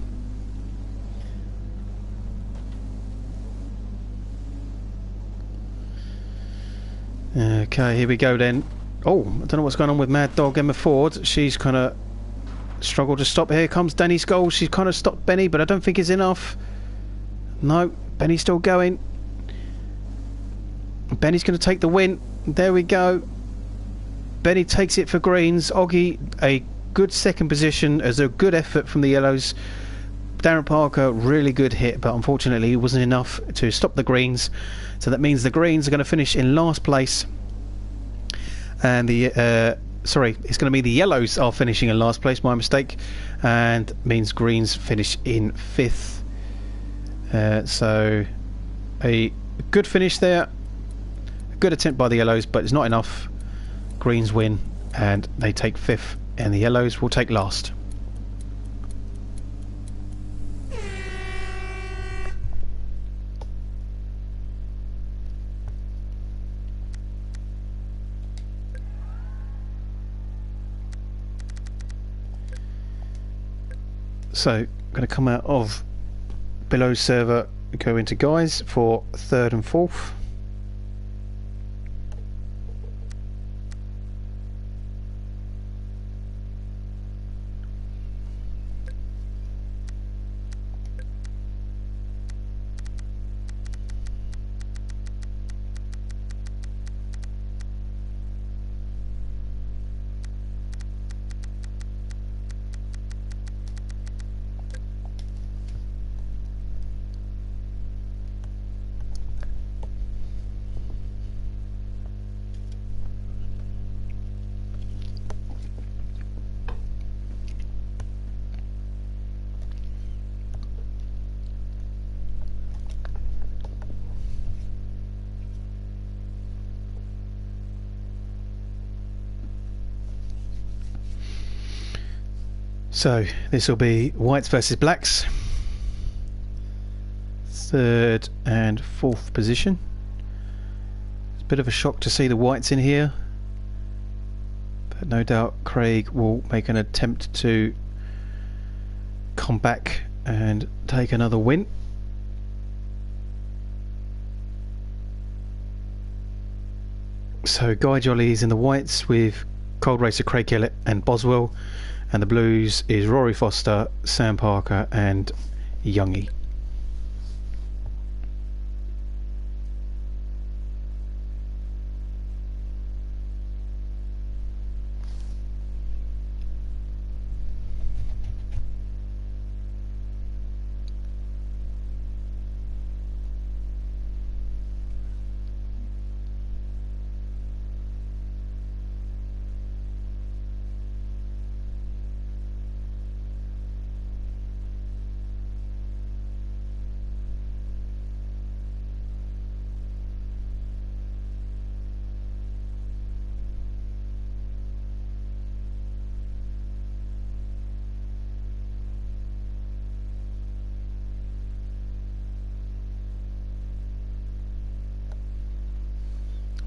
Okay, here we go then. Oh, I don't know what's going on with Mad Dog Emma Ford. She's kind of struggled to stop. Here comes Danny Scholes. She's kind of stopped Benny, but I don't think it's enough. No, Benny's still going. Benny's going to take the win. There we go. Benny takes it for greens. Oggy, a good second position as a good effort from the yellows. Darren Parker, really good hit, but unfortunately it wasn't enough to stop the greens. So that means the greens are going to finish in last place. And the sorry, it's going to be the yellows are finishing in last place, my mistake, and means greens finish in 5th. So a good finish there, a good attempt by the yellows, but it's not enough. Greens win and they take 5th, and the yellows will take last. So I'm going to come out of below server, go into guys for 3rd and 4th. So this will be whites versus blacks, 3rd and 4th position. It's a bit of a shock to see the whites in here, but no doubt Craig will make an attempt to come back and take another win. So Guy Jolly is in the whites with Cold Racer Craig Kellett and Boswell, and the blues is Rory Foster, Sam Parker and Youngie.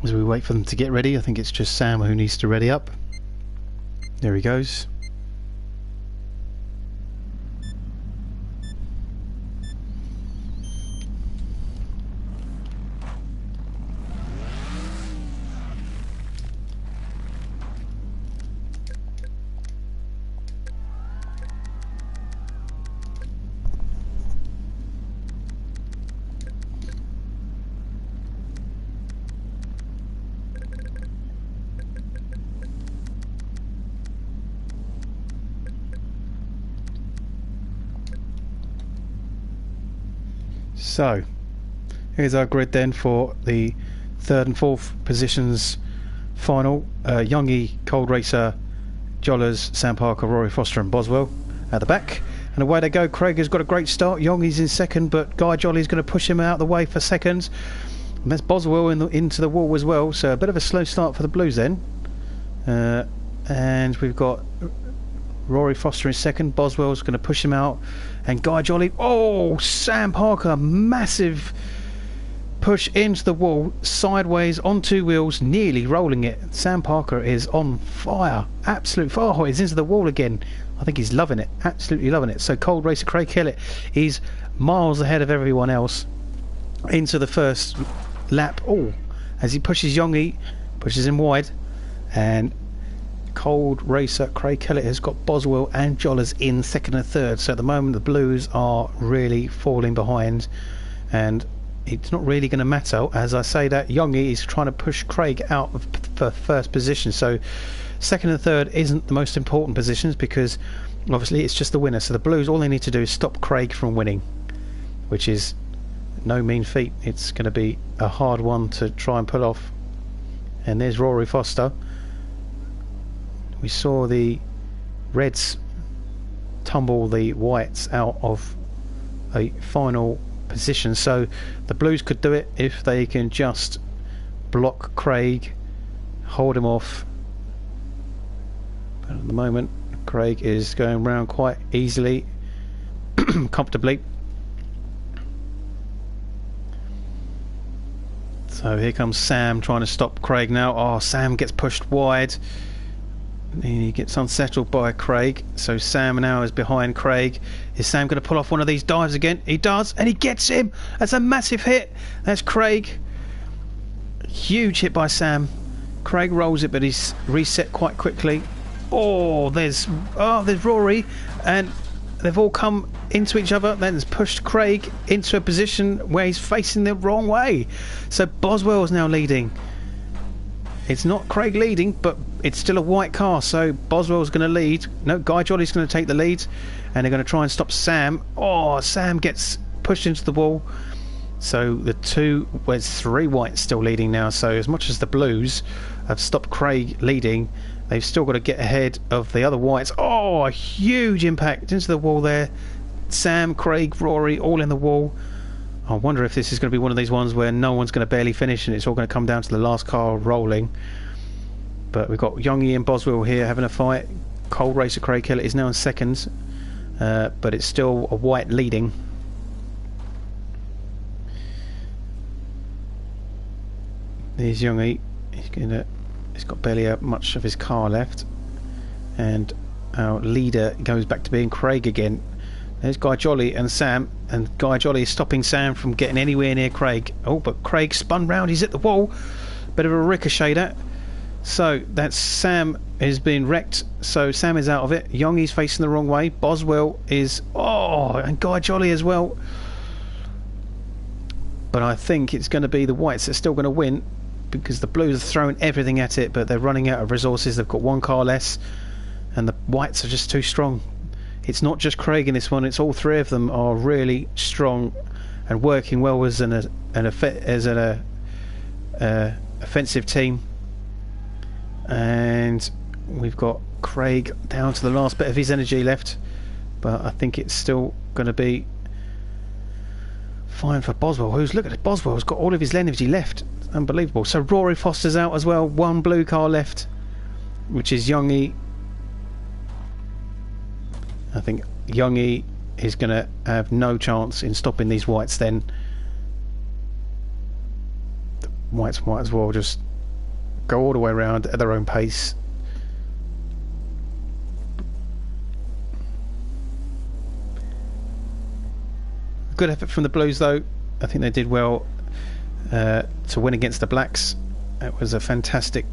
As we wait for them to get ready, I think it's just Sam who needs to ready up. There he goes. So, here's our grid then for the third and fourth positions final. Youngie, Cold Racer, Jollers, Sam Parker, Rory Foster and Boswell at the back. And away they go. Craig has got a great start. Youngie's in second, but Guy Jolly's going to push him out of the way for second. And that's Boswell into the wall as well. So a bit of a slow start for the Blues then. And we've got Rory Foster in second. Boswell's going to push him out. And Guy Jolly, oh, Sam Parker, massive push into the wall, sideways on two wheels, nearly rolling it. Sam Parker is on fire, absolute fire. Oh, he's into the wall again. I think he's loving it, absolutely loving it. So Cold Racer Craig Kellett is miles ahead of everyone else into the first lap. Oh, as he pushes Youngie, pushes him wide, and Cold Racer Craig Kellett has got Boswell and Jollers in second and third. So at the moment the Blues are really falling behind, and it's not really going to matter. As I say that, Youngie is trying to push Craig out of for first position. So second and third isn't the most important positions, because obviously it's just the winner. So the Blues, all they need to do is stop Craig from winning, which is no mean feat. It's going to be a hard one to try and pull off. And there's Rory Foster. We saw the Reds tumble the Whites out of a final position, so the Blues could do it if they can just block Craig, hold him off. But at the moment Craig is going round quite easily, comfortably. So here comes Sam trying to stop Craig now. Oh, Sam gets pushed wide. He gets unsettled by Craig, so Sam now is behind Craig. Is Sam going to pull off one of these dives again? He does, and he gets him. That's a massive hit. That's Craig. Huge hit by Sam. Craig rolls it, but he's reset quite quickly. Oh, there's Rory, and they've all come into each other. Then it's pushed Craig into a position where he's facing the wrong way. So Boswell is now leading. It's not Craig leading, but it's still a white car, so Boswell's going to lead. No, Guy Jolly's going to take the lead, and they're going to try and stop Sam. Oh, Sam gets pushed into the wall. So there's three whites still leading now. So as much as the Blues have stopped Craig leading, they've still got to get ahead of the other whites. Oh, a huge impact into the wall there. Sam, Craig, Rory, all in the wall. I wonder if this is going to be one of these ones where no one's going to barely finish and it's all going to come down to the last car rolling. But we've got Youngie and Boswell here having a fight. Cold Racer Craig Kellett is now in second, but it's still a white leading. There's Youngie. He's got barely much of his car left, and our leader goes back to being Craig again. There's Guy Jolly and Sam, and Guy Jolly is stopping Sam from getting anywhere near Craig. Oh, but Craig spun round, he's at the wall. Bit of a ricochet that. So that's Sam is being wrecked, so Sam is out of it. Youngie's facing the wrong way. Boswell is, and Guy Jolly as well. But I think it's going to be the Whites that are still going to win, because the Blues are throwing everything at it, but they're running out of resources. They've got one car less, and the Whites are just too strong. It's not just Craig in this one, it's all three of them are really strong and working well as an offensive team. And we've got Craig down to the last bit of his energy left, but I think it's still going to be fine for Boswell. Look at it, Boswell's got all of his energy left. It's unbelievable. So Rory Foster's out as well, one blue car left, which is Youngie. I think Youngie is going to have no chance in stopping these Whites then. The Whites might as well just go all the way around at their own pace. Good effort from the Blues though. I think they did well to win against the Blacks. It was a fantastic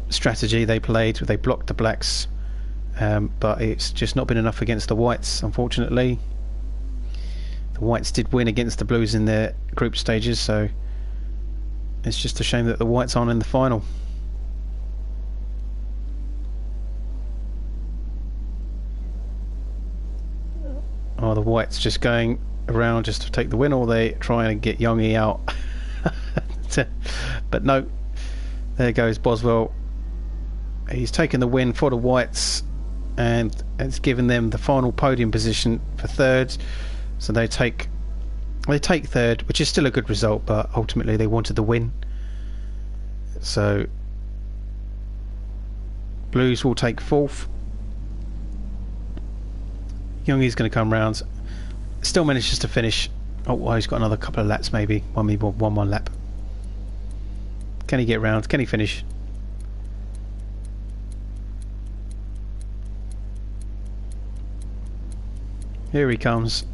strategy they played. They blocked the Blacks, but it's just not been enough against the Whites, unfortunately. The Whites did win against the Blues in their group stages, so it's just a shame that the Whites aren't in the final. Are the Whites just going around just to take the win, or are they trying to get Youngie out? But no, there goes Boswell. He's taken the win for the Whites, and it's given them the final podium position for third. So they take third, which is still a good result, but ultimately they wanted the win. So Blues will take fourth. Youngie's going to come round. Still manages to finish. Oh, well, he's got another couple of laps, maybe one more lap. Can he get round? Can he finish? Here he comes.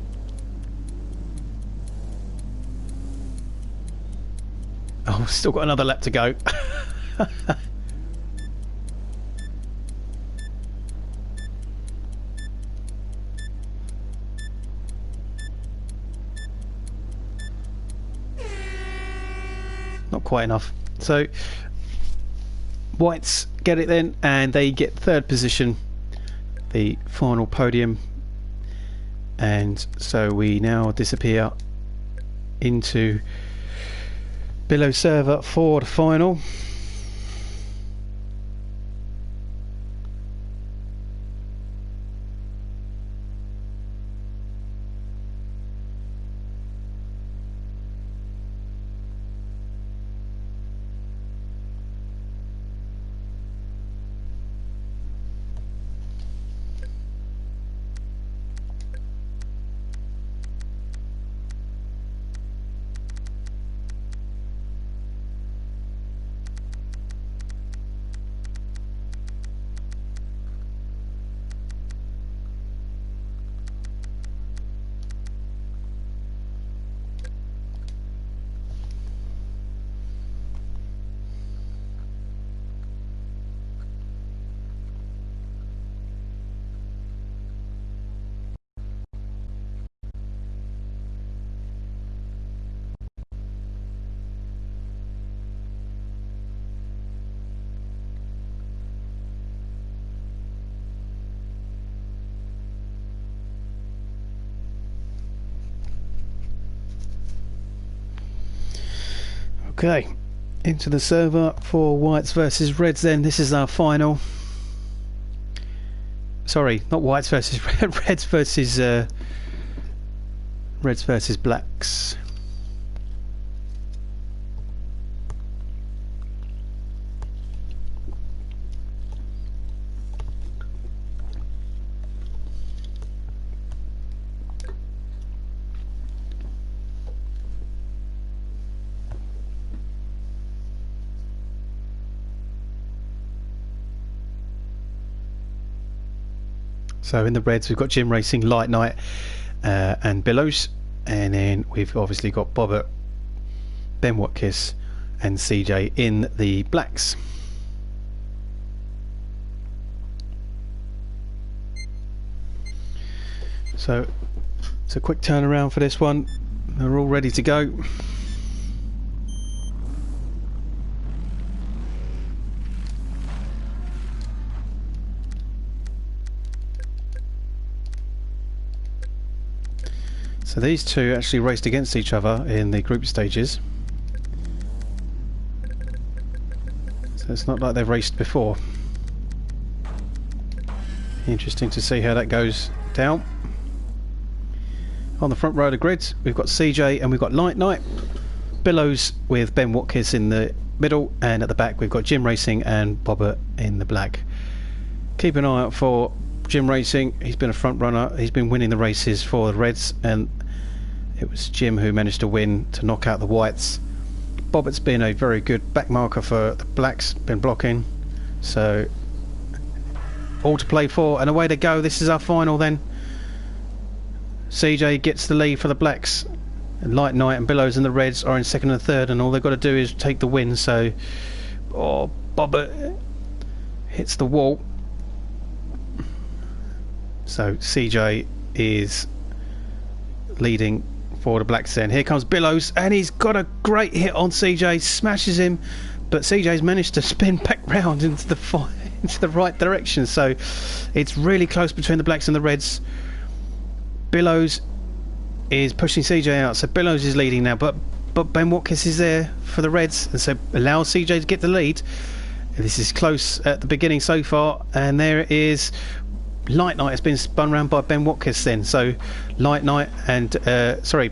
Oh, still got another lap to go. Not quite enough. So Whites get it then, and they get third position, the final podium. And so we now disappear into below server for the final. Okay, into the server for Whites versus Reds then. This is our final. Sorry, not Whites versus Reds versus Blacks. So in the Reds we've got Jim Racing, Light Knight and Billows, and then we've obviously got Bobbert, Ben Watkins and CJ in the Blacks. So it's a quick turnaround for this one. They're all ready to go. So these two actually raced against each other in the group stages. So it's not like they've raced before. Interesting to see how that goes down. On the front row of the grids we've got CJ and we've got Light Knight. Billows with Ben Watkins in the middle, and at the back we've got Jim Racing and Bobbert in the black. Keep an eye out for Jim Racing. He's been a front runner. He's been winning the races for the Reds, and it was Jim who managed to win to knock out the Whites Bobbitt's been a very good back marker for the blacks, been blocking. So all to play for, and away they go. This is our final then. CJ gets the lead for the blacks. Light Knight and Billows and the Reds are in second and third, and all they've got to do is take the win. So, oh, Bobbitt hits the wall. So CJ is leading for the blacks then. Here comes Billows, and he's got a great hit on CJ, smashes him, but CJ's managed to spin back round into the right direction. So it's really close between the blacks and the Reds. Billows is pushing CJ out, so Billows is leading now, but Ben Watkins is there for the Reds, and so allows CJ to get the lead. And this is close at the beginning so far, and there it is. Light Knight has been spun round by Ben Watkins then, so Light Knight and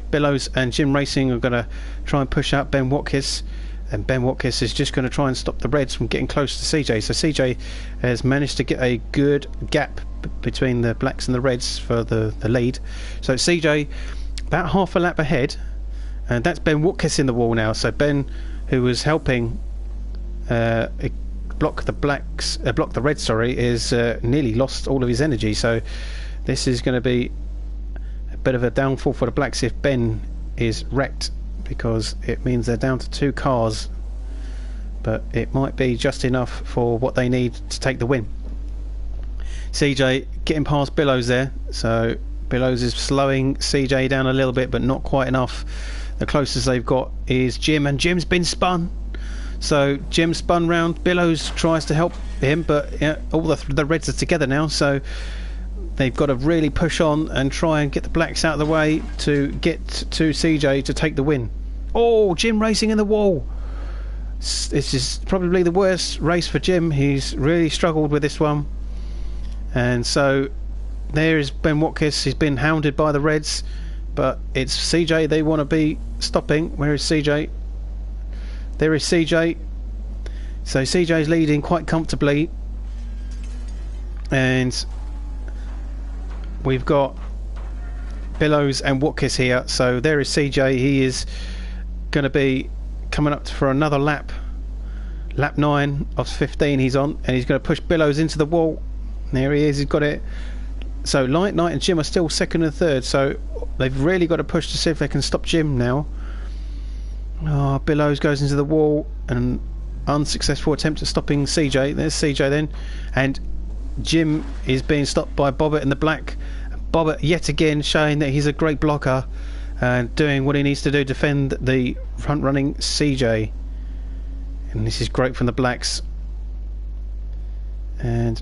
Billows and Jim Racing are going to try and push out Ben Watkins, and Ben Watkins is just going to try and stop the Reds from getting close to CJ. So CJ has managed to get a good gap between the blacks and the Reds for the lead. So CJ about half a lap ahead, and that's Ben Watkins in the wall now. So Ben, who was helping block the Reds, is nearly lost all of his energy. So this is going to be a bit of a downfall for the blacks if Ben is wrecked, because it means they're down to 2 cars, but it might be just enough for what they need to take the win. CJ getting past Billows there, so Billows is slowing CJ down a little bit, but not quite enough. The closest they've got is Jim, and Jim's been spun. So Jim spun round. Billows tries to help him, but all the Reds are together now, so they've got to really push on and try and get the blacks out of the way to get to CJ to take the win. Oh, Jim Racing in the wall. This is probably the worst race for Jim. He's really struggled with this one. And so there is Ben Watkins. He's been hounded by the Reds, but it's CJ they want to be stopping. Where is CJ? There is CJ. So CJ's leading quite comfortably, and we've got Billows and Watkins here. So there is CJ. He is going to be coming up for another lap. Lap 9 of 15 he's on, and he's going to push Billows into the wall. There he is, he's got it. So Light Knight and Jim are still second and third, so they've really got to push to see if they can stop Jim now. Oh, Billows goes into the wall, an unsuccessful attempt at stopping CJ. There's CJ then, and Jim is being stopped by Bobbitt in the black. Bobbitt yet again showing that he's a great blocker and doing what he needs to do to defend the front running CJ. And this is great from the blacks. And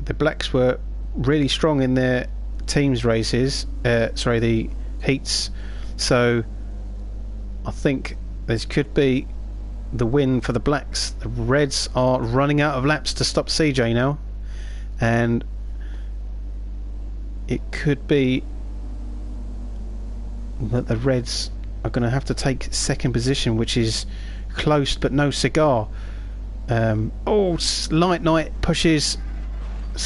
the blacks were really strong in their teams races, the heats. So I think this could be the win for the blacks. The Reds are running out of laps to stop CJ now, and it could be that the Reds are going to have to take second position, which is close but no cigar. Light Knight pushes.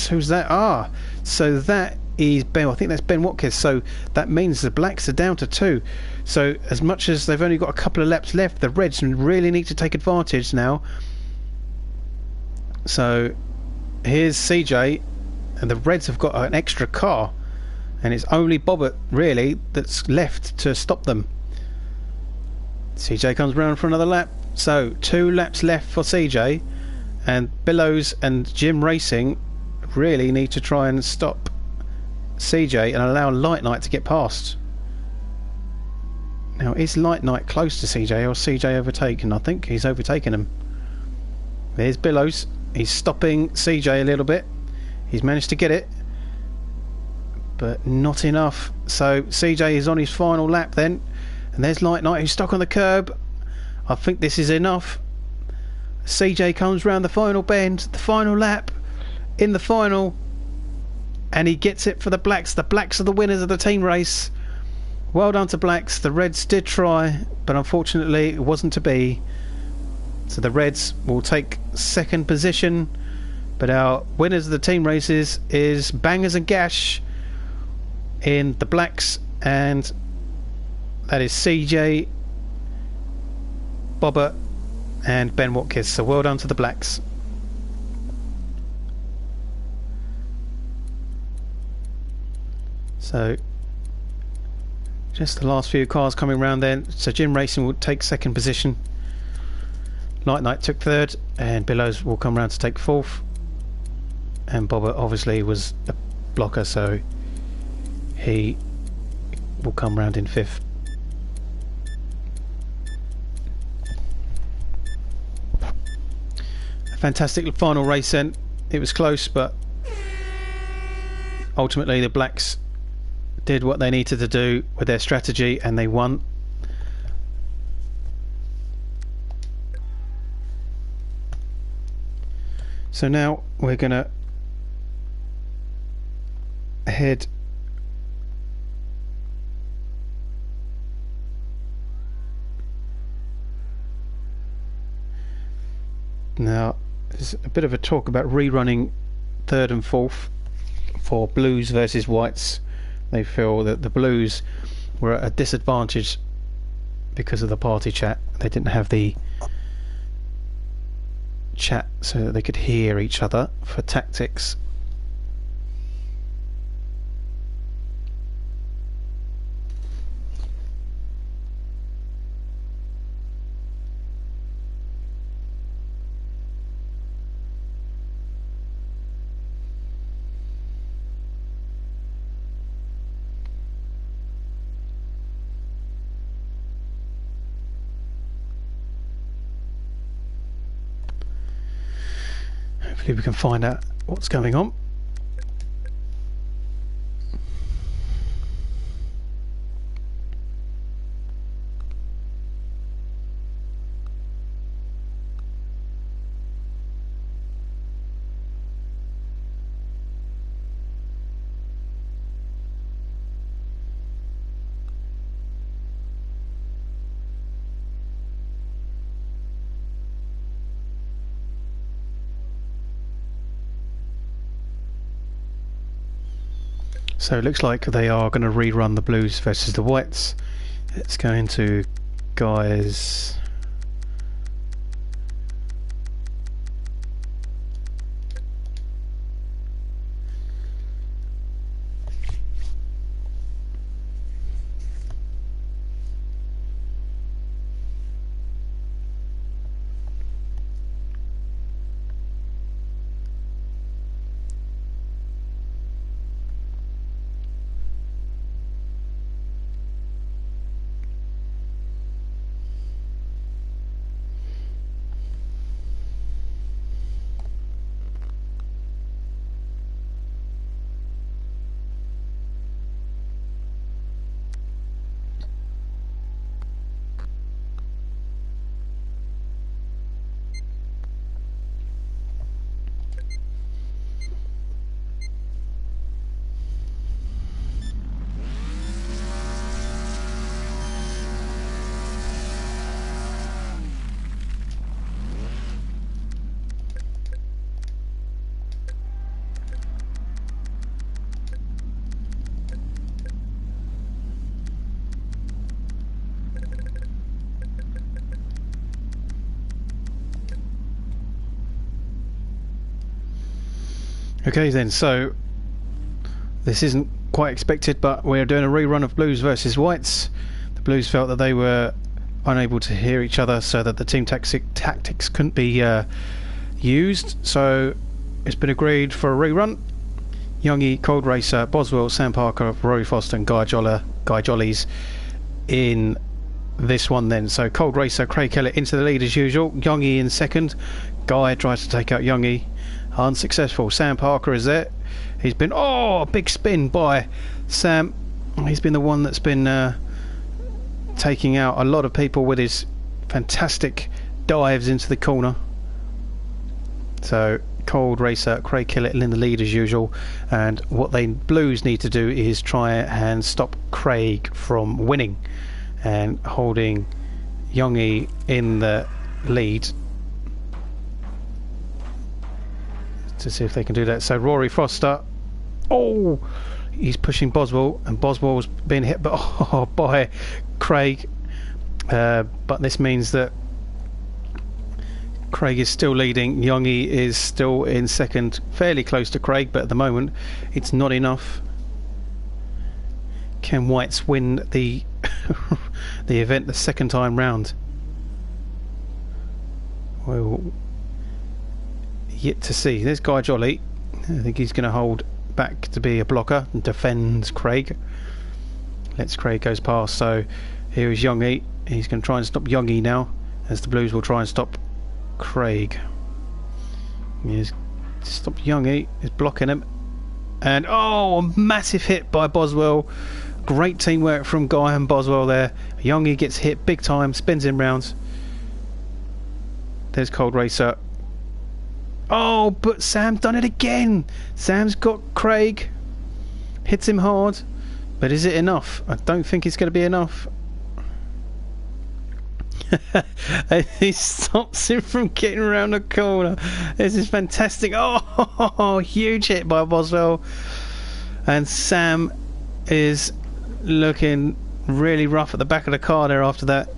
Who's that? So that is Ben. I think that's Ben Watkins. So that means the blacks are down to 2. So as much as they've only got a couple of laps left, the Reds really need to take advantage now. So here's CJ, and the Reds have got an extra car, and it's only Bobbitt really that's left to stop them. CJ comes round for another lap. So 2 laps left for CJ, and Billows and Jim Racing really need to try and stop CJ and allow Light Knight to get past. Now, is Light Knight close to CJ, or CJ overtaken? I think he's overtaken him. There's Billows. He's stopping CJ a little bit. He's managed to get it, but not enough. So CJ is on his final lap then, and there's Light Knight who's stuck on the curb. I think this is enough. CJ comes round the final bend, the final lap, in the final, and he gets it for the blacks. The blacks are the winners of the team race. Well done to blacks. The Reds did try, but unfortunately it wasn't to be. So the Reds will take second position, but our winners of the team races is Bangers and Gash in the blacks, and that is CJ Bobber and Ben Watkins. So well done to the blacks. So just the last few cars coming round then. So Jim Racing will take second position. Night Night took third, and Billows will come round to take fourth. And Bobber obviously was a blocker, so he will come round in fifth. A fantastic final race then. It was close, but ultimately the blacks did what they needed to do with their strategy and they won. So now we're gonna head now. There's a bit of a talk about rerunning third and fourth for Blues versus Whites. They feel that the Blues were at a disadvantage because of the party chat. They didn't have the chat so that they could hear each other for tactics. Hopefully we can find out what's going on. So it looks like they are going to rerun the Blues versus the Whites. It's going to guys. Okay then, so this isn't quite expected, but we're doing a rerun of Blues versus Whites. The Blues felt that they were unable to hear each other, so that the team tactics couldn't be used, so it's been agreed for a rerun. Youngie, Cold Racer, Boswell, Sam Parker, Rory Foster and Guy Jollies in this one then. So Cold Racer, Craig Kellett into the lead as usual, Youngie in second. Guy tries to take out Youngie, unsuccessful. Sam Parker is there. He's been a big spin by Sam. He's been the one that's been taking out a lot of people with his fantastic dives into the corner. So Cold Racer, Craig Kellett in the lead as usual, and what they Blues need to do is try and stop Craig from winning, and holding Youngie in the lead to see if they can do that. So Rory Foster, he's pushing Boswell, and Boswell's being hit by Craig, but this means that Craig is still leading. Youngie is still in second, fairly close to Craig, but at the moment it's not enough. Can Whites win the the event the second time round? Well, yet to see. There's Guy Jolly. I think he's going to hold back to be a blocker and defends Craig. Lets Craig goes past. So here is Youngie. He's going to try and stop Youngie now, as the Blues will try and stop Craig. He's stop Youngie. He's blocking him. And oh, a massive hit by Boswell. Great teamwork from Guy and Boswell there. Youngie gets hit big time, spins in rounds. There's Cold Racer. Oh, but Sam's done it again. Sam's got Craig. Hits him hard. But is it enough? I don't think it's going to be enough. And he stops him from getting around the corner. This is fantastic. Oh, huge hit by Boswell. And Sam is looking really rough at the back of the car there after that.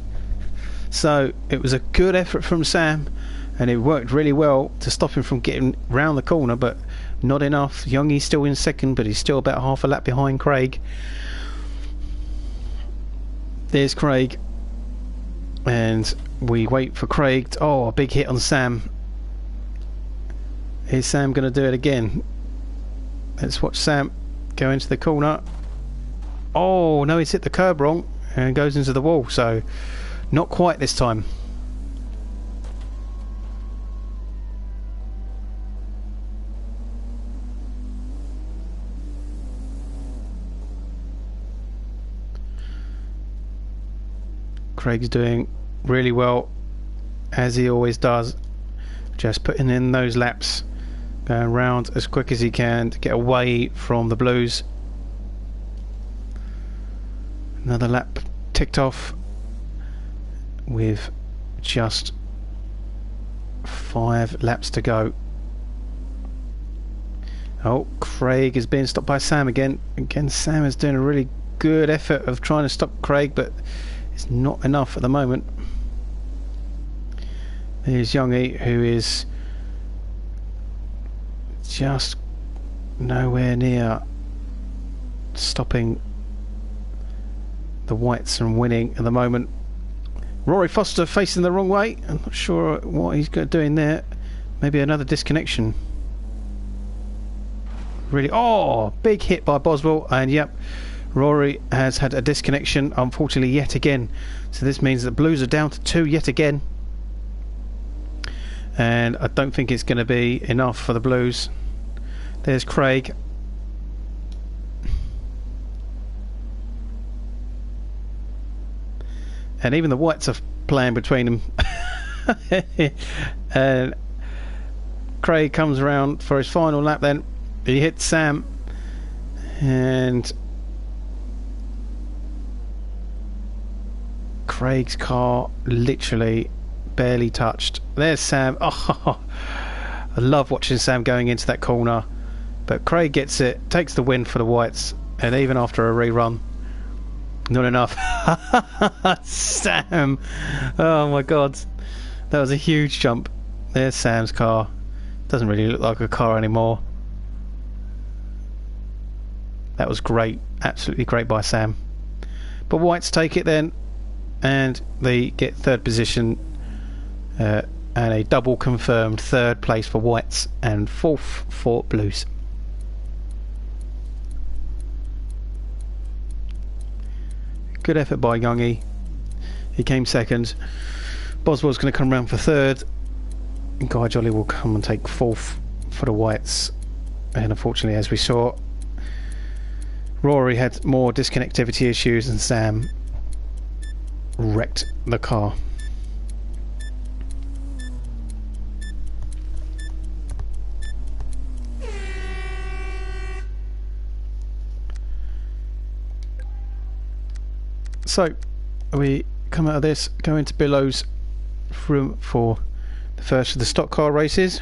So it was a good effort from Sam, and it worked really well to stop him from getting round the corner, but not enough. Youngie's still in second, but he's still about half a lap behind Craig. There's Craig, and we wait for Craig. Oh, a big hit on Sam. Is Sam going to do it again? Let's watch Sam go into the corner. Oh no, he's hit the curb wrong and goes into the wall, so not quite this time. Craig's doing really well, as he always does, just putting in those laps, going round as quick as he can to get away from the Blues. Another lap ticked off with just 5 laps to go. Oh, Craig is being stopped by Sam again. Again, Sam is doing a really good effort of trying to stop Craig, but it's not enough at the moment. There's Youngie, who is just nowhere near stopping the Whites from winning at the moment. Rory Foster facing the wrong way. I'm not sure what he's doing there. Maybe another disconnection. Really, oh, big hit by Boswell, and yep, Rory has had a disconnection, unfortunately, yet again. So this means that Blues are down to 2 yet again, and I don't think it's going to be enough for the Blues. There's Craig. And even the Whites are playing between them. And Craig comes around for his final lap then. He hits Sam. And Craig's car literally barely touched. There's Sam. Oh, I love watching Sam going into that corner. But Craig gets it, takes the win for the Whites. And even after a rerun, not enough. Sam. Oh my god. That was a huge jump. There's Sam's car. Doesn't really look like a car anymore. That was great. Absolutely great by Sam. But Whites take it then, and they get 3rd position, and a double confirmed 3rd place for Whites and 4th for Blues. Good effort by Youngie. He came 2nd. Boswell's going to come round for 3rd. And Guy Jolly will come and take 4th for the Whites. And unfortunately, as we saw, Rory had more disconnectivity issues and Sam wrecked the car. So we come out of this, go into Billow's room for the first of the stock car races.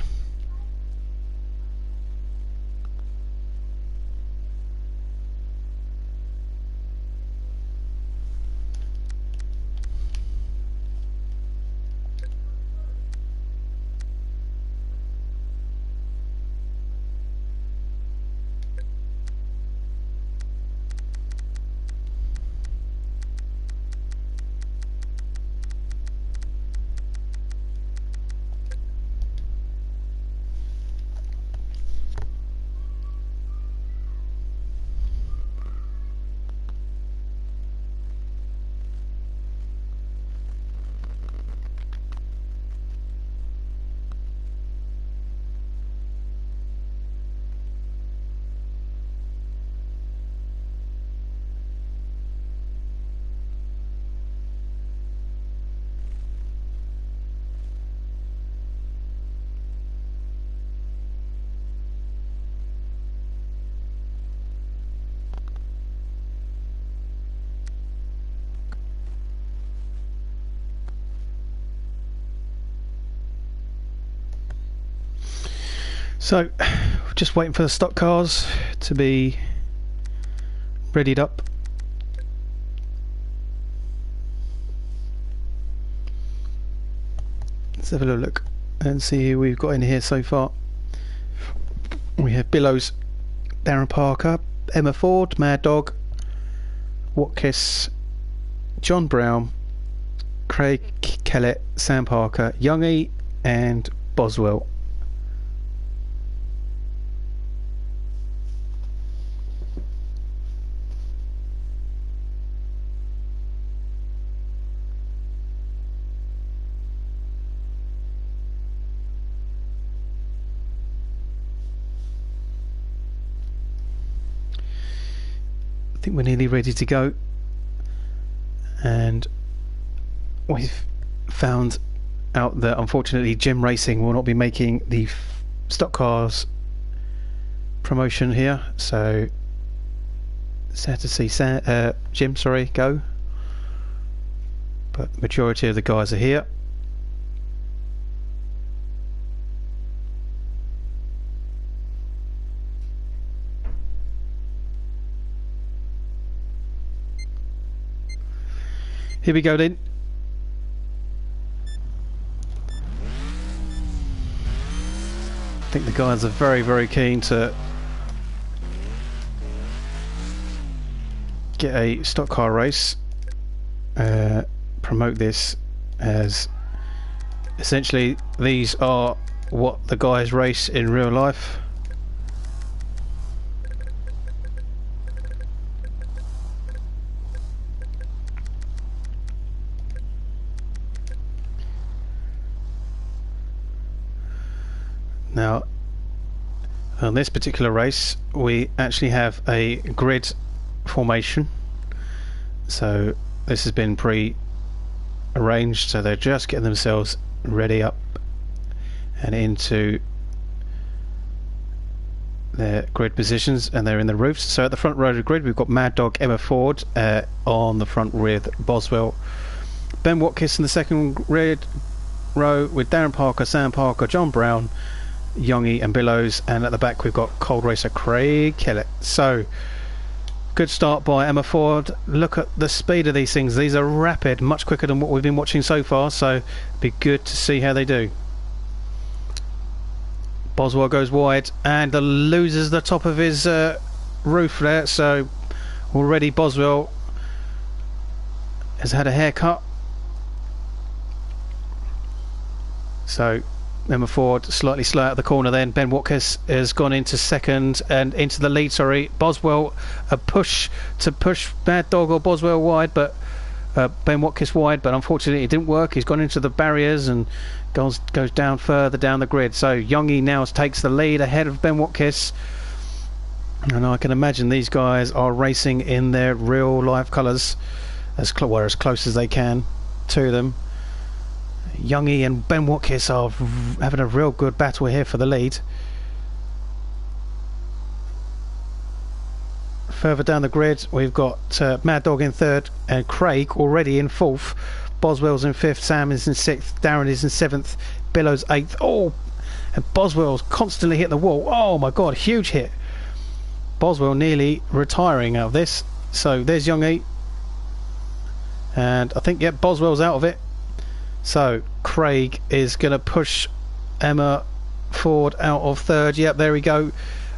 So, just waiting for the stock cars to be readied up. Let's have a little look and see who we've got in here so far. We have Billows, Darren Parker, Emma Ford, Mad Dog, Watkiss, John Brown, Craig Kellett, Sam Parker, Youngie and Boswell. I think we're nearly ready to go, and we've found out that unfortunately Jim Racing will not be making the stock cars promotion here, so sad to see Jim go, but the majority of the guys are here. Here we go then. I think the guys are very keen to get a stock car race, promote this as essentially these are what the guys race in real life. Now, on this particular race, we actually have a grid formation. So this has been pre-arranged, so they're just getting themselves ready up and into their grid positions, and they're in the roofs. So at the front row of the grid, we've got Mad Dog, Emma Ford on the front with Boswell, Ben Watkiss in the second red row with Darren Parker, Sam Parker, John Brown, Youngie and Billows, and at the back we've got cold racer Craig Kellett. So good start by Emma Ford. Look at the speed of these things. These are rapid, much quicker than what we've been watching so far, so it'd be good to see how they do. Boswell goes wide and loses the top of his roof there, so already Boswell has had a haircut. So Emma Ford slightly slow out of the corner then. Ben Watkiss has gone into second and into the lead, sorry. Boswell a push Mad Dog or Boswell wide, but Ben Watkiss wide, but unfortunately it didn't work. He's gone into the barriers and goes down further down the grid. So Youngie now takes the lead ahead of Ben Watkiss, and I can imagine these guys are racing in their real life colours as close as they can to them. Youngie and Ben Watkiss are having a real good battle here for the lead. Further down the grid we've got Mad Dog in third and Craig already in fourth. Boswell's in fifth, Sam is in sixth, Darren is in seventh, Billows eighth. Oh, and Boswell's constantly hit the wall. Oh my god, huge hit. Boswell nearly retiring out of this. So there's Youngie, and I think Boswell's out of it. So Craig is going to push Emma Ford out of third. Yep, there we go.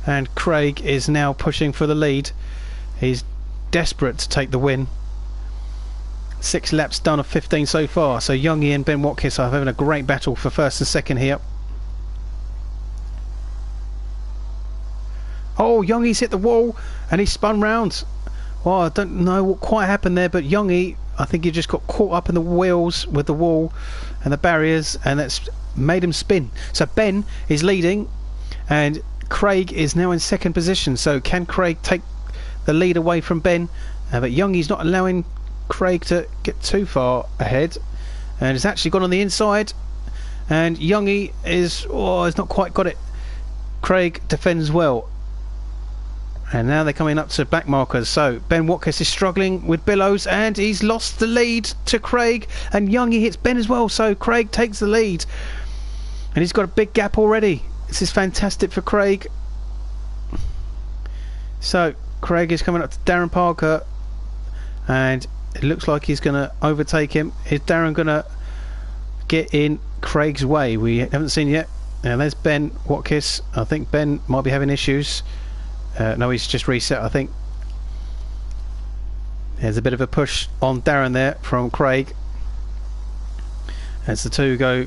And Craig is now pushing for the lead. He's desperate to take the win. 6 laps done of 15 so far. So Youngie and Ben Watkiss are having a great battle for first and second here. Oh, Youngie's hit the wall and he spun round. Well, I don't know what quite happened there, but Youngie, I think he just got caught up in the wheels with the wall and the barriers, and that's made him spin. So Ben is leading and Craig is now in second position. So can Craig take the lead away from Ben? But Youngie's not allowing Craig to get too far ahead, and has actually gone on the inside, and Youngie has not quite got it. Craig defends well, and now they're coming up to back markers. So Ben Watkiss is struggling with Billows and he's lost the lead to Craig, and Youngie hits Ben as well, so Craig takes the lead and he's got a big gap already. This is fantastic for Craig. So Craig is coming up to Darren Parker, and it looks like he's going to overtake him. Is Darren going to get in Craig's way? We haven't seen yet. Now there's Ben Watkis. I think Ben might be having issues. No, he's just reset, I think. There's a bit of a push on Darren there from Craig as the two go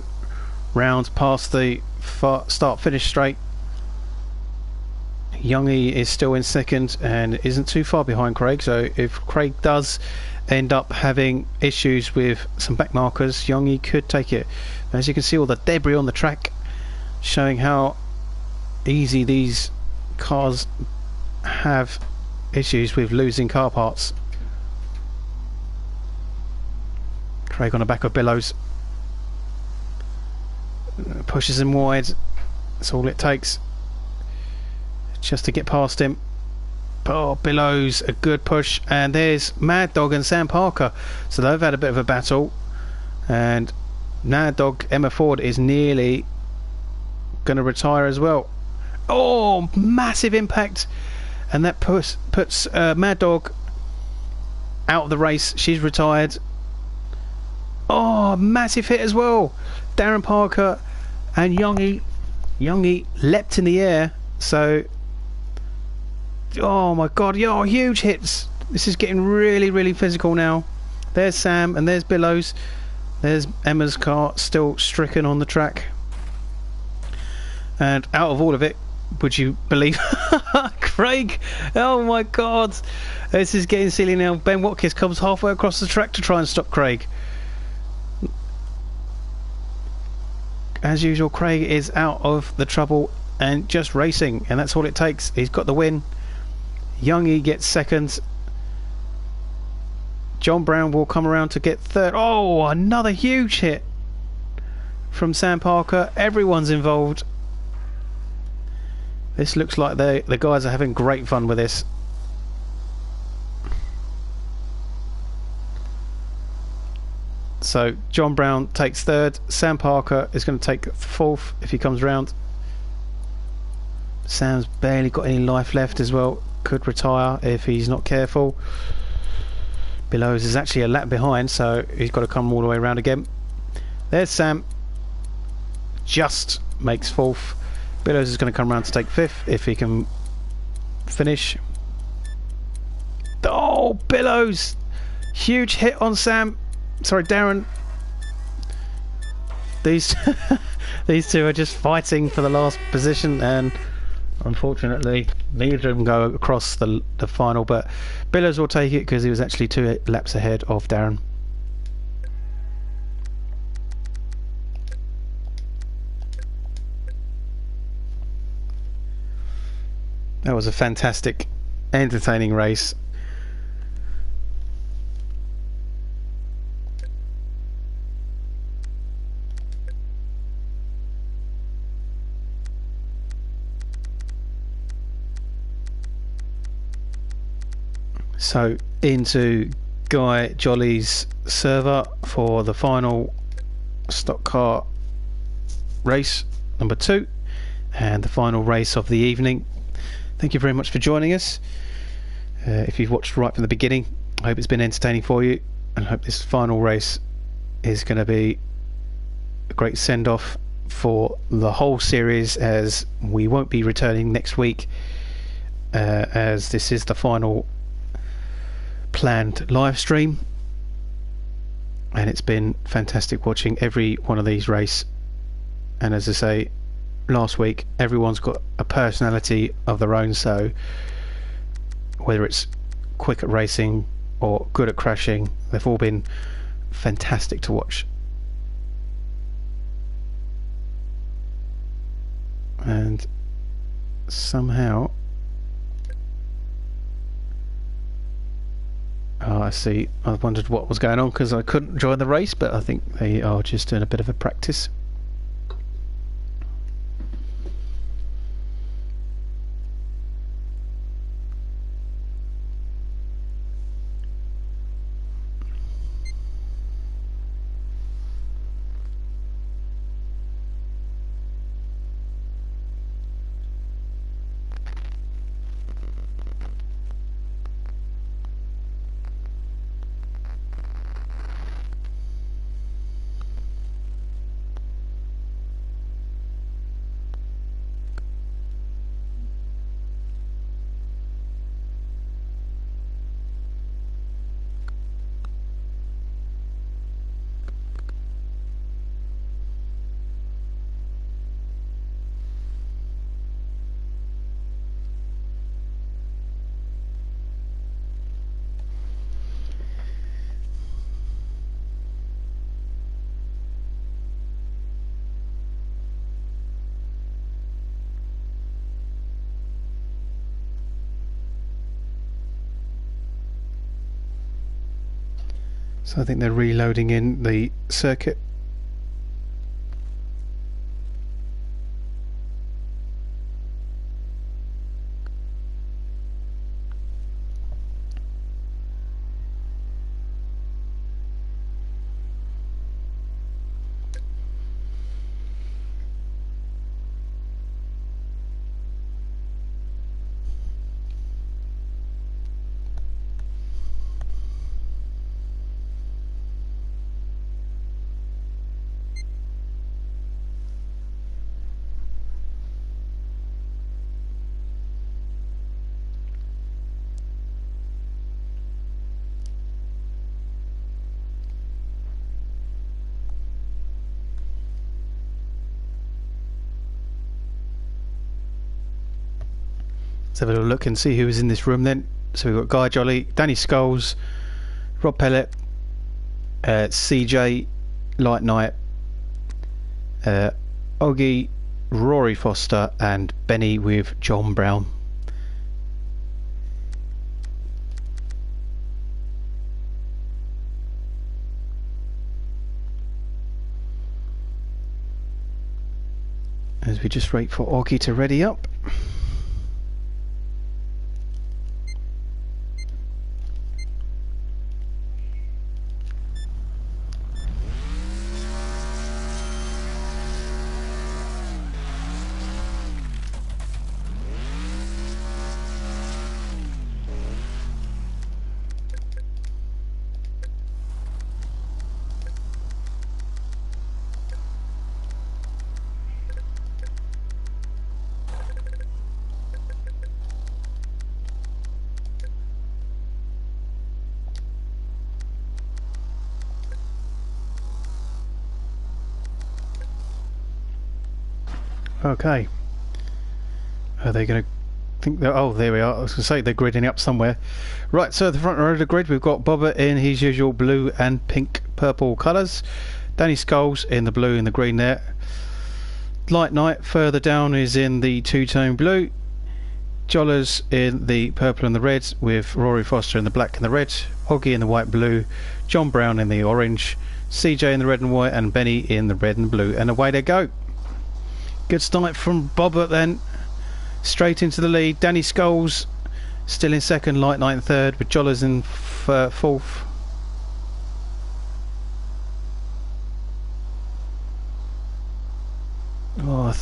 round past the start finish straight. Youngie is still in second and isn't too far behind Craig, so if Craig does end up having issues with some back markers, Youngie could take it. As you can see, all the debris on the track showing how easy these cars have issues with losing car parts. Craig on the back of Billows pushes him wide. That's all it takes just to get past him. Oh, Billows, a good push, and there's Mad Dog and Sam Parker, so they've had a bit of a battle, and Mad Dog, Emma Ford, is nearly going to retire as well. Oh, massive impact, and that puts Mad Dog out of the race. She's retired. Oh, massive hit as well. Darren Parker and Youngie leapt in the air, so oh my god, yo, huge hits. This is getting really, really physical now. There's Sam and there's Billows. There's Emma's car still stricken on the track. And out of all of it, would you believe Craig? Oh my god, this is getting silly now. Ben Watkins comes halfway across the track to try and stop Craig. As usual, Craig is out of the trouble and just racing, and that's all it takes. He's got the win. Youngie gets second. John Brown will come around to get third. Oh, another huge hit from Sam Parker. Everyone's involved. This looks like the guys are having great fun with this. So John Brown takes third. Sam Parker is going to take fourth if he comes round. Sam's barely got any life left as well. Could retire if he's not careful. Billows is actually a lap behind, so he's got to come all the way around again. There's Sam. Just makes fourth. Billows is going to come around to take fifth if he can finish. Oh, Billows! Huge hit on Sam. Sorry, Darren. These these two are just fighting for the last position, and unfortunately neither of them go across the final, but Billows will take it because he was actually 2 laps ahead of Darren. That was a fantastic, entertaining race. So into Guy Jolly's server for the final stock car race number 2 and the final race of the evening. Thank you very much for joining us. If you've watched right from the beginning, I hope it's been entertaining for you, and I hope this final race is going to be a great send-off for the whole series, as we won't be returning next week, as this is the final planned live stream, and it's been fantastic watching every one of these races. And as I say, last week, everyone's got a personality of their own, so whether it's quick at racing or good at crashing, they've all been fantastic to watch. And somehow I see, I wondered what was going on because I couldn't join the race, but I think they are just doing a bit of a practice. So I think they're reloading in the circuit. Let's have a little look and see who was in this room then. So we've got Guy Jolly, Danny Scholes, Rob Pellet, CJ, Light Knight, Oggy, Rory Foster and Benny with John Brown. As we just wait for Oggy to ready up. Okay. Are they going to think that... Oh, there we are. I was going to say they're gridding up somewhere. Right, so at the front row of the grid, we've got Bobber in his usual blue and pink purple colours. Danny Scholes in the blue and the green there. Light Knight further down is in the two-tone blue. Jollers in the purple and the red, with Rory Foster in the black and the red. Oggy in the white blue. John Brown in the orange. CJ in the red and white, and Benny in the red and blue. And away they go. Good start from Bobber then. Straight into the lead. Danny Scholes still in second, Light Knight in third, with Jollers in fourth. Oh,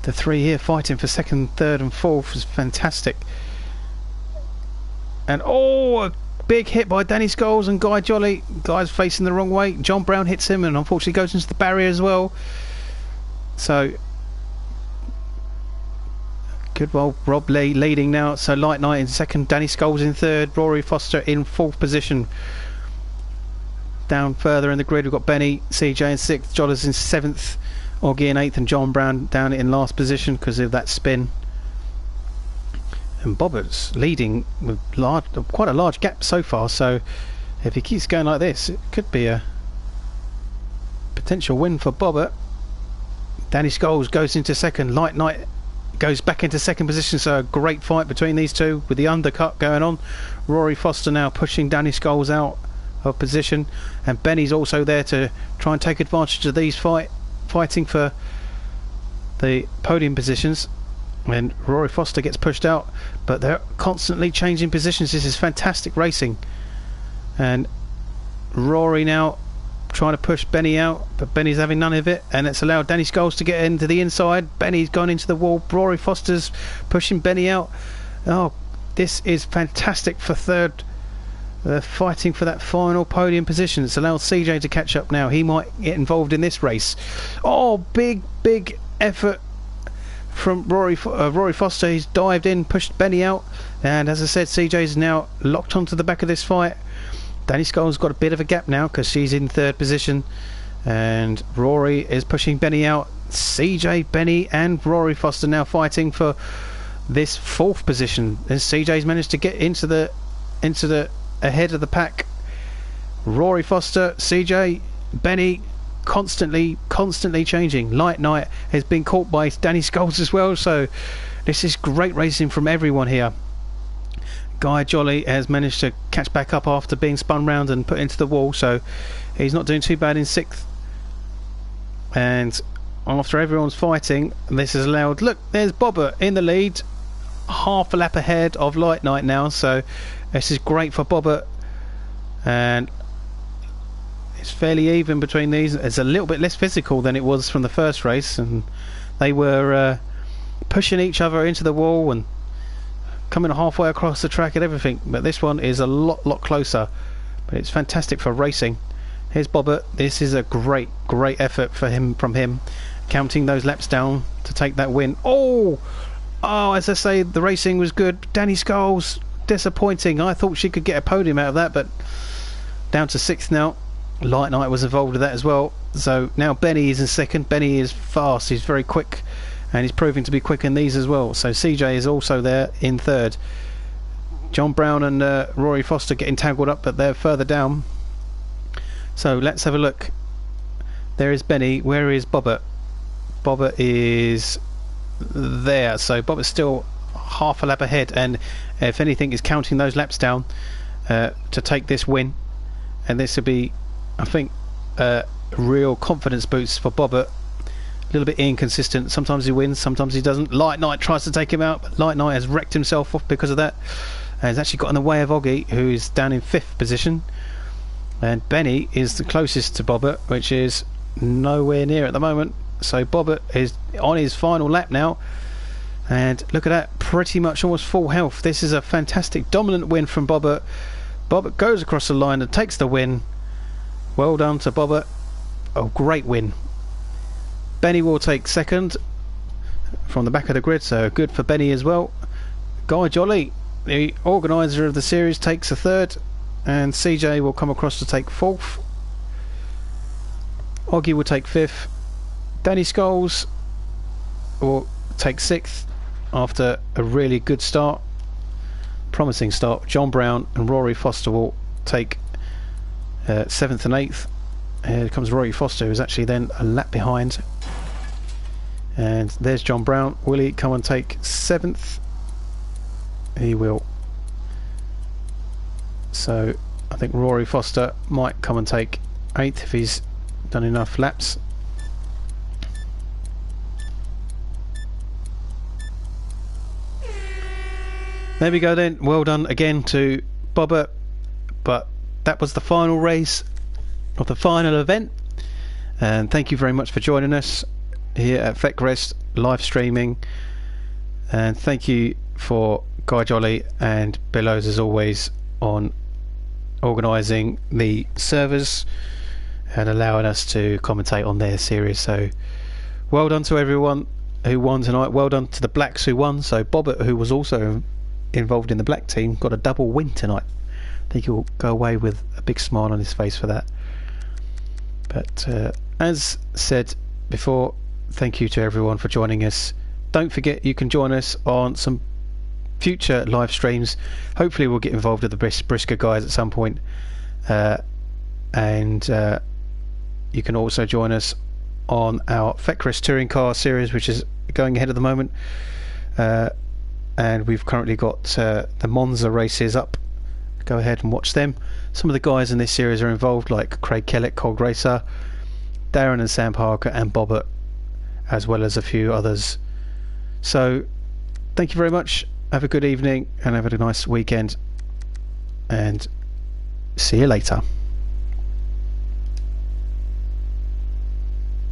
the three here fighting for second, third and fourth was fantastic. And oh, a big hit by Danny Scholes and Guy Jolly. Guy's facing the wrong way. John Brown hits him and unfortunately goes into the barrier as well. So good, well, Rob Lee leading now. So Light Knight in second, Danny Scholes in third, Rory Foster in fourth position. Down further in the grid we've got Benny, CJ in sixth, Jollers in seventh, Oggy in eighth, and John Brown down in last position because of that spin. And Bobber's leading with quite a large gap so far, so if he keeps going like this it could be a potential win for Bobber. Danny Scholes goes into second, Light Knight goes back into second position, so a great fight between these two with the undercut going on. Rory Foster now pushing Danny Scholes out of position, and Benny's also there to try and take advantage of these fighting for the podium positions. And Rory Foster gets pushed out, but they're constantly changing positions. This is fantastic racing, and Rory now trying to push Benny out, but Benny's having none of it, and it's allowed Danny Scholes to get into the inside. Benny's gone into the wall. Rory Foster's pushing Benny out. Oh, this is fantastic for third. They're fighting for that final podium position. It's allowed CJ to catch up now. He might get involved in this race. Oh, big effort from Rory Foster. He's dived in, pushed Benny out, and as I said, CJ's now locked onto the back of this fight. Danny Scholes got a bit of a gap now because she's in third position, and Rory is pushing Benny out. CJ, Benny and Rory Foster now fighting for this fourth position, as CJ's managed to get into the ahead of the pack. Rory Foster, CJ, Benny constantly changing. Light Knight has been caught by Danny Scholes as well, so this is great racing from everyone here. Guy Jolly has managed to catch back up after being spun round and put into the wall, so he's not doing too bad in 6th. And after everyone's fighting, this has allowed, look, there's Bobber in the lead, half a lap ahead of Light Night now, so this is great for Bobber, and it's fairly even between these. It's a little bit less physical than it was from the first race, and they were pushing each other into the wall and coming halfway across the track and everything, but this one is a lot closer, but it's fantastic for racing. Here's Bobber. This is a great effort for him, from him, counting those laps down to take that win. Oh, as I say, the racing was good. Danny Scholes, disappointing. I thought she could get a podium out of that, but down to 6th now. Light Night was involved with that as well, so now Benny is in 2nd. Benny is fast, he's very quick, and he's proving to be quick in these as well. So CJ is also there in 3rd. John Brown and Rory Foster getting tangled up, but they're further down. So let's have a look. There is Benny. Where is Bobber? Bobber is there. So Bobber's still half a lap ahead, and if anything is counting those laps down to take this win, and this will be, I think, a real confidence boost for Bobber. A little bit inconsistent. Sometimes he wins, sometimes he doesn't. Light Night tries to take him out, but Light Night has wrecked himself off because of that, and has actually got in the way of Oggy, who is down in 5th position. And Benny is the closest to Bobber, which is nowhere near at the moment. So Bobber is on his final lap now, and look at that, pretty much almost full health. This is a fantastic dominant win from Bobber. Bobber goes across the line and takes the win. Well done to Bobber. A great win. Benny will take 2nd from the back of the grid, so good for Benny as well. Guy Jolly, the organiser of the series, takes a 3rd, and CJ will come across to take 4th. Oggy will take 5th. Danny Scholes will take 6th after a really good start, promising start. John Brown and Rory Foster will take 7th and 8th. Here comes Rory Foster, who's actually then a lap behind. And there's John Brown. Will he come and take 7th? He will. So I think Rory Foster might come and take 8th if he's done enough laps. There we go then. Well done again to Bobber. But that was the final race of the final event, and thank you very much for joining us here at FECREST live streaming, and thank you for Guy Jolly and Billows as always on organising the servers and allowing us to commentate on their series. So well done to everyone who won tonight. Well done to the Blacks who won. So Bobbert, who was also involved in the Black team, got a double win tonight. I think he'll go away with a big smile on his face for that. But as said before, thank you to everyone for joining us. Don't forget you can join us on some future live streams. Hopefully we'll get involved with the BriSCA guys at some point, and you can also join us on our FECREST touring car series, which is going ahead at the moment, and we've currently got the Monza races up. Go ahead and watch them. Some of the guys in this series are involved, like Craig Kellett, Cog Racer, Darren and Sam Parker, and Bobbert, as well as a few others. So thank you very much. Have a good evening and have a nice weekend, and see you later.